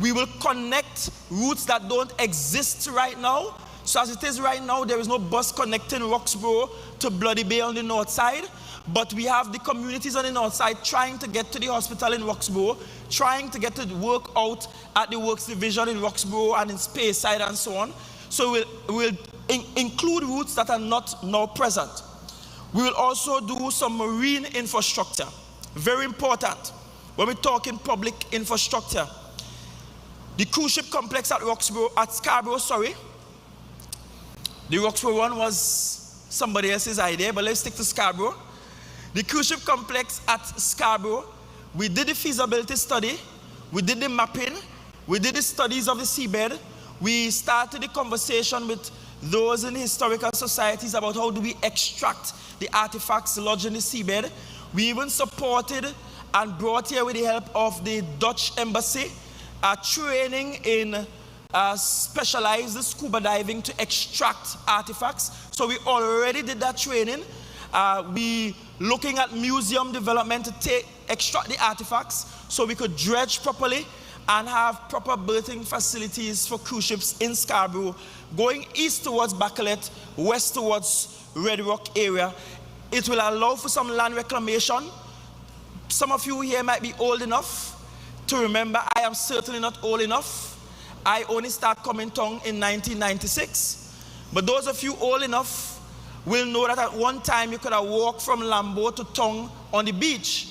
We will connect routes that don't exist right now. So as it is right now, there is no bus connecting Roxborough to Bloody Bay on the north side, but we have the communities on the north side trying to get to the hospital in Roxborough, trying to get to work out at the Works Division in Roxborough and in Speyside and so on. So we'll include routes that are not now present. We will also do some marine infrastructure. Very important when we're talking public infrastructure. The cruise ship complex at Scarborough, the Roxborough one was somebody else's idea, but let's stick to Scarborough. The cruise ship complex at Scarborough, we did the feasibility study, we did the mapping, we did the studies of the seabed, we started the conversation with those in historical societies about how do we extract the artifacts lodged in the seabed. We even supported and brought here with the help of the Dutch embassy training in specialized scuba diving to extract artifacts. So we already did that training. We looking at museum development to extract the artifacts so we could dredge properly and have proper berthing facilities for cruise ships in Scarborough, going east towards Bacalet, west towards Red Rock area. It will allow for some land reclamation. Some of you here might be old enough to remember. I am certainly not old enough. I only started coming town in 1996. But those of you old enough will know that at one time you could have walked from Lambo to Tongue on the beach.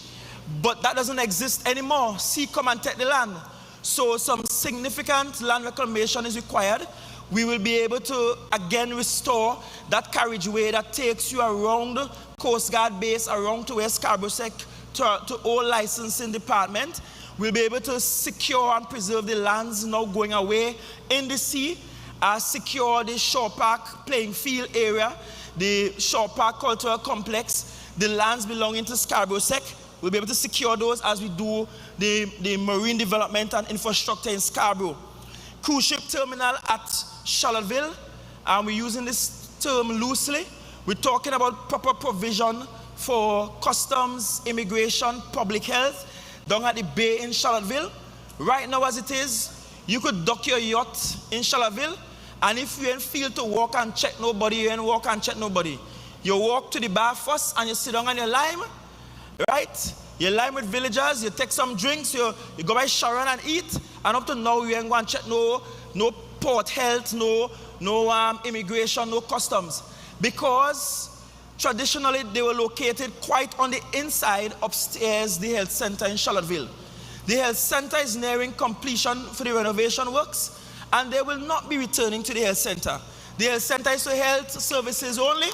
But that doesn't exist anymore. Sea come and take the land. So some significant land reclamation is required. We will be able to again restore that carriageway that takes you around Coast Guard base, around to where Scarborough Sec, to all licensing department. We'll be able to secure and preserve the lands now going away in the sea, secure the Shore Park playing field area, the Shore Park Cultural Complex, the lands belonging to Scarborough Sec. We'll be able to secure those as we do the marine development and infrastructure in Scarborough. Cruise ship terminal at Charlottesville, and we're using this term loosely. We're talking about proper provision for customs, immigration, public health, down at the bay in Charlottesville. Right now as it is, you could dock your yacht in Charlottesville, and if you ain't feel to walk and check nobody, you ain't walk and check nobody. You walk to the bar first and you sit down and you lime, right? You lime with villagers, you take some drinks, you go by Sharon and eat, and up to now you ain't going to check no port health, no immigration, no customs. Because traditionally they were located quite on the inside upstairs the health center in Charlottesville. The health center is nearing completion for the renovation works, and they will not be returning to the health center. The health center is for health services only,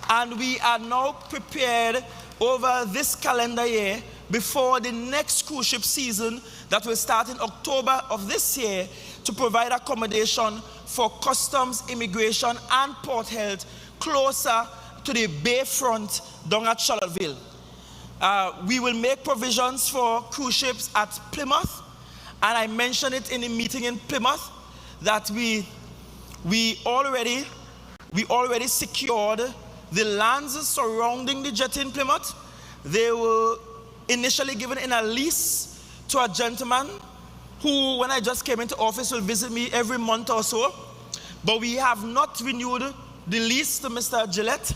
and we are now prepared over this calendar year before the next cruise ship season that will start in October of this year to provide accommodation for customs, immigration, and port health closer to the bayfront down at Charlottesville. We will make provisions for cruise ships at Plymouth, and I mentioned it in the meeting in Plymouth that we already secured the lands surrounding the jetty in Plymouth. They were initially given in a lease to a gentleman who, when I just came into office, will visit me every month or so. But we have not renewed the lease to Mr. Gillette.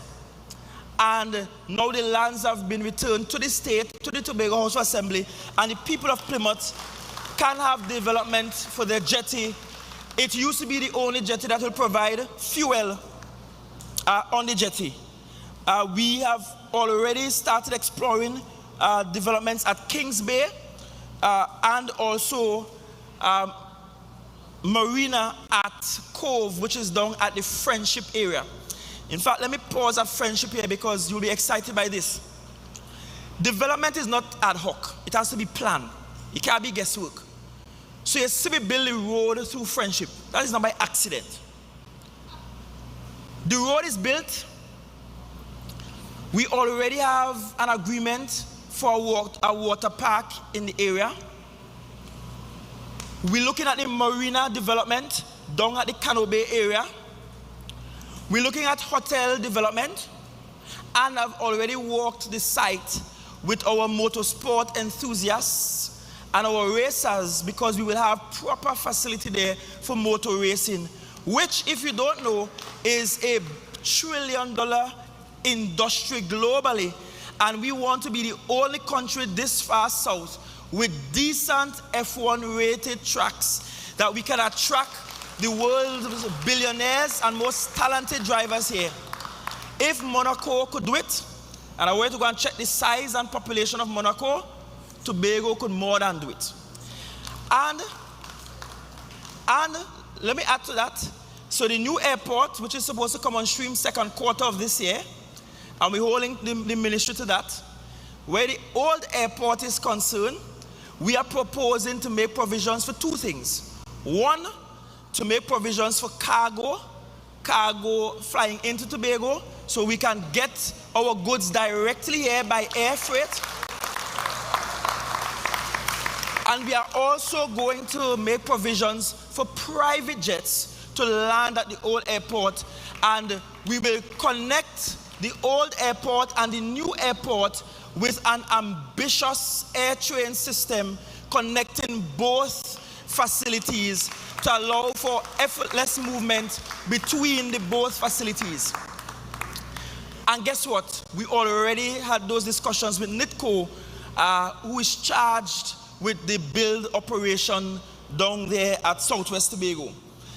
And now the lands have been returned to the state, to the Tobago House of Assembly, and the people of Plymouth can have development for their jetty. It used to be the only jetty that will provide fuel on the jetty. We have already started exploring developments at Kings Bay and also marina at Cove, which is down at the Friendship area. In fact, let me pause at Friendship here because you'll be excited by this. Development is not ad hoc. It has to be planned. It can't be guesswork. So you see we build a road through Friendship. That is not by accident. The road is built. We already have an agreement for a water park in the area. We're looking at the marina development down at the Cano Bay area. We're looking at hotel development, and I've already walked the site with our motorsport enthusiasts and our racers, because we will have proper facility there for motor racing, which, if you don't know, is a $1 trillion industry globally. And we want to be the only country this far south with decent F1 rated tracks that we can attract the world's billionaires and most talented drivers here. If Monaco could do it, and I were to go and check the size and population of Monaco, Tobago could more than do it. And let me add to that. So the new airport, which is supposed to come on stream second quarter of this year, and we're holding the ministry to that, where the old airport is concerned, we are proposing to make provisions for two things. One, to make provisions for cargo flying into Tobago, so we can get our goods directly here by air freight. And we are also going to make provisions for private jets to land at the old airport, and we will connect the old airport and the new airport with an ambitious air train system connecting both facilities to allow for effortless movement between the both facilities. And guess what? We already had those discussions with NITCO, who is charged with the build operation down there at Southwest Tobago.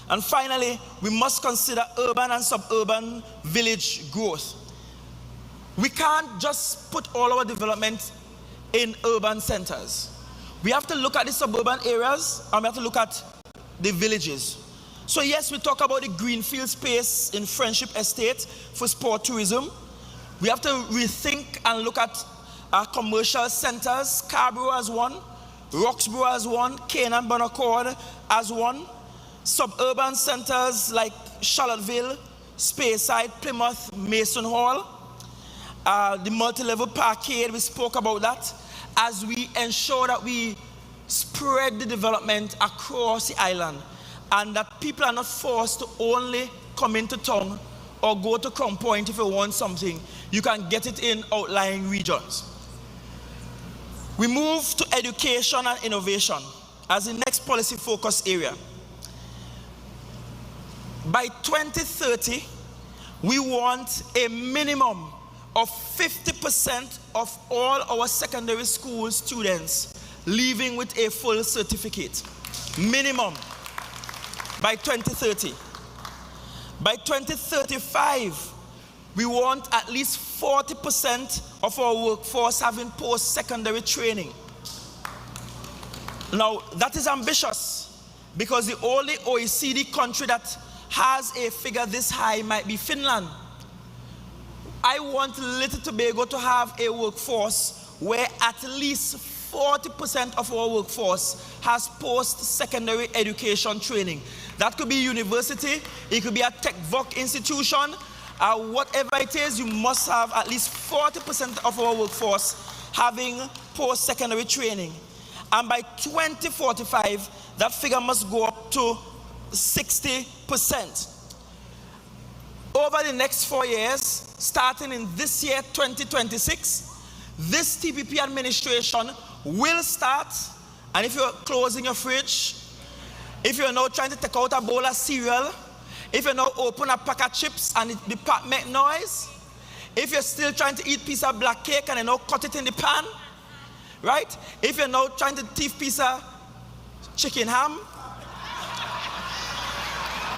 And finally, we must consider urban and suburban village growth. We can't just put all our development in urban centers. We have to look at the suburban areas, and we have to look at the villages. So yes, we talk about the greenfield space in Friendship Estate for sport tourism. We have to rethink and look at our commercial centers, Scarborough as one, Roxborough as one, Canaan Bonaccord as one, suburban centers like Charlottesville, Speyside, Plymouth, Mason Hall, the multi-level parkade, we spoke about that, as we ensure that we spread the development across the island, and that people are not forced to only come into town or go to Crown Point if you want something. You can get it in outlying regions. We move to education and innovation as the next policy focus area. By 2030, we want a minimum of 50% of all our secondary school students leaving with a full certificate. Minimum by 2030. By 2035, we want at least 40% of our workforce having post-secondary training. Now, that is ambitious, because the only OECD country that has a figure this high might be Finland. I want Little Tobago to have a workforce where at least 40% of our workforce has post-secondary education training. That could be university, it could be a tech voc institution, whatever it is, you must have at least 40% of our workforce having post-secondary training. And by 2045, that figure must go up to 60%. Over the next 4 years, starting in this year, 2026, this TPP administration will start, and if you're closing your fridge, if you're now trying to take out a bowl of cereal, if you now open a pack of chips and the pack make noise, if you're still trying to eat piece of black cake and you now cut it in the pan, right? If you're now trying to thief piece of chicken ham,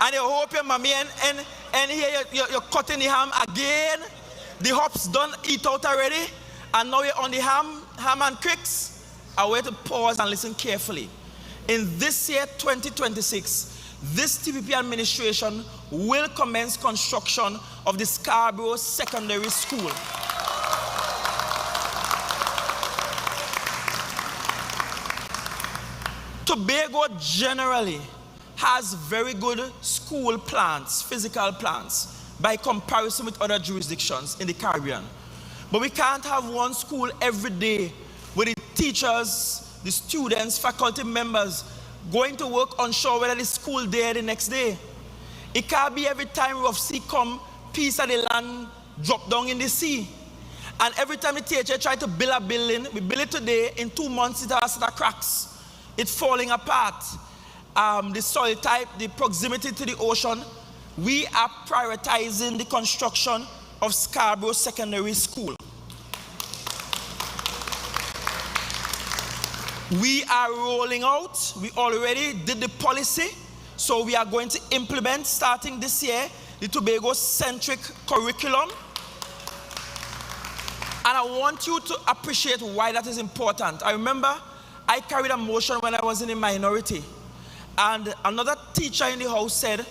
and you hope your mommy and here you're cutting the ham again, the hops don't eat out already, and now you're on the ham and cricks, I want to pause and listen carefully. In this year, 2026, this TPP administration will commence construction of the Scarborough Secondary School. Tobago generally has very good school plans, physical plans, by comparison with other jurisdictions in the Caribbean. But we can't have one school every day with the teachers, the students, faculty members going to work unsure whether the school there the next day. It can't be every time rough sea come, piece of the land drop down in the sea. And every time the teacher try to build a building, we build it today, in 2 months it has the cracks. It's falling apart. The soil type, the proximity to the ocean. We are prioritizing the construction of Scarborough Secondary School. We are rolling out, we already did the policy, so we are going to implement, starting this year, the Tobago-centric curriculum. And I want you to appreciate why that is important. I remember I carried a motion when I was in the minority, and another teacher in the house said,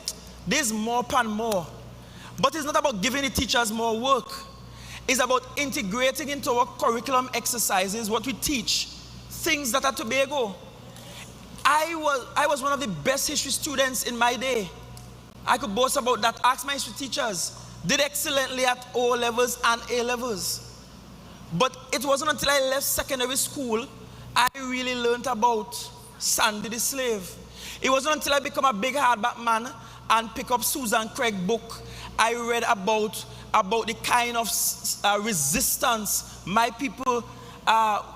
there's more and more. But it's not about giving the teachers more work. It's about integrating into our curriculum exercises what we teach, things that are Tobago. I was one of the best history students in my day. I could boast about that. Ask my history teachers. Did excellently at O levels and A levels. But it wasn't until I left secondary school I really learned about Sandy the slave. It wasn't until I became a big hardback man and pick up Susan Craig book, I read about the kind of resistance my people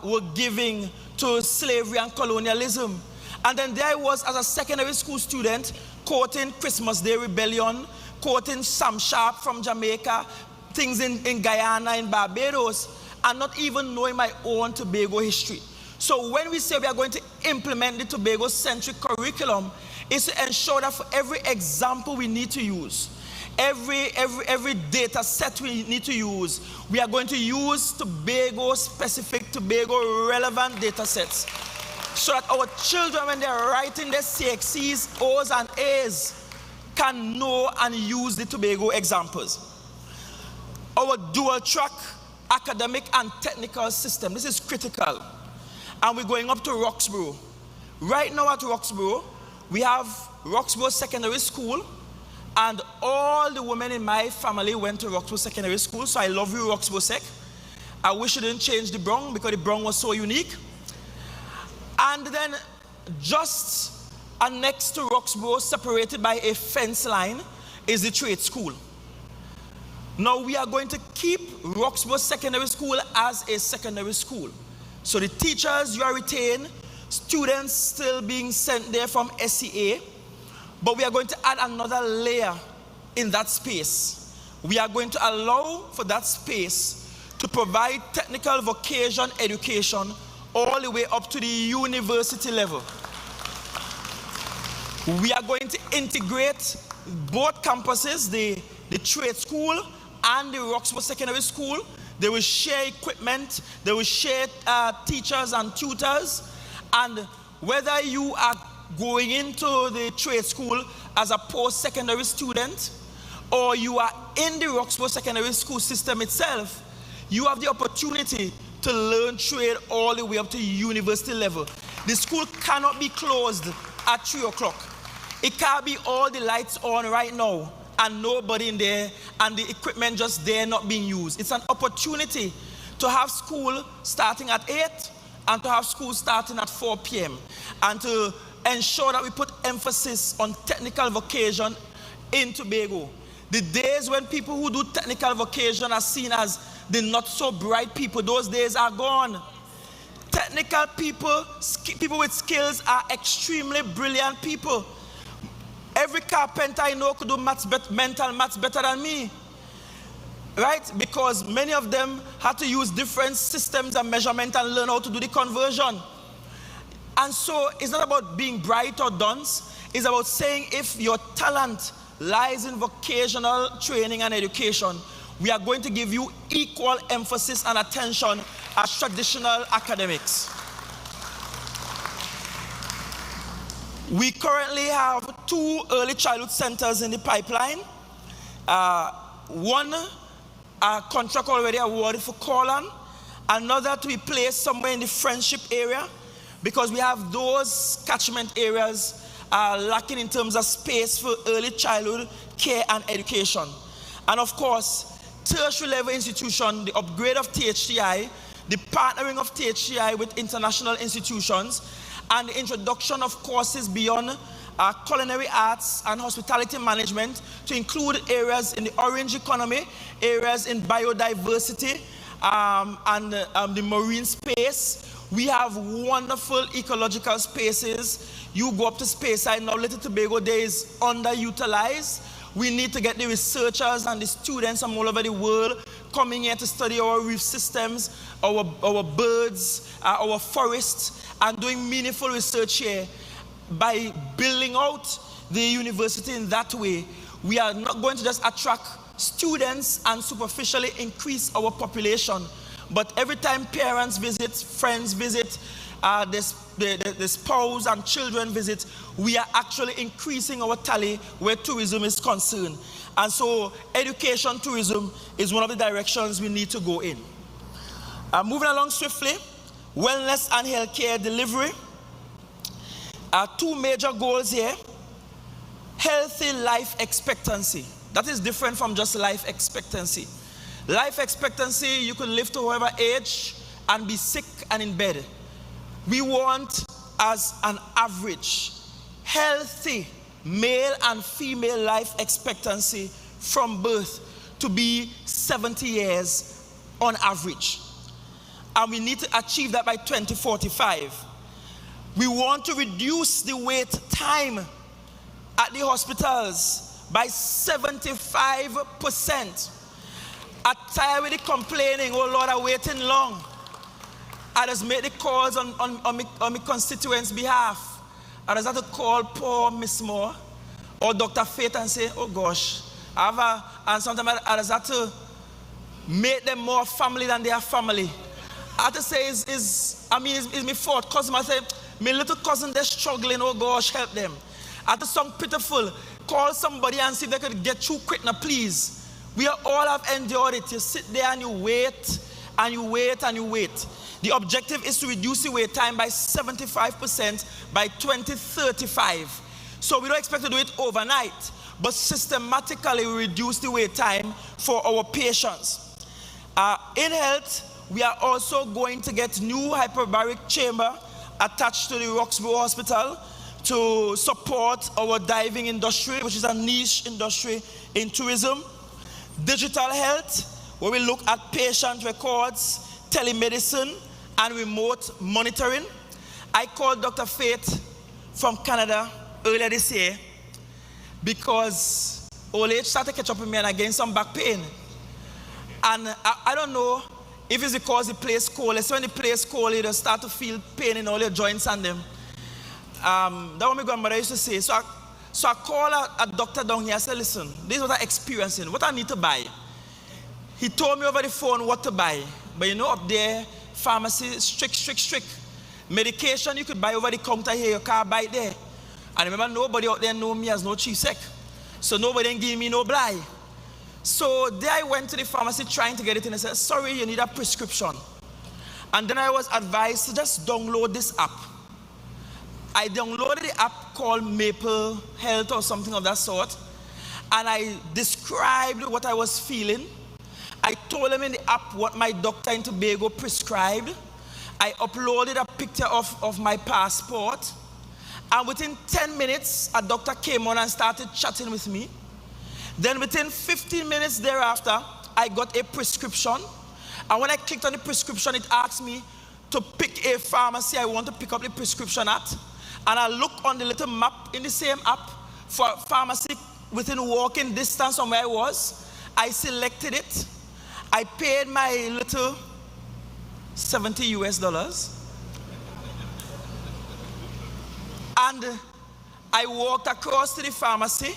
were giving to slavery and colonialism. And then there I was as a secondary school student, quoting Christmas Day Rebellion, quoting Sam Sharp from Jamaica, things in Guyana, in Barbados, and not even knowing my own Tobago history. So when we say we are going to implement the Tobago-centric curriculum, is to ensure that for every example we need to use, every data set we need to use, we are going to use Tobago-specific, Tobago-relevant data sets, so that our children, when they're writing their CXCs, O's and A's, can know and use the Tobago examples. Our dual-track academic and technical system, this is critical. And we're going up to Roxborough. Right now at Roxborough, we have Roxborough Secondary School, and all the women in my family went to Roxborough Secondary School, so I love you, Roxborough Sec. I wish you didn't change the Bronx because the Bronx was so unique. And then just next to Roxborough, separated by a fence line, is the trade school. Now we are going to keep Roxborough Secondary School as a secondary school. So the teachers you are retained, students still being sent there from SCA, but we are going to add another layer in that space. We are going to allow for that space to provide technical vocation education all the way up to the university level. We are going to integrate both campuses, the trade school and the Roxborough Secondary School. They will share equipment, they will share teachers and tutors, and whether you are going into the trade school as a post-secondary student, or you are in the Roxborough Secondary School system itself, you have the opportunity to learn trade all the way up to university level. The school cannot be closed at 3 o'clock. It can't be all the lights on right now and nobody in there and the equipment just there not being used. It's an opportunity to have school starting at 8 and to have school starting at 4 p.m. and to ensure that we put emphasis on technical vocation in Tobago. The days when people who do technical vocation are seen as the not so bright people, those days are gone. Technical people, people with skills, are extremely brilliant people. Every carpenter I know could do mental maths better than me, right? Because many of them had to use different systems and measurement and learn how to do the conversion. And so it's not about being bright or dunce. It's about saying if your talent lies in vocational training and education, we are going to give you equal emphasis and attention as traditional academics. We currently have 2 early childhood centers in the pipeline. One contract already awarded for Corlan, another to be placed somewhere in the Friendship area, because we have those catchment areas lacking in terms of space for early childhood care and education. And of course, tertiary level institution, the upgrade of THCI, the partnering of THCI with international institutions, and the introduction of courses beyond culinary arts and hospitality management to include areas in the orange economy, areas in biodiversity, and the marine space. We have wonderful ecological spaces. You go up to Speyside now, Little Tobago Day is underutilized. We need to get the researchers and the students from all over the world coming here to study our reef systems, our birds, our forests, and doing meaningful research here. By building out the university in that way, we are not going to just attract students and superficially increase our population, but every time parents visit, friends visit, the spouse and children visit, we are actually increasing our tally where tourism is concerned. And so education tourism is one of the directions we need to go in. Moving along swiftly, wellness and healthcare delivery. Two major goals here. Healthy life expectancy. That is different from just life expectancy. Life expectancy, you can live to whatever age and be sick and in bed. We want, as an average, healthy male and female life expectancy from birth to be 70 years on average. And we need to achieve that by 2045. We want to reduce the wait time at the hospitals by 75%. I'm tired with the complaining, oh Lord, I'm waiting long. I just make the calls on my constituents' behalf. I just have to call poor Miss Moore or Dr. Faith and say, oh gosh, and sometimes I just have to make them more family than their family. I have to say, it's my fault. Cousin, I say, my little cousin, they're struggling, oh gosh, help them. I have to sound pitiful. Call somebody and see if they could get through quick now, please. We all have endured it. You sit there and you wait, and you wait, and you wait. The objective is to reduce the wait time by 75% by 2035. So we don't expect to do it overnight, but systematically we reduce the wait time for our patients. In health, we are also going to get new hyperbaric chamber attached to the Roxborough Hospital to support our diving industry, which is a niche industry in tourism. Digital health, where we look at patient records, telemedicine, and remote monitoring. I called Dr. Faith from Canada earlier this year because old age started to catch up with me and I gained some back pain. And I don't know if it's because the place cold. It's when the place cold, you just start to feel pain in all your joints and them. That's what my grandmother used to say. So I called a doctor down here. I said, listen, this is what I'm experiencing. What I need to buy. He told me over the phone what to buy. But you know, up there, pharmacy, strict. Medication you could buy over the counter here, you can't buy it there. And remember, nobody out there know me as no chief sec. So nobody didn't give me no blind. So there I went to the pharmacy trying to get it in. I said, sorry, you need a prescription. And then I was advised to just download this app. I downloaded the app called Maple Health or something of that sort. And I described what I was feeling. I told him in the app what my doctor in Tobago prescribed. I uploaded a picture of my passport. And within 10 minutes, a doctor came on and started chatting with me. Then within 15 minutes thereafter, I got a prescription. And when I clicked on the prescription, it asked me to pick a pharmacy I want to pick up the prescription at. And I looked on the little map in the same app for a pharmacy within walking distance from where I was. I selected it. I paid my little $70 US. And I walked across to the pharmacy.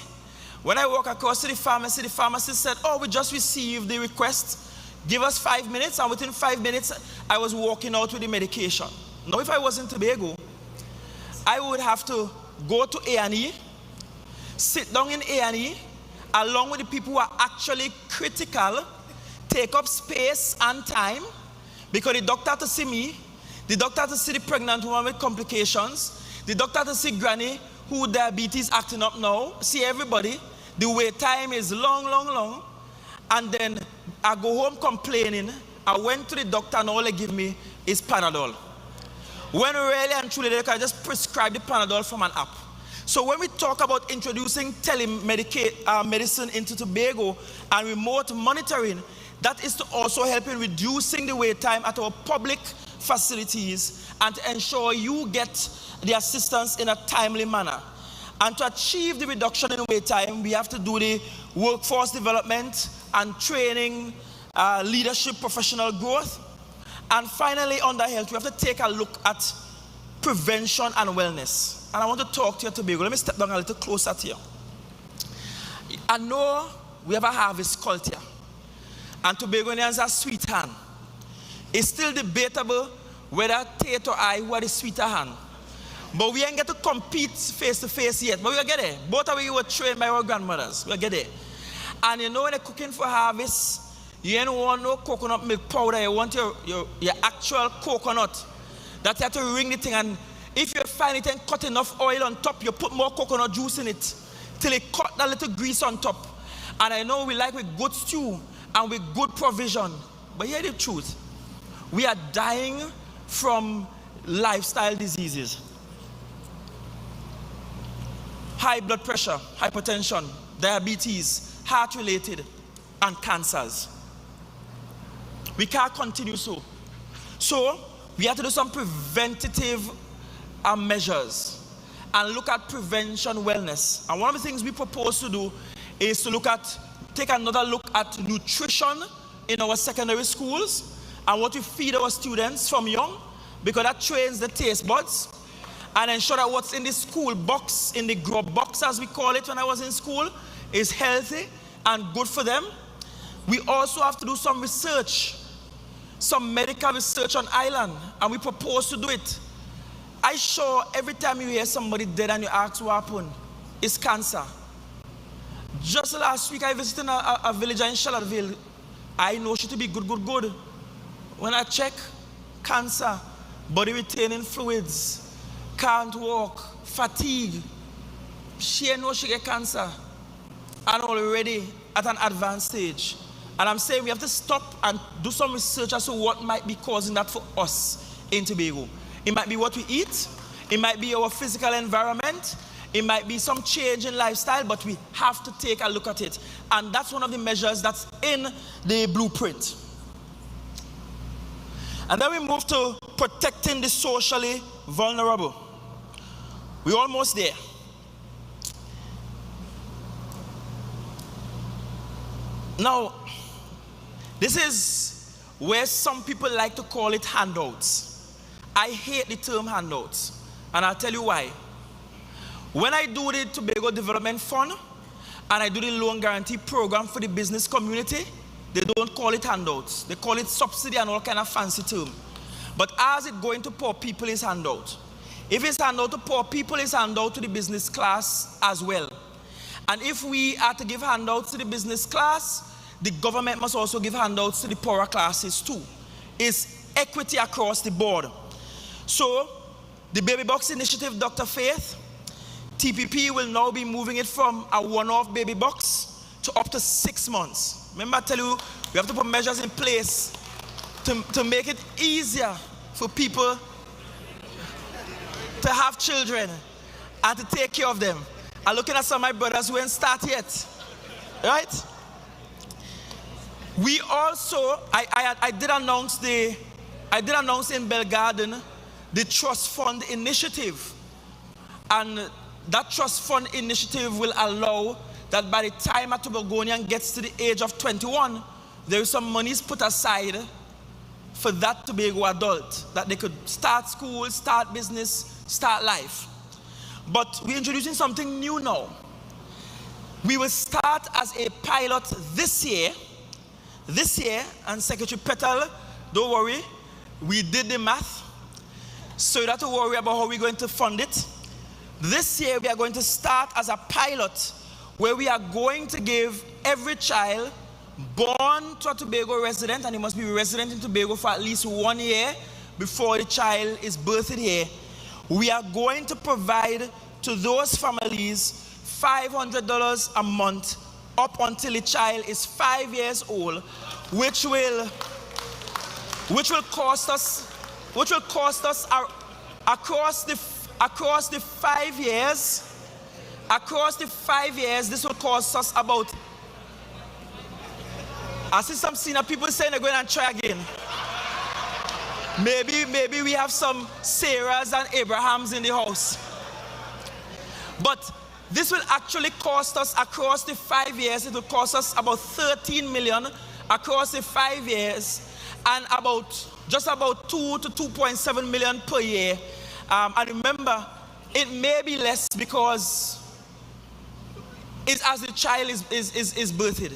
When I walked across to the pharmacy said, oh, we just received the request. Give us 5 minutes. And within 5 minutes, I was walking out with the medication. Now, if I was in Tobago, I would have to go to A&E, sit down in A&E, along with the people who are actually critical, take up space and time, because the doctor to see me, the doctor to see the pregnant woman with complications, the doctor to see granny who diabetes acting up now, see everybody. The wait time is long. And then I go home complaining. I went to the doctor and all they give me is Panadol. When really and truly they can just prescribe the Panadol from an app. So when we talk about introducing medicine into Tobago and remote monitoring, that is to also help in reducing the wait time at our public facilities and to ensure you get the assistance in a timely manner. And to achieve the reduction in wait time, we have to do the workforce development and training, leadership, professional growth. And finally, under health, we have to take a look at prevention and wellness. And I want to talk to you, Tobago. Let me step down a little closer to you. I know we have a harvest culture, and Tobagonians are sweet hand. It's still debatable whether Tate or I who are the sweeter hand. But we ain't get to compete face to face yet. But we'll get there. Both of you were trained by our grandmothers. We'll get there. And you know when they're cooking for harvest, you ain't want no coconut milk powder. You want your actual coconut. That you have to wring the thing, and if you find it and cut enough oil on top, you put more coconut juice in it till it cut that little grease on top. And I know we like with good stew and with good provision. But here's the truth. We are dying from lifestyle diseases. High blood pressure, hypertension, diabetes, heart-related, and cancers. We can't continue so. So, we have to do some preventative measures and look at prevention wellness. And one of the things we propose to do is to take another look at nutrition in our secondary schools and what we feed our students from young, because that trains the taste buds, and ensure that what's in the school box, in the grub box as we call it when I was in school, is healthy and good for them. We also have to do some research, some medical research on island, and we propose to do it. I sure every time you hear somebody dead and you ask what happened, it's cancer. Just last week I visited a village in Charlottesville. I know she to be good. When I check, cancer, body retaining fluids, can't walk, fatigue. She knows she get cancer and already at an advanced stage. And I'm saying we have to stop and do some research as to what might be causing that for us in Tobago. It might be what we eat, it might be our physical environment, it might be some change in lifestyle, but we have to take a look at it. And that's one of the measures that's in the blueprint. And then we move to protecting the socially vulnerable. We're almost there. Now, this is where some people like to call it handouts. I hate the term handouts, and I'll tell you why. When I do the Tobago Development Fund, and I do the loan guarantee program for the business community, they don't call it handouts. They call it subsidy and all kind of fancy term. But as it going to poor people, is handout. If it's handout to poor people, it's handout to the business class as well. And if we are to give handouts to the business class, the government must also give handouts to the poorer classes too. It's equity across the board. So, the Baby Box Initiative, Dr. Faith, TPP will now be moving it from a one-off baby box to up to 6 months. Remember I tell you, we have to put measures in place to make it easier for people to have children and to take care of them. I'm looking at some of my brothers who ain't started yet, right? We also, I did announce in Bell Garden the Trust Fund Initiative, and that Trust Fund Initiative will allow that by the time a Tobagonian gets to the age of 21, there is some monies put aside for that Tobago adult, that they could start school, start business, start life. But we're introducing something new now. We will start as a pilot this year, and Secretary Petal, don't worry, we did the math, so you don't have to worry about how we're going to fund it. This year we are going to start as a pilot where we are going to give every child born to a Tobago resident, and he must be resident in Tobago for at least 1 year before the child is birthed here. We are going to provide to those families $500 a month up until the child is 5 years old, which will cost us across the 5 years. Across the 5 years, this will cost us about. I see some senior people saying they're going to try again. Maybe we have some Sarahs and Abrahams in the house. But this will actually cost us across the 5 years. It will cost us about 13 million across the 5 years, and just about 2 to 2.7 million per year. And remember, it may be less because it's as the child is birthed.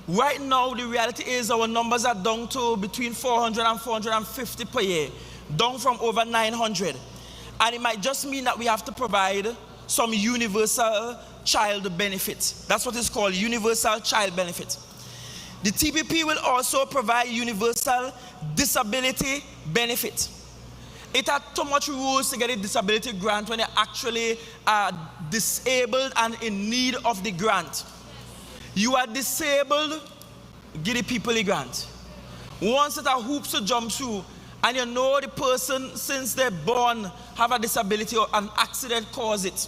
Right now, the reality is our numbers are down to between 400 and 450 per year, down from over 900. And it might just mean that we have to provide some universal child benefit. That's what is called universal child benefit. The TPP will also provide universal disability benefit. It had too much rules to get a disability grant when they're actually disabled and in need of the grant. You are disabled, give the people a grant. Once it are hoops to jump through, and you know the person since they're born have a disability or an accident cause it.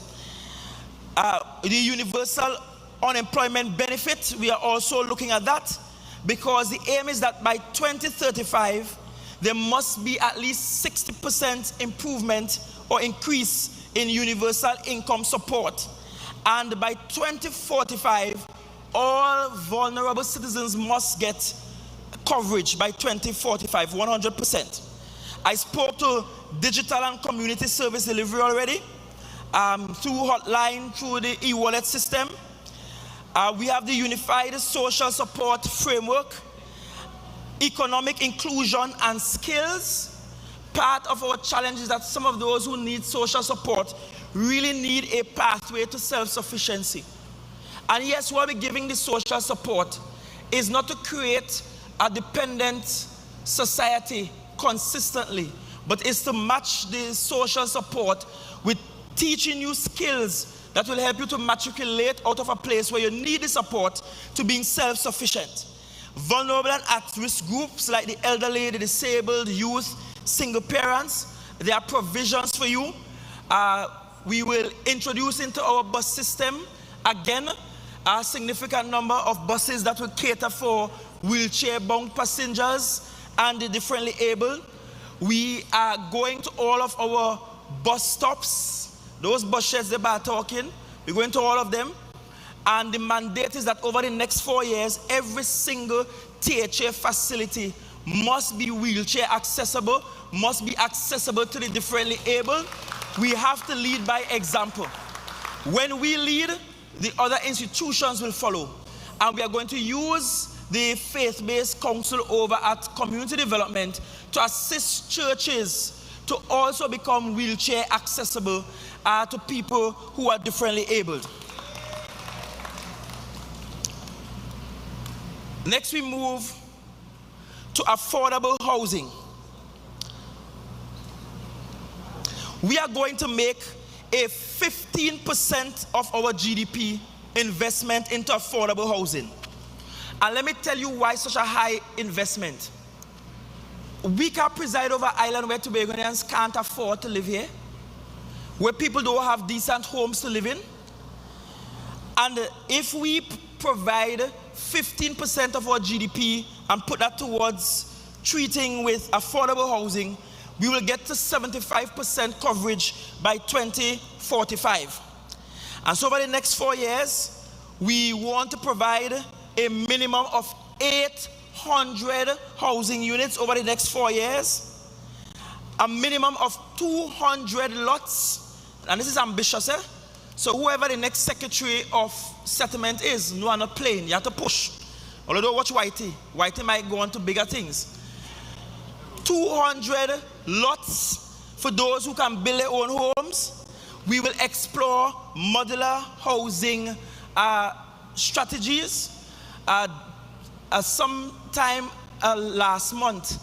The universal unemployment benefit, we are also looking at that, because the aim is that by 2035, there must be at least 60% improvement or increase in universal income support. And by 2045, all vulnerable citizens must get coverage by 2045, 100%. I spoke to digital and community service delivery already, through hotline, through the e-wallet system. We have the unified social support framework, economic inclusion and skills. Part of our challenge is that some of those who need social support really need a pathway to self-sufficiency. And yes, why we're giving the social support is not to create a dependent society consistently, but is to match the social support with teaching you skills that will help you to matriculate out of a place where you need the support to being self-sufficient. Vulnerable and at-risk groups like the elderly, the disabled, youth, single parents, there are provisions for you. We will introduce into our bus system, again, a significant number of buses that will cater for wheelchair-bound passengers and the differently able. We are going to all of our bus stops, those bus sheds they are talking, we're going to all of them. And the mandate is that over the next 4 years, every single THA facility must be wheelchair accessible, must be accessible to the differently able. We have to lead by example. When we lead, the other institutions will follow. And we are going to use the faith-based council over at community development to assist churches to also become wheelchair accessible to people who are differently abled. Next, we move to affordable housing. We are going to make a 15% of our GDP investment into affordable housing. And let me tell you why such a high investment. We can preside over an island where Tobagonians can't afford to live here, where people don't have decent homes to live in. And if we provide 15% of our GDP and put that towards treating with affordable housing, we will get to 75% coverage by 2045. And so over the next 4 years, we want to provide a minimum of 800 housing units over the next 4 years, a minimum of 200 lots, and this is ambitious, eh? So whoever the next Secretary of Settlement is, no, I'm not playing, you have to push. Although watch Whitey. Whitey might go on to bigger things. 200 lots for those who can build their own homes. We will explore modular housing strategies. Sometime last month,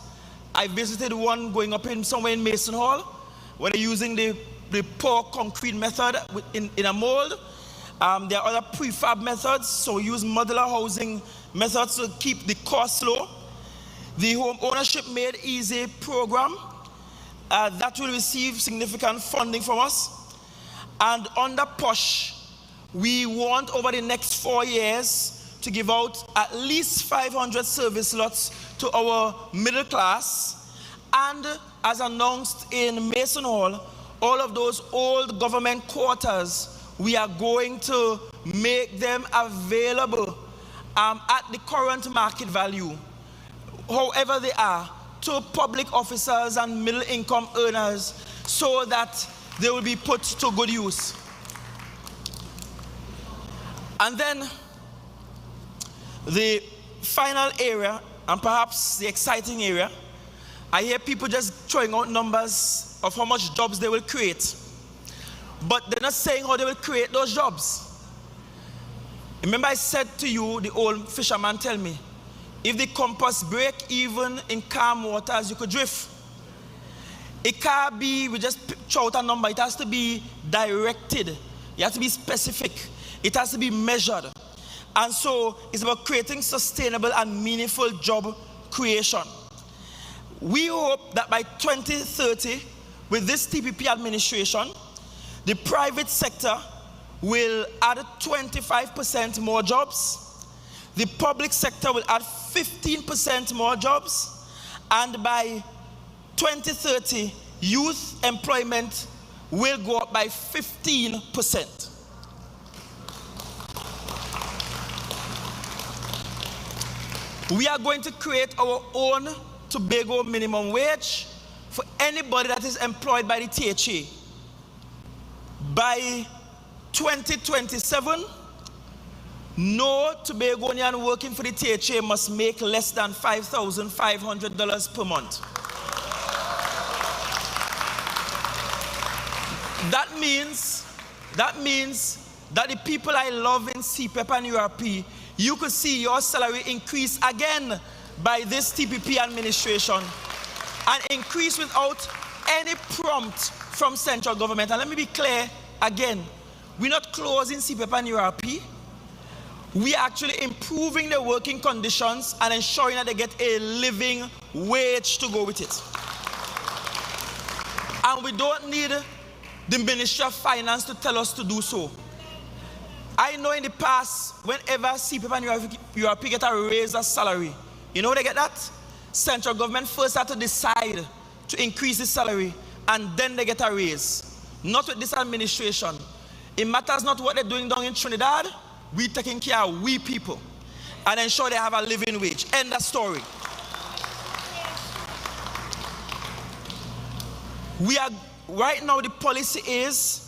I visited one going up in somewhere in Mason Hall, where they're using the pour concrete method in a mold. There are other prefab methods, so we use modular housing methods to keep the cost low. the Home Ownership Made Easy program that will receive significant funding from us. And under PUSH, we want over the next 4 years to give out at least 500 service lots to our middle class. And as announced in Mason Hall, all of those old government quarters, we are going to make them available at the current market value, however they are, to public officers and middle income earners so that they will be put to good use. And then the final area, and perhaps the exciting area, I hear people just throwing out numbers of how much jobs they will create. But they're not saying how they will create those jobs. Remember I said to you, the old fisherman tell me, if the compass break even in calm waters, you could drift. It can't be, we just throw out a number. It has to be directed. It has to be specific. It has to be measured. And so it's about creating sustainable and meaningful job creation. We hope that by 2030, with this TPP administration, the private sector will add 25% more jobs. The public sector will add 15% more jobs. And by 2030, youth employment will go up by 15%. We are going to create our own Tobago minimum wage for anybody that is employed by the THA. By 2027, no Tobagonian working for the THA must make less than $5,500 per month. That means that the people I love in CPEP and URP, you could see your salary increase again by this TPP administration, and increase without any prompt from central government. And let me be clear again, we're not closing CPEP and URP. We are actually improving their working conditions and ensuring that they get a living wage to go with it. And we don't need the Ministry of Finance to tell us to do so. I know in the past, whenever CPEP and URP get a raise of salary, you know where they get that? Central government first had to decide to increase the salary, and then they get a raise. Not with this administration. It matters not what they're doing down in Trinidad. We're taking care of we people and ensure they have a living wage. End of story. We are, right now the policy is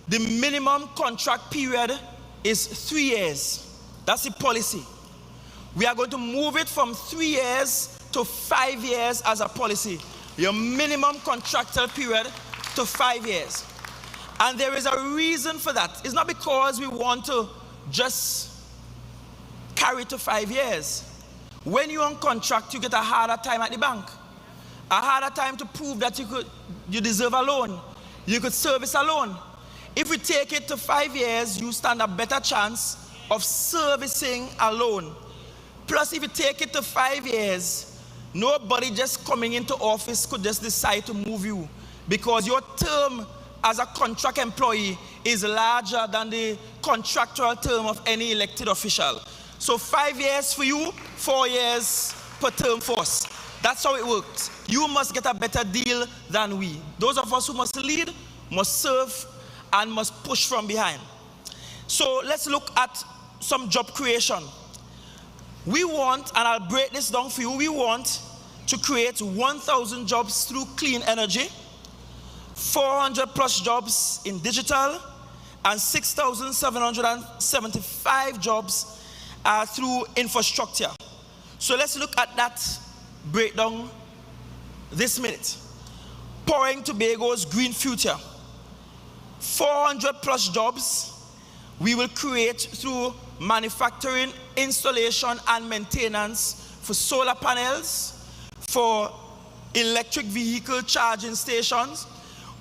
the minimum contract period is 3 years. That's the policy. We are going to move it from 3 years to 5 years as a policy. Your minimum contractual period to 5 years. And there is a reason for that. It's not because we want to just carry to 5 years. When you're on contract, you get a harder time at the bank. A harder time to prove that you deserve a loan. You could service a loan. If we take it to 5 years, you stand a better chance of servicing a loan. Plus, if you take it to 5 years, nobody just coming into office could just decide to move you, because your term as a contract employee is larger than the contractual term of any elected official. So 5 years for you, 4 years per term for us. That's how it works. You must get a better deal than we. Those of us who must lead, must serve, and must push from behind. So let's look at some job creation. We want, and I'll break this down for you, we want to create 1,000 jobs through clean energy, 400 plus jobs in digital, and 6,775 jobs through infrastructure. So let's look at that breakdown this minute. Powering Tobago's green future. 400 plus jobs we will create through manufacturing, installation, and maintenance for solar panels, for electric vehicle charging stations.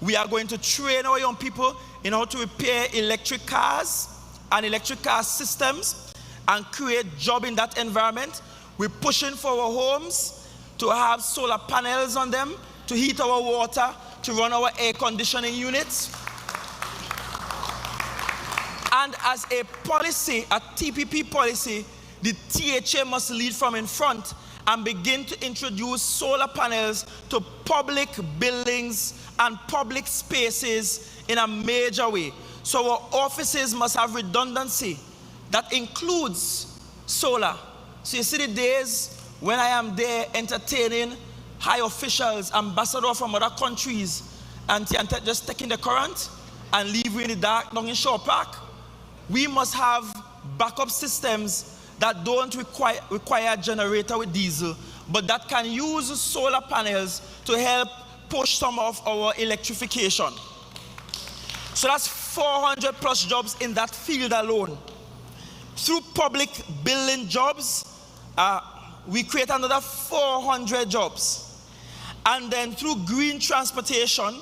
We are going to train our young people in how to repair electric cars and electric car systems and create jobs in that environment. We're pushing for our homes to have solar panels on them, to heat our water, to run our air conditioning units. And as a policy, a TPP policy, the THA must lead from in front and begin to introduce solar panels to public buildings and public spaces in a major way. So our offices must have redundancy that includes solar. So you see the days when I am there entertaining high officials, ambassadors from other countries, and just taking the current and leave you in the dark down in Shore Park. We must have backup systems that don't require a generator with diesel, but that can use solar panels to help push some of our electrification. So that's 400 plus jobs in that field alone. Through public building jobs, we create another 400 jobs. And then through green transportation,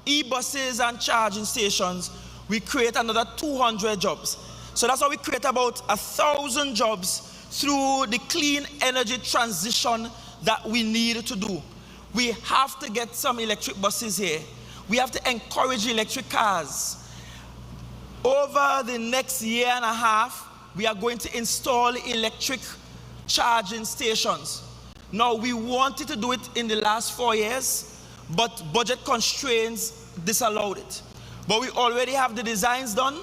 e-buses and charging stations, we create another 200 jobs. So that's how we create about 1,000 jobs through the clean energy transition that we need to do. We have to get some electric buses here. We have to encourage electric cars. Over the next year and a half, we are going to install electric charging stations. Now, we wanted to do it in the last 4 years, but budget constraints disallowed it. But we already have the designs done.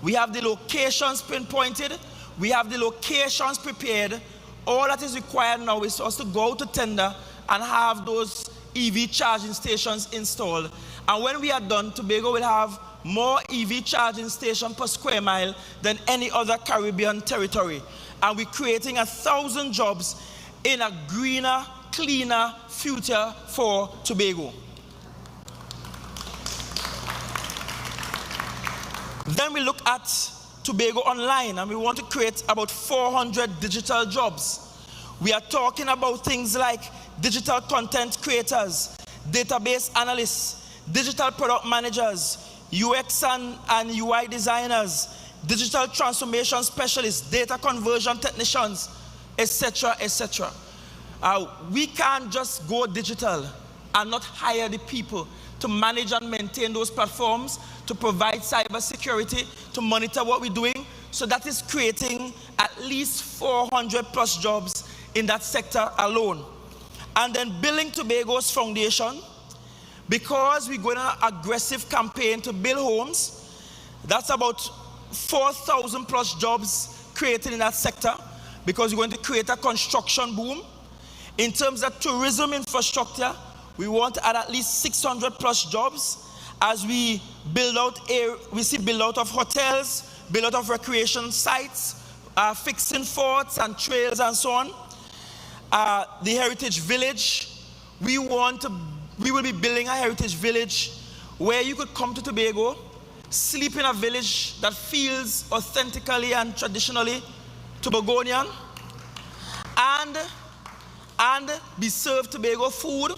We have the locations pinpointed. We have the locations prepared. All that is required now is for us to go to tender and have those EV charging stations installed. And when we are done, Tobago will have more EV charging stations per square mile than any other Caribbean territory. And we're creating 1,000 jobs in a greener, cleaner future for Tobago. Then we look at Tobago Online, and we want to create about 400 digital jobs. We are talking about things like digital content creators, database analysts, digital product managers, UX and UI designers, digital transformation specialists, data conversion technicians, etc., etc. We can't just go digital and not hire the people to manage and maintain those platforms, to provide cyber security, to monitor what we're doing. So that is creating at least 400 plus jobs in that sector alone. And then building Tobago's foundation, because we're going on an aggressive campaign to build homes, that's about 4,000 plus jobs created in that sector, because we're going to create a construction boom. In terms of tourism infrastructure, we want to add at least 600 plus jobs as we build out build out of hotels, build out of recreation sites, fixing forts and trails and so on. The heritage village, we will be building a heritage village where you could come to Tobago, sleep in a village that feels authentically and traditionally Tobagonian, and be served Tobago food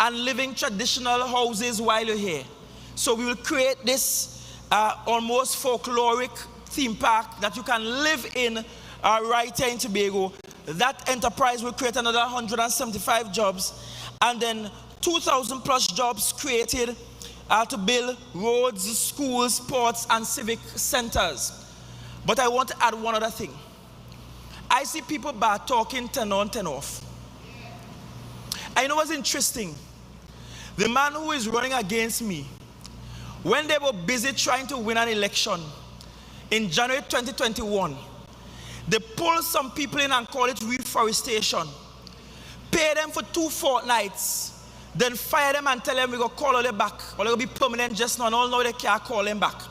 and living traditional houses while you're here. So we will create this almost folkloric theme park that you can live in right here in Tobago. That enterprise will create another 175 jobs, and then 2,000 plus jobs created to build roads, schools, ports, and civic centers. But I want to add one other thing. I see people talking 10 on, 10 off. I know what's interesting. The man who is running against me, when they were busy trying to win an election in January 2021, they pulled some people in and called it reforestation, pay them for 2 fortnights, then fire them and tell them we're going to call all them back, or they're going to be permanent just now, and all know they can't call them back.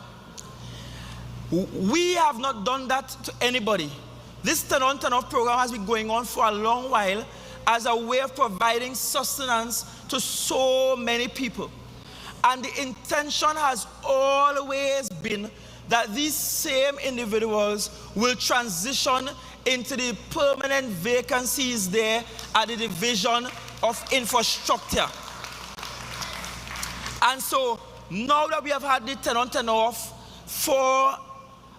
We have not done that to anybody. This 10 on 10 off program has been going on for a long while as a way of providing sustenance to so many people. And the intention has always been that these same individuals will transition into the permanent vacancies there at the Division of Infrastructure. And so now that we have had the 10 on 10 off for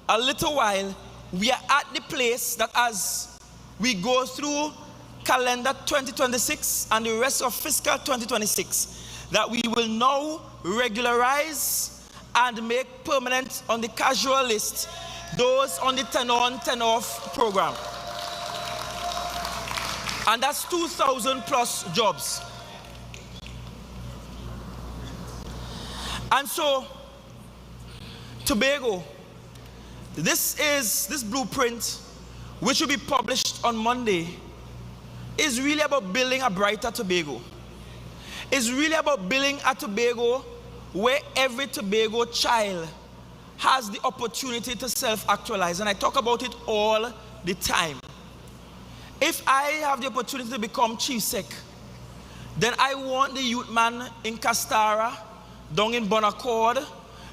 a little while, we are at the place that as we go through calendar 2026 and the rest of fiscal 2026 that we will now regularize and make permanent on the casual list those on the 10-on, 10-off program. And that's 2,000 plus jobs. And so, Tobago, this blueprint, which will be published on Monday, is really about building a brighter Tobago. It's really about building a Tobago where every Tobago child has the opportunity to self-actualize. And I talk about it all the time. If I have the opportunity to become chief sec, then I want the youth man in Castara, down in Bonaccord,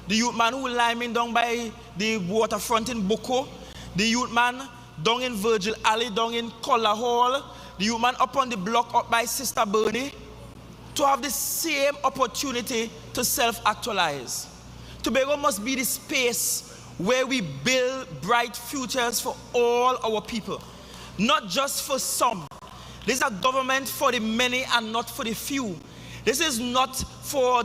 the youth man who liming down by the waterfront in Boko, the youth man down in Virgil Alley, down in Collar Hall, the youth man up on the block up by Sister Bernie, to have the same opportunity to self-actualize. Tobago must be the space where we build bright futures for all our people, not just for some. This is a government for the many and not for the few. This is not for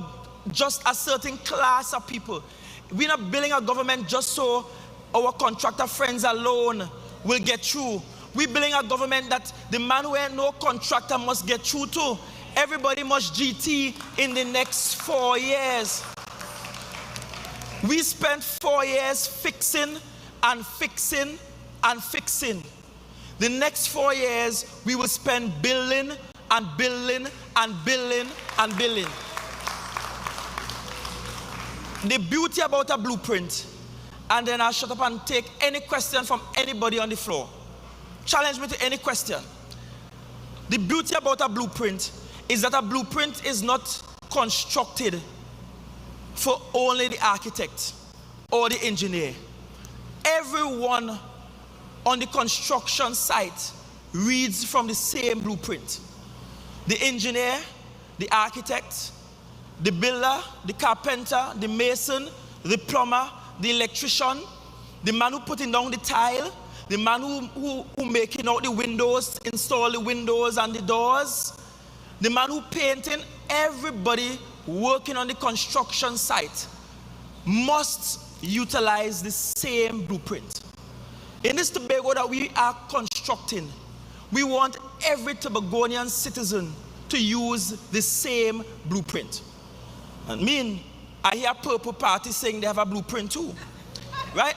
just a certain class of people. We're not building a government just so our contractor friends alone will get through. We're building a government that the man who ain't no contractor must get through to. Everybody must GT in the next 4 years. We spent 4 years fixing and fixing and fixing. The next 4 years, we will spend building and building and building and building. The beauty about a blueprint, and then I'll shut up and take any question from anybody on the floor. Challenge me to any question. The beauty about a blueprint is that a blueprint is not constructed for only the architect or the engineer. Everyone on the construction site reads from the same blueprint. The engineer, the architect, the builder, the carpenter, the mason, the plumber, the electrician, the man who putting down the tile, the man who making out the windows, install the windows and the doors, the man who painting, everybody working on the construction site must utilize the same blueprint. In this Tobago that we are constructing, we want every Tobagonian citizen to use the same blueprint. I hear Purple Party saying they have a blueprint too, right?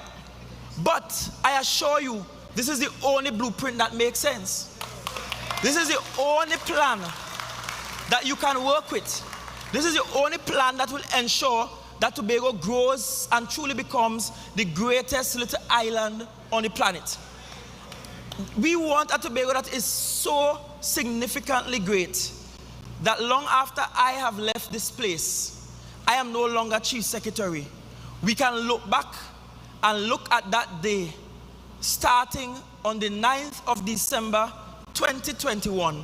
But I assure you, this is the only blueprint that makes sense. This is the only plan that you can work with. This is the only plan that will ensure that Tobago grows and truly becomes the greatest little island on the planet. We want a Tobago that is so significantly great that long after I have left this place, I am no longer chief secretary. We can look back and look at that day starting on the 9th of December 2021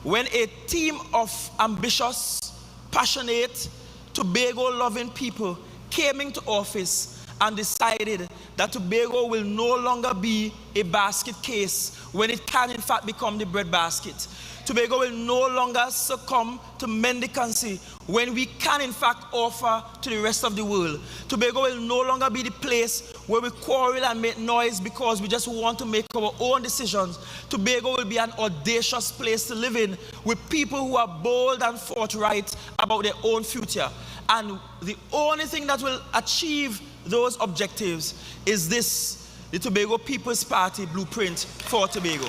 when a team of ambitious, passionate, Tobago-loving people came into office and decided that Tobago will no longer be a basket case when it can in fact become the breadbasket. Tobago will no longer succumb to mendicancy when we can in fact offer to the rest of the world. Tobago will no longer be the place where we quarrel and make noise because we just want to make our own decisions. Tobago will be an audacious place to live in with people who are bold and forthright about their own future. And the only thing that will achieve those objectives is this, the Tobago People's Party blueprint for Tobago.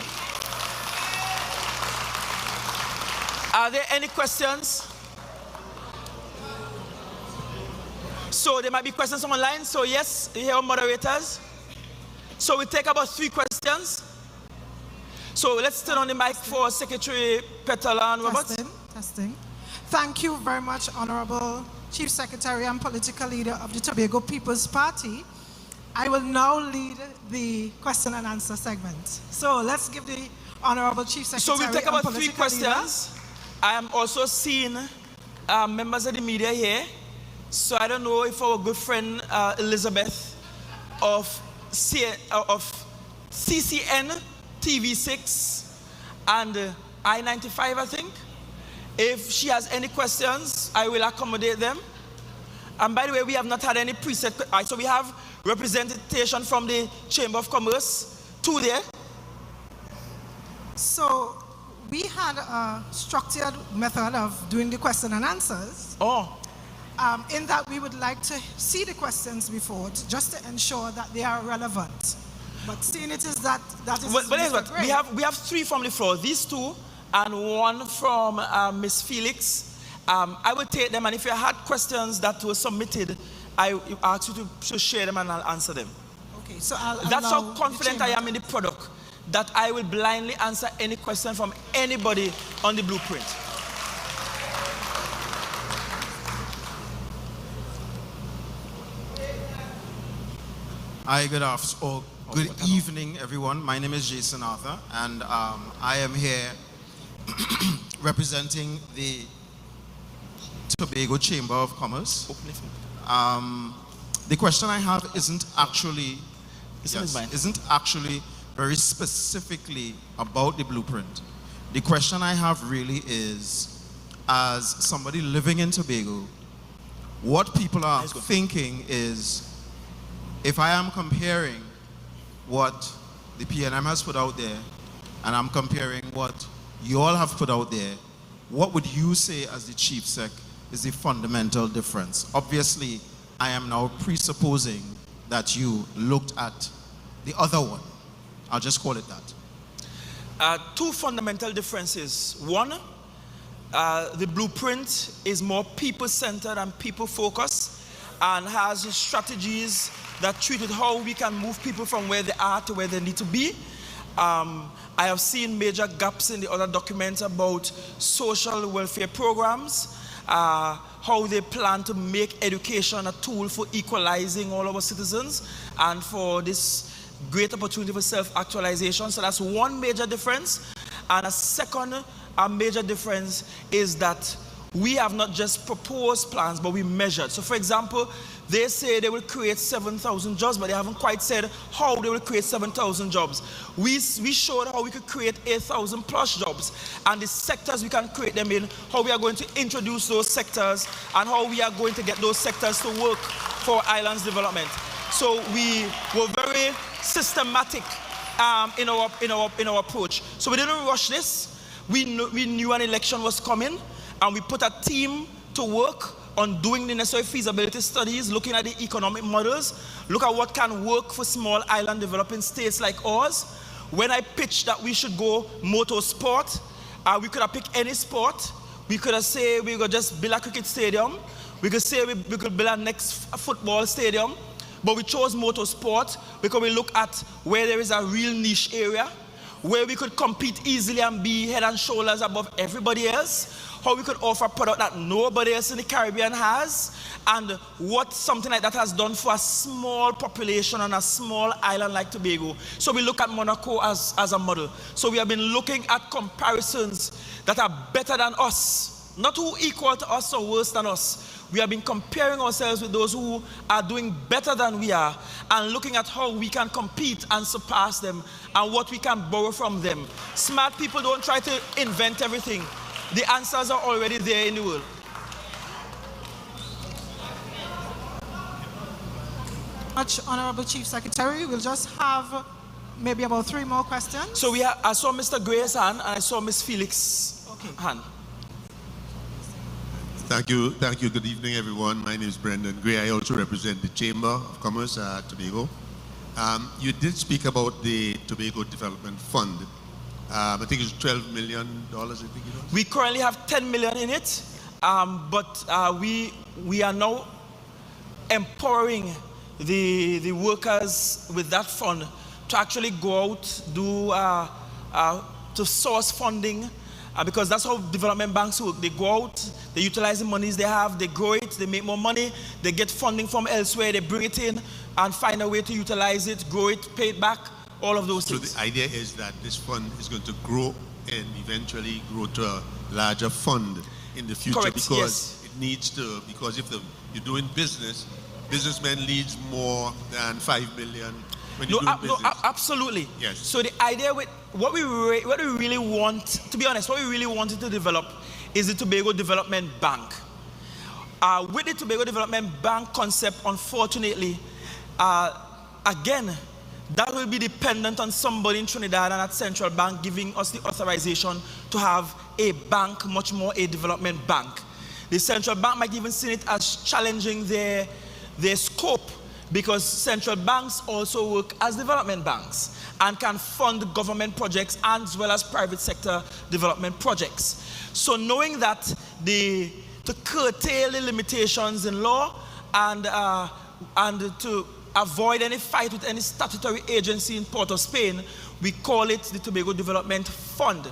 Are there any questions? So there might be questions online. So yes, here are moderators. So we take about 3 questions. So let's turn on the mic for Secretary Petala and Robert. Testing. Thank you very much, Honorable Chief Secretary and Political Leader of the Tobago People's Party. I will now lead the question and answer segment. So let's give the Honorable Chief Secretary. So we'll take about 3 questions. Leader. I am also seeing members of the media here. So I don't know if our good friend Elizabeth of CCN TV6 and I-95, I think. If she has any questions, I will accommodate them. And by the way, we have not had any preset. So we have representation from the Chamber of Commerce, 2 there. So we had a structured method of doing the question and answers. Oh. In that we would like to see the questions before, just to ensure that they are relevant. But seeing it is that is. But here's what, we have 3 from the floor. These 2 and 1 from Miss Felix. I will take them, and if you had questions that were submitted, I ask you to share them and I'll answer them. Okay, so that's how confident I am in the product, that I will blindly answer any question from anybody on the blueprint. Hi, good evening, everyone. My name is Jason Arthur, and I am here representing the Tobago Chamber of Commerce. The question I have isn't actually very specifically about the blueprint. The question I have really is, as somebody living in Tobago, what people are thinking is, if I am comparing what the PNM has put out there, and I'm comparing what you all have put out there, what would you say as the Chief Sec is the fundamental difference? Obviously, I am now presupposing that you looked at the other one. I'll just call it that. 2 fundamental differences. One, the blueprint is more people-centered and people-focused, and has strategies that treated how we can move people from where they are to where they need to be. I have seen major gaps in the other documents about social welfare programs, how they plan to make education a tool for equalizing all our citizens and for this great opportunity for self-actualization. So that's one major difference. And a second major difference is that we have not just proposed plans, but we measured. So for example, they say they will create 7,000 jobs, but they haven't quite said how they will create 7,000 jobs. We showed how we could create 8,000 plus jobs, and the sectors we can create them in, how we are going to introduce those sectors, and how we are going to get those sectors to work for islands development. So we were very systematic in our approach. So we didn't rush this. We knew an election was coming, and we put a team to work on doing the necessary feasibility studies, looking at the economic models, look at what can work for small island developing states like ours. When I pitched that we should go motorsport, we could have picked any sport. We could have said we could just build a cricket stadium. We could say we could build our next football stadium. But we chose motorsport because we look at where there is a real niche area, where we could compete easily and be head and shoulders above everybody else, how we could offer a product that nobody else in the Caribbean has, and what something like that has done for a small population on a small island like Tobago. So we look at Monaco as a model. So we have been looking at comparisons that are better than us, not who equal to us or worse than us. We have been comparing ourselves with those who are doing better than we are, and looking at how we can compete and surpass them, and what we can borrow from them. Smart people don't try to invent everything. The answers are already there in the world. Much Honorable Chief Secretary, we'll just have maybe about 3 more questions. So I saw Mr. Gray's hand, and I saw Ms. Felix's hand. Thank you. Good evening, everyone. My name is Brendan Gray. I also represent the Chamber of Commerce at Tobago. You did speak about the Tobago Development Fund. I think it's $12 million, I think it was. We currently have 10 million in it, but we are now empowering the workers with that fund to actually go out, to source funding, because that's how development banks work. They go out, they utilize the monies they have, they grow it, they make more money, they get funding from elsewhere, they bring it in and find a way to utilize it, grow it, pay it back, all of those things. So the idea is that this fund is going to grow and eventually grow to a larger fund in the future. Correct, because yes. It needs to, because if you're doing business, businessmen needs more than 5 million when you do business? Absolutely. Yes. So the idea with what we really want, to be honest, what we really wanted to develop is the Tobago Development Bank. With the Tobago Development Bank concept, unfortunately, again, that will be dependent on somebody in Trinidad and at Central Bank giving us the authorization to have a bank, much more a development bank. The Central Bank might even see it as challenging their scope, because central banks also work as development banks and can fund government projects as well as private sector development projects. So knowing that to curtail the limitations in law and to avoid any fight with any statutory agency in Port of Spain, we call it the Tobago Development Fund.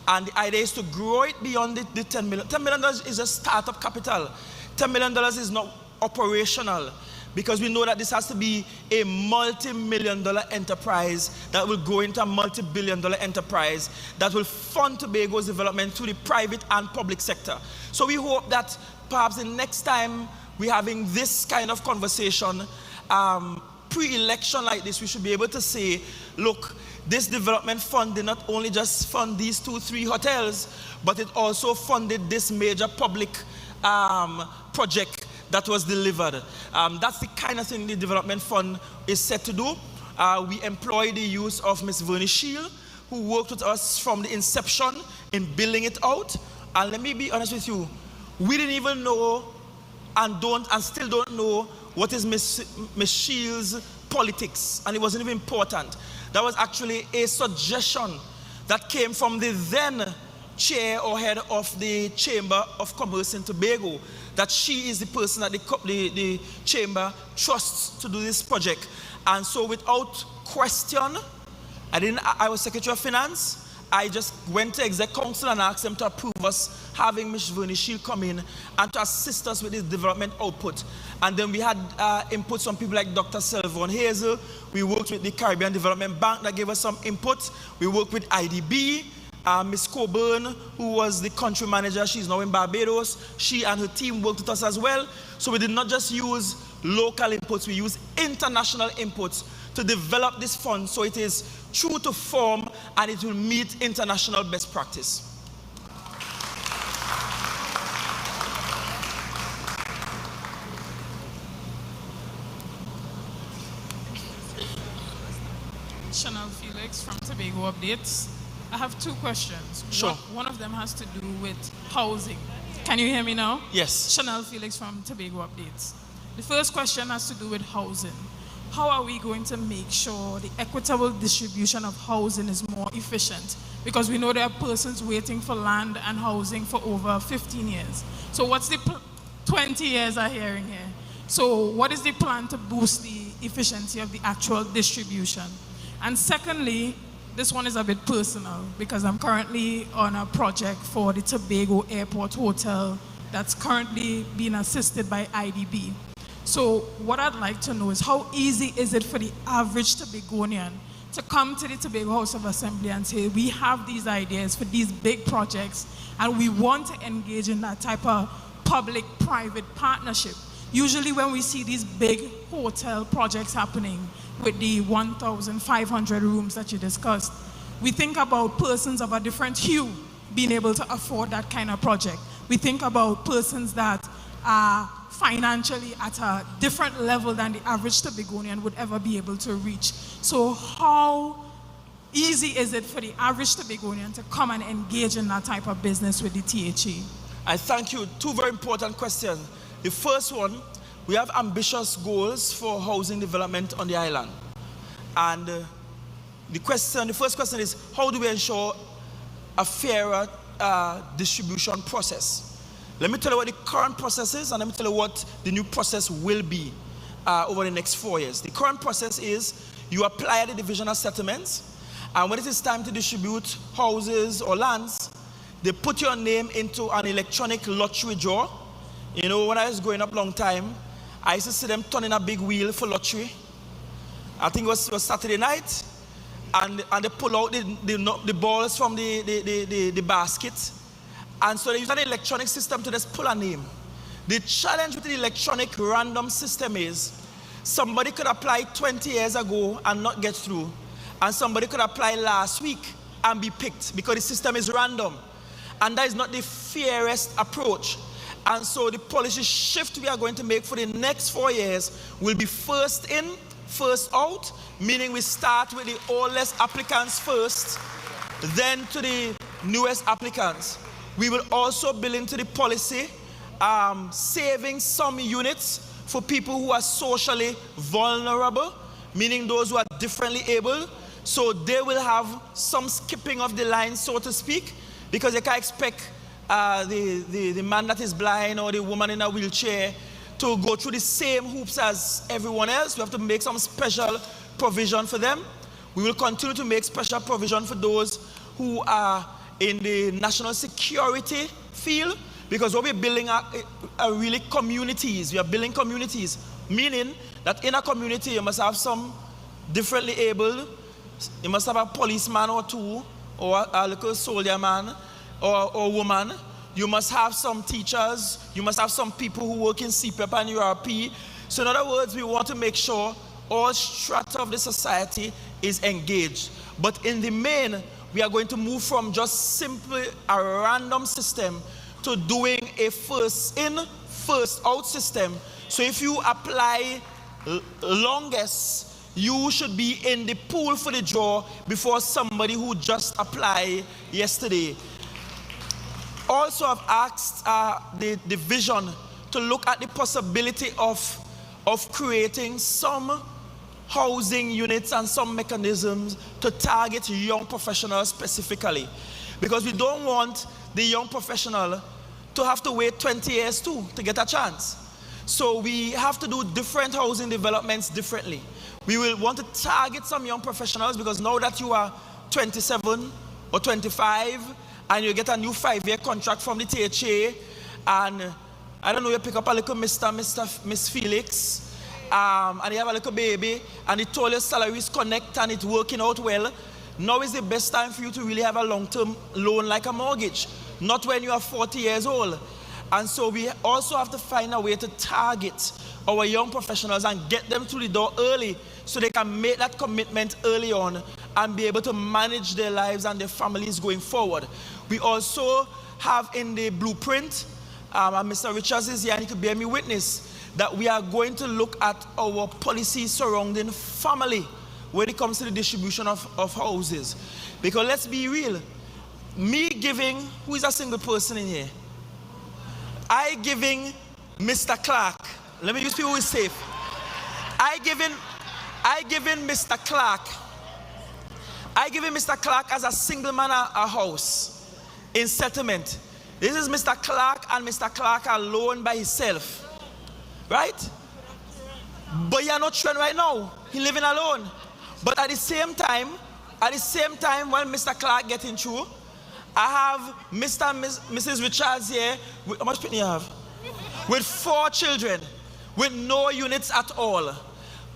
And the idea is to grow it beyond the $10 million. $10 million is a startup capital. $10 million is not operational, because we know that this has to be a multi-million-dollar enterprise that will grow into a multi-billion-dollar enterprise that will fund Tobago's development through the private and public sector. So we hope that perhaps the next time we're having this kind of conversation, pre-election like this, we should be able to say, look, this development fund did not only just fund these 2-3 hotels, but it also funded this major public project that was delivered. That's the kind of thing the development fund is set to do. We employ the use of Ms. Vernie Shield, who worked with us from the inception in building it out. And let me be honest with you, we didn't even know and still don't know what is Ms. Shield's politics, and it wasn't even important. That was actually a suggestion that came from the then chair or head of the Chamber of Commerce in Tobago, that she is the person that the chamber trusts to do this project. And so without question, I was Secretary of Finance, I just went to Exec Council and asked them to approve us having Ms. Vernie Shield come in and to assist us with this development output. And then we had input from people like Dr. Selvon Hazel. We worked with the Caribbean Development Bank that gave us some input. We worked with IDB. Ms. Coburn, who was the country manager, she's now in Barbados. She and her team worked with us as well. So we did not just use local inputs, we used international inputs to develop this fund so it is true to form and it will meet international best practice. Chanel Felix from Tobago Updates. I have 2 questions. Sure. One of them has to do with housing. Can you hear me now? Yes. Chanel Felix from Tobago Updates. The first question has to do with housing. How are we going to make sure the equitable distribution of housing is more efficient? Because we know there are persons waiting for land and housing for over 15 years. So what's the 20 years I'm hearing here? So what is the plan to boost the efficiency of the actual distribution? And secondly, this one is a bit personal because I'm currently on a project for the Tobago Airport Hotel that's currently being assisted by IDB. So what I'd like to know is how easy is it for the average Tobagonian to come to the Tobago House of Assembly and say, we have these ideas for these big projects and we want to engage in that type of public-private partnership. Usually when we see these big hotel projects happening with the 1,500 rooms that you discussed, we think about persons of a different hue being able to afford that kind of project. We think about persons that are financially at a different level than the average Tobagonian would ever be able to reach. So how easy is it for the average Tobagonian to come and engage in that type of business with the THE? I thank you. 2 very important questions. The first one, we have ambitious goals for housing development on the island. And the first question is, how do we ensure a fairer distribution process? Let me tell you what the current process is, and let me tell you what the new process will be over the next 4 years. The current process is you apply the divisional settlements, and when it is time to distribute houses or lands, they put your name into an electronic lottery draw. You know, when I was growing up long time, I used to see them turning a big wheel for lottery. I think it was Saturday night, and they pull out the balls from the basket. And so they use an electronic system to just pull a name. The challenge with the electronic random system is, somebody could apply 20 years ago and not get through, and somebody could apply last week and be picked, because the system is random. And that is not the fairest approach. And so the policy shift we are going to make for the next 4 years will be first in, first out, meaning we start with the oldest applicants first, then to the newest applicants. We will also build into the policy saving some units for people who are socially vulnerable, meaning those who are differently able. So they will have some skipping of the line, so to speak, because you can't expect the man that is blind or the woman in a wheelchair to go through the same hoops as everyone else. We have to make some special provision for them. We will continue to make special provision for those who are in the national security field, because what we're building are really communities. We are building communities, meaning that in a community you must have some differently able, you must have a policeman or two, or a little soldier man or woman. You must have some teachers, you must have some people who work in CPP and URP. So in other words, we want to make sure all strata of the society is engaged. But in the main, we are going to move from just simply a random system to doing a first in, first out system. So if you apply longest, you should be in the pool for the draw before somebody who just applied yesterday. Also, I've asked the division to look at the possibility of creating some housing units and some mechanisms to target young professionals specifically. Because we don't want the young professional to have to wait 20 years too to get a chance. So we have to do different housing developments differently. We will want to target some young professionals, because now that you are 27 or 25 and you get a new 5-year contract from the THA, and I don't know, you pick up a little Miss Felix, and you have a little baby, and the told your salaries connect and it's working out well, now is the best time for you to really have a long-term loan like a mortgage, not when you are 40 years old. And so we also have to find a way to target our young professionals and get them through the door early, so they can make that commitment early on and be able to manage their lives and their families going forward. We also have in the blueprint, and Mr. Richards is here and he could bear me witness, that we are going to look at our policies surrounding family when it comes to the distribution of houses. Because let's be real, me giving, who is a single person in here? I giving Mr. Clark, let me use people who is safe. I giving Mr. Clark as a single man a house in settlement. This is Mr. Clark, and Mr. Clark alone by himself. Right? But you are not sure right now. He living alone. But at the same time, when Mr. Clark getting through, I have Mr. and Mrs. Richards here. How much people you have? With 4 children, with no units at all.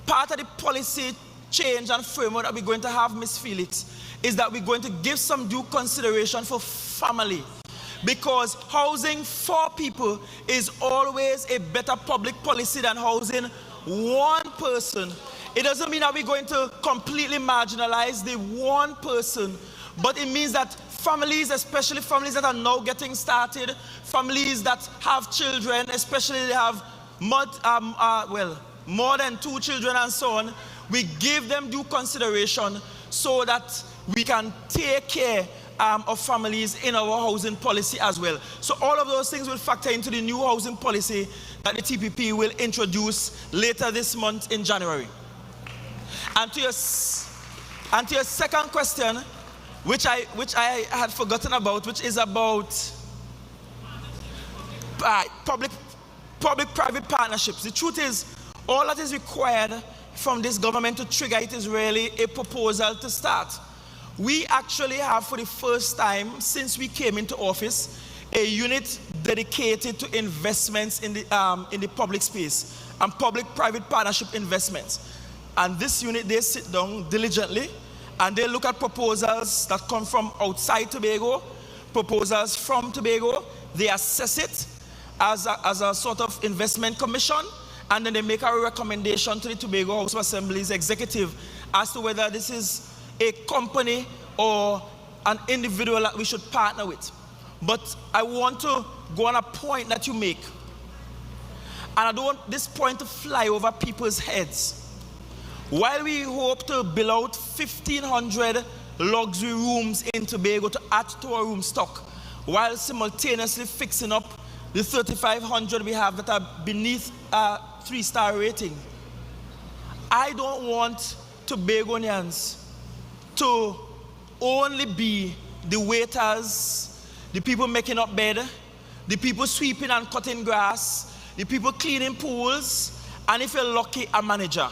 Part of the policy change and framework that we're going to have, Ms. Felix, is that we're going to give some due consideration for family. Because housing for people is always a better public policy than housing one person. It doesn't mean that we're going to completely marginalize the one person, but it means that families, especially families that are now getting started, families that have children, especially they have more than 2 children and so on, we give them due consideration so that we can take care of families in our housing policy as well. So all of those things will factor into the new housing policy that the TPP will introduce later this month in January. And to your second question, which I had forgotten about, which is about public-private partnerships. The truth is, all that is required from this government to trigger it is really a proposal to start. We actually have, for the first time since we came into office, a unit dedicated to investments in the public space and public-private partnership investments. And this unit, they sit down diligently and they look at proposals that come from outside Tobago, proposals from Tobago. They assess it as a sort of investment commission, and then they make a recommendation to the Tobago House of Assembly's executive as to whether this is a company or an individual that we should partner with. But I want to go on a point that you make. And I don't want this point to fly over people's heads. While we hope to build out 1,500 luxury rooms in Tobago to add to our room stock, while simultaneously fixing up the 3,500 we have that are beneath 3-star rating, I don't want Tobagonians to only be the waiters, the people making up bed, the people sweeping and cutting grass, the people cleaning pools, and if you're lucky, a manager.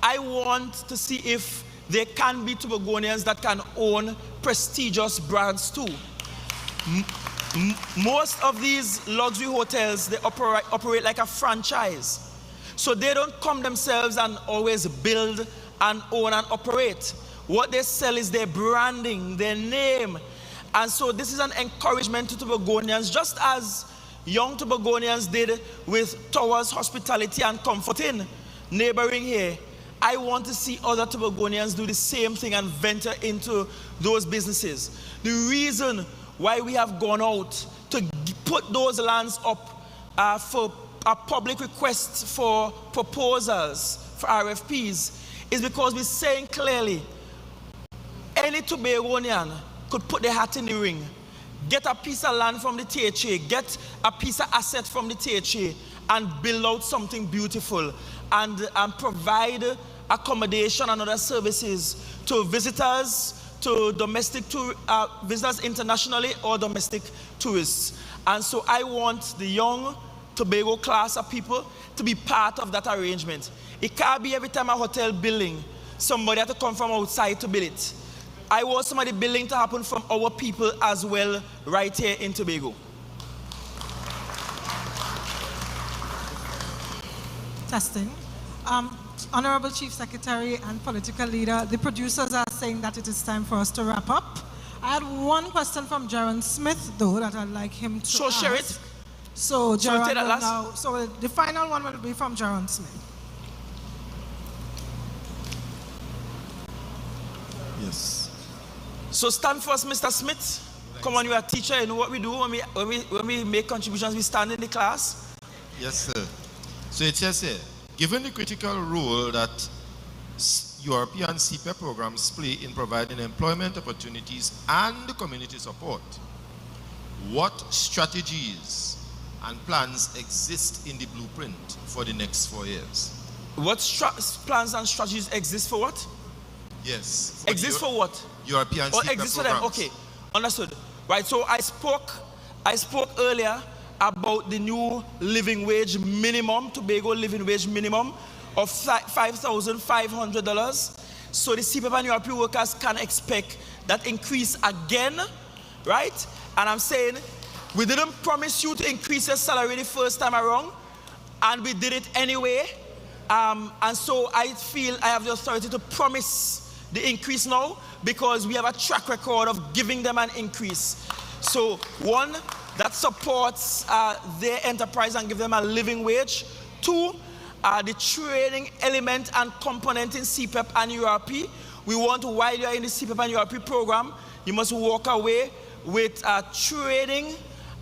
I want to see if there can be Tobagonians that can own prestigious brands too. Most of these luxury hotels, they operate like a franchise. So they don't come themselves and always build and own and operate. What they sell is their branding, their name. And so this is an encouragement to Tobagonians, just as young Tobagonians did with Towers Hospitality and Comfort Inn, neighboring here. I want to see other Tobagonians do the same thing and venture into those businesses. The reason why we have gone out to put those lands up for a public request for proposals, for RFPs, is because we're saying clearly, any Tobagonian could put their hat in the ring, get a piece of land from the THA, get a piece of asset from the THA, and build out something beautiful, and provide accommodation and other services to visitors, to domestic visitors internationally or domestic tourists. And so I want the young Tobago class of people to be part of that arrangement. It can't be every time a hotel building, somebody has to come from outside to build it. I want some of the building to happen from our people as well, right here in Tobago. Testing. Honorable Chief Secretary and political leader, the producers are saying that it is time for us to wrap up. I had one question from Jaron Smith, though, that I'd like him to ask. Share it. So, Jaron take that last? now, so the final one will be from Jaron Smith. Yes. So stand first, Mr. Smith. Come on, you're a teacher. You know what we do when we make contributions. We stand in the class. Yes, sir. So it says here, given the critical role that European CPP programs play in providing employment opportunities and community support, what strategies and plans exist in the blueprint for the next 4 years? What plans and strategies exist for what? Yes. Exist for what? European CPP exist for them. programs. Okay, understood. Right, so I spoke earlier about the new living wage minimum, Tobago living wage minimum of $5,500. So the CPP and URP workers can expect that increase again, right? And I'm saying, we didn't promise you to increase your salary the first time around, and we did it anyway. And so I feel I have the authority to promise the increase now, because we have a track record of giving them an increase. So one, that supports their enterprise and give them a living wage. Two, the training element and component in CPEP and URP. We want, while you're in the CPEP and URP program, you must walk away with training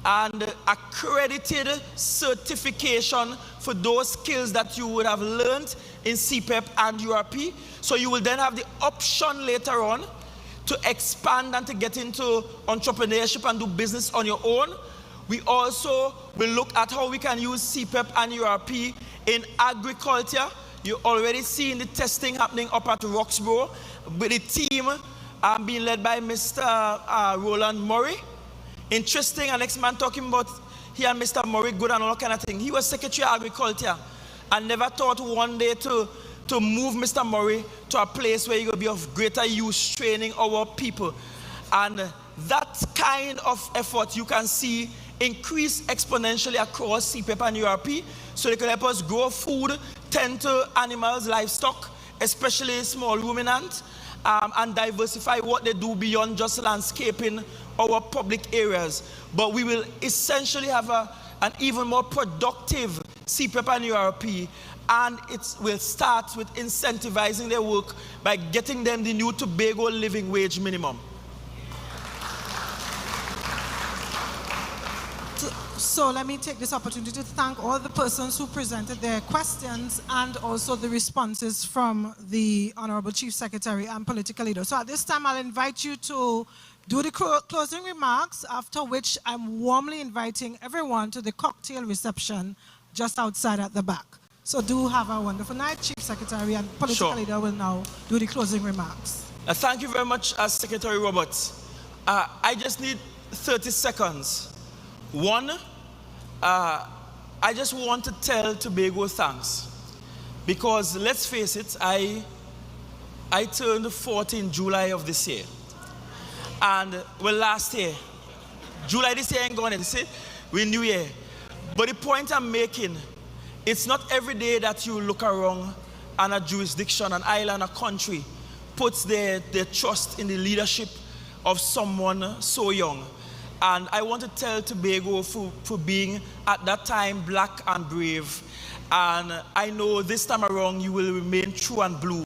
and accredited certification for those skills that you would have learned in CPEP and URP. So you will then have the option later on to expand and to get into entrepreneurship and do business on your own. We also will look at how we can use CPEP and URP in agriculture. You're already seeing the testing happening up at Roxborough with the team being led by Mr. Roland Murray. Interesting, and next man talking about he and Mr. Murray good and all kind of thing. He was Secretary of Agriculture and never thought one day to move Mr. Murray to a place where he will be of greater use training our people. And that kind of effort you can see increase exponentially across CPEP and URP, so they can help us grow food, tend to animals, livestock, especially small ruminants, and diversify what they do beyond just landscaping our public areas. But we will essentially have an even more productive CPP and URP, and it will start with incentivizing their work by getting them the new Tobago living wage minimum. So let me take this opportunity to thank all the persons who presented their questions and also the responses from the Honorable Chief Secretary and political leader. So at this time, I'll invite you to do the closing remarks, after which I'm warmly inviting everyone to the cocktail reception just outside at the back. So do have a wonderful night. Chief Secretary and political leader will now do the closing remarks. Thank you very much, Secretary Roberts. I just need 30 seconds. One, I just want to tell Tobago thanks, because let's face it, I turned 40 in July of this year. And well, last year, July this year ain't gone, you see, we're New Year. But the point I'm making, it's not every day that you look around and a jurisdiction, an island, a country puts their trust in the leadership of someone so young. And I want to tell Tobago for being at that time black and brave. And I know this time around you will remain true and blue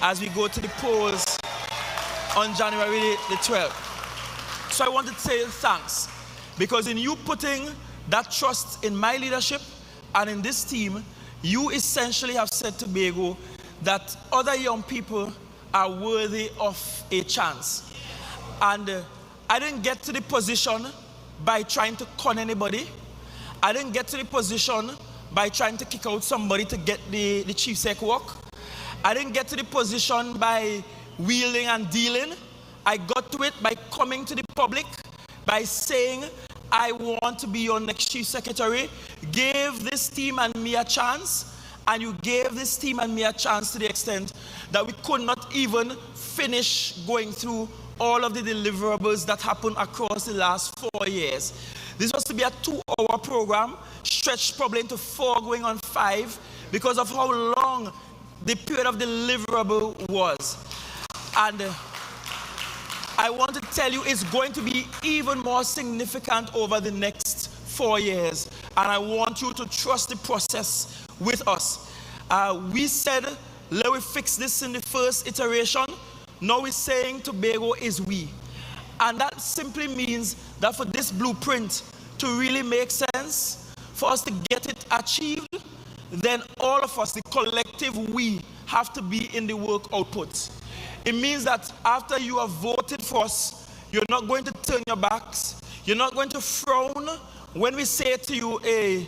as we go to the polls on January the 12th. So I want to say thanks, because in you putting that trust in my leadership and in this team, you essentially have said to Tobago that other young people are worthy of a chance. And I didn't get to the position by trying to con anybody. I didn't get to the position by trying to kick out somebody to get the chief sec work. I didn't get to the position by wheeling and dealing. I got to it by coming to the public, by saying, I want to be your next chief secretary. Give this team and me a chance. And you gave this team and me a chance to the extent that we could not even finish going through all of the deliverables that happened across the last 4 years. This was to be a 2-hour program, stretched probably into 4 going on 5, because of how long the period of deliverable was. And I want to tell you it's going to be even more significant over the next 4 years. And I want you to trust the process with us. We said, let me fix this in the first iteration. Now we're saying Tobago is we. And that simply means that for this blueprint to really make sense, for us to get it achieved, then all of us, the collective we, have to be in the work output. It means that after you have voted for us, you're not going to turn your backs. You're not going to frown when we say to you, hey,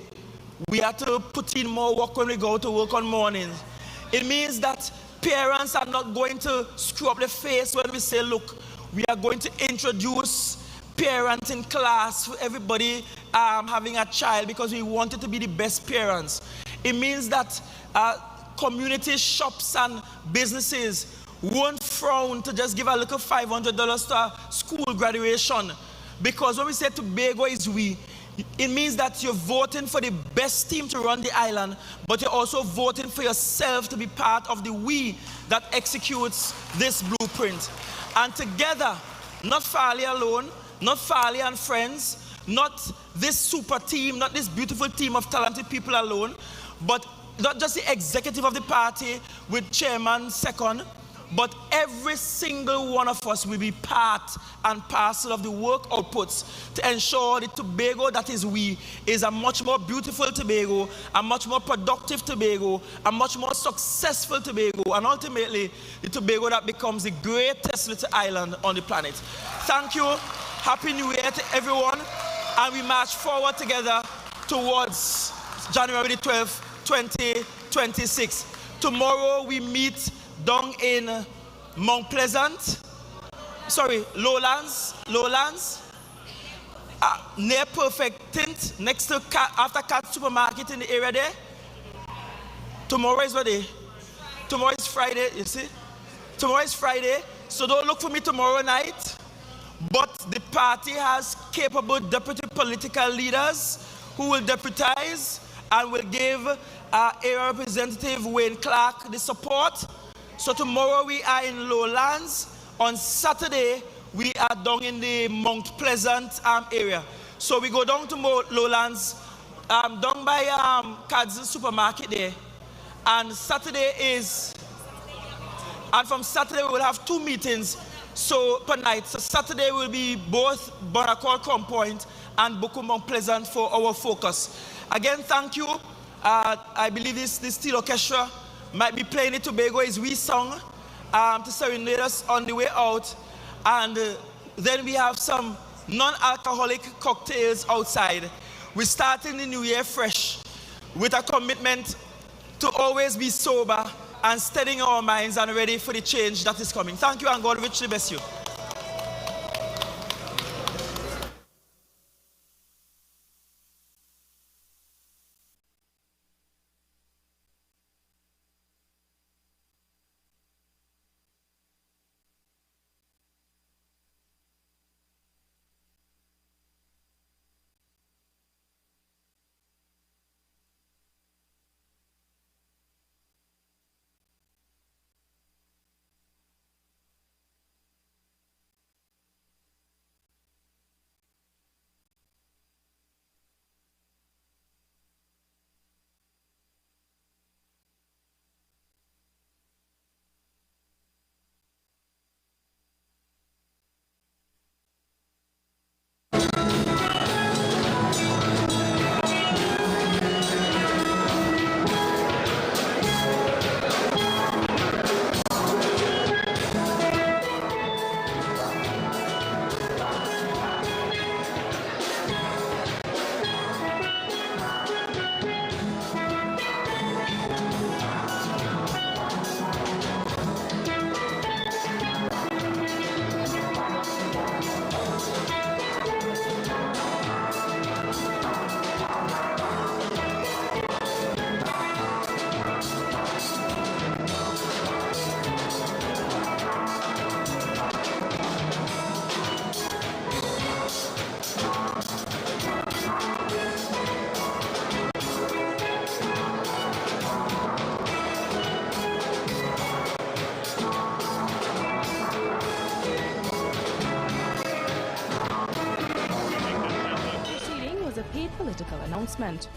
we have to put in more work when we go to work on mornings. It means that parents are not going to screw up their face when we say, look, we are going to introduce parenting class for everybody having a child because we want it to be the best parents. It means that community shops and businesses won't frown to just give a little $500 to a school graduation, because when we say Tobago is we, it means that you're voting for the best team to run the island, but you're also voting for yourself to be part of the we that executes this blueprint. And together, not Farley alone, not Farley and friends, not this super team, not this beautiful team of talented people alone, but not just the executive of the party with chairman second, but every single one of us will be part and parcel of the work outputs to ensure the Tobago that is we is a much more beautiful Tobago, a much more productive Tobago, a much more successful Tobago, and ultimately the Tobago that becomes the greatest little island on the planet. Thank you. Happy New Year to everyone. And we march forward together towards January the 12th, 2026. Tomorrow we meet down in Mount Pleasant, Lowlands, near Perfect Tint, next to after Cat Supermarket in the area there. Tomorrow is what day? Tomorrow is Friday, you see? Tomorrow is Friday, so don't look for me tomorrow night. But the party has capable deputy political leaders who will deputize and will give area representative Wayne Clark the support. So tomorrow we are in Lowlands. On Saturday, we are down in the Mount Pleasant area. So we go down to Lowlands down by Cad's supermarket there. And Saturday is, and from Saturday we will have 2 meetings per night. So Saturday will be both Bonaccord Crown Point and Buku Mount Pleasant for our focus. Again, thank you. I believe this steel orchestra might be playing it Tobago is we song to serenade us on the way out. And then we have some non-alcoholic cocktails outside. We're starting the new year fresh with a commitment to always be sober and steadying our minds and ready for the change that is coming. Thank you, and God richly bless you. Political announcement.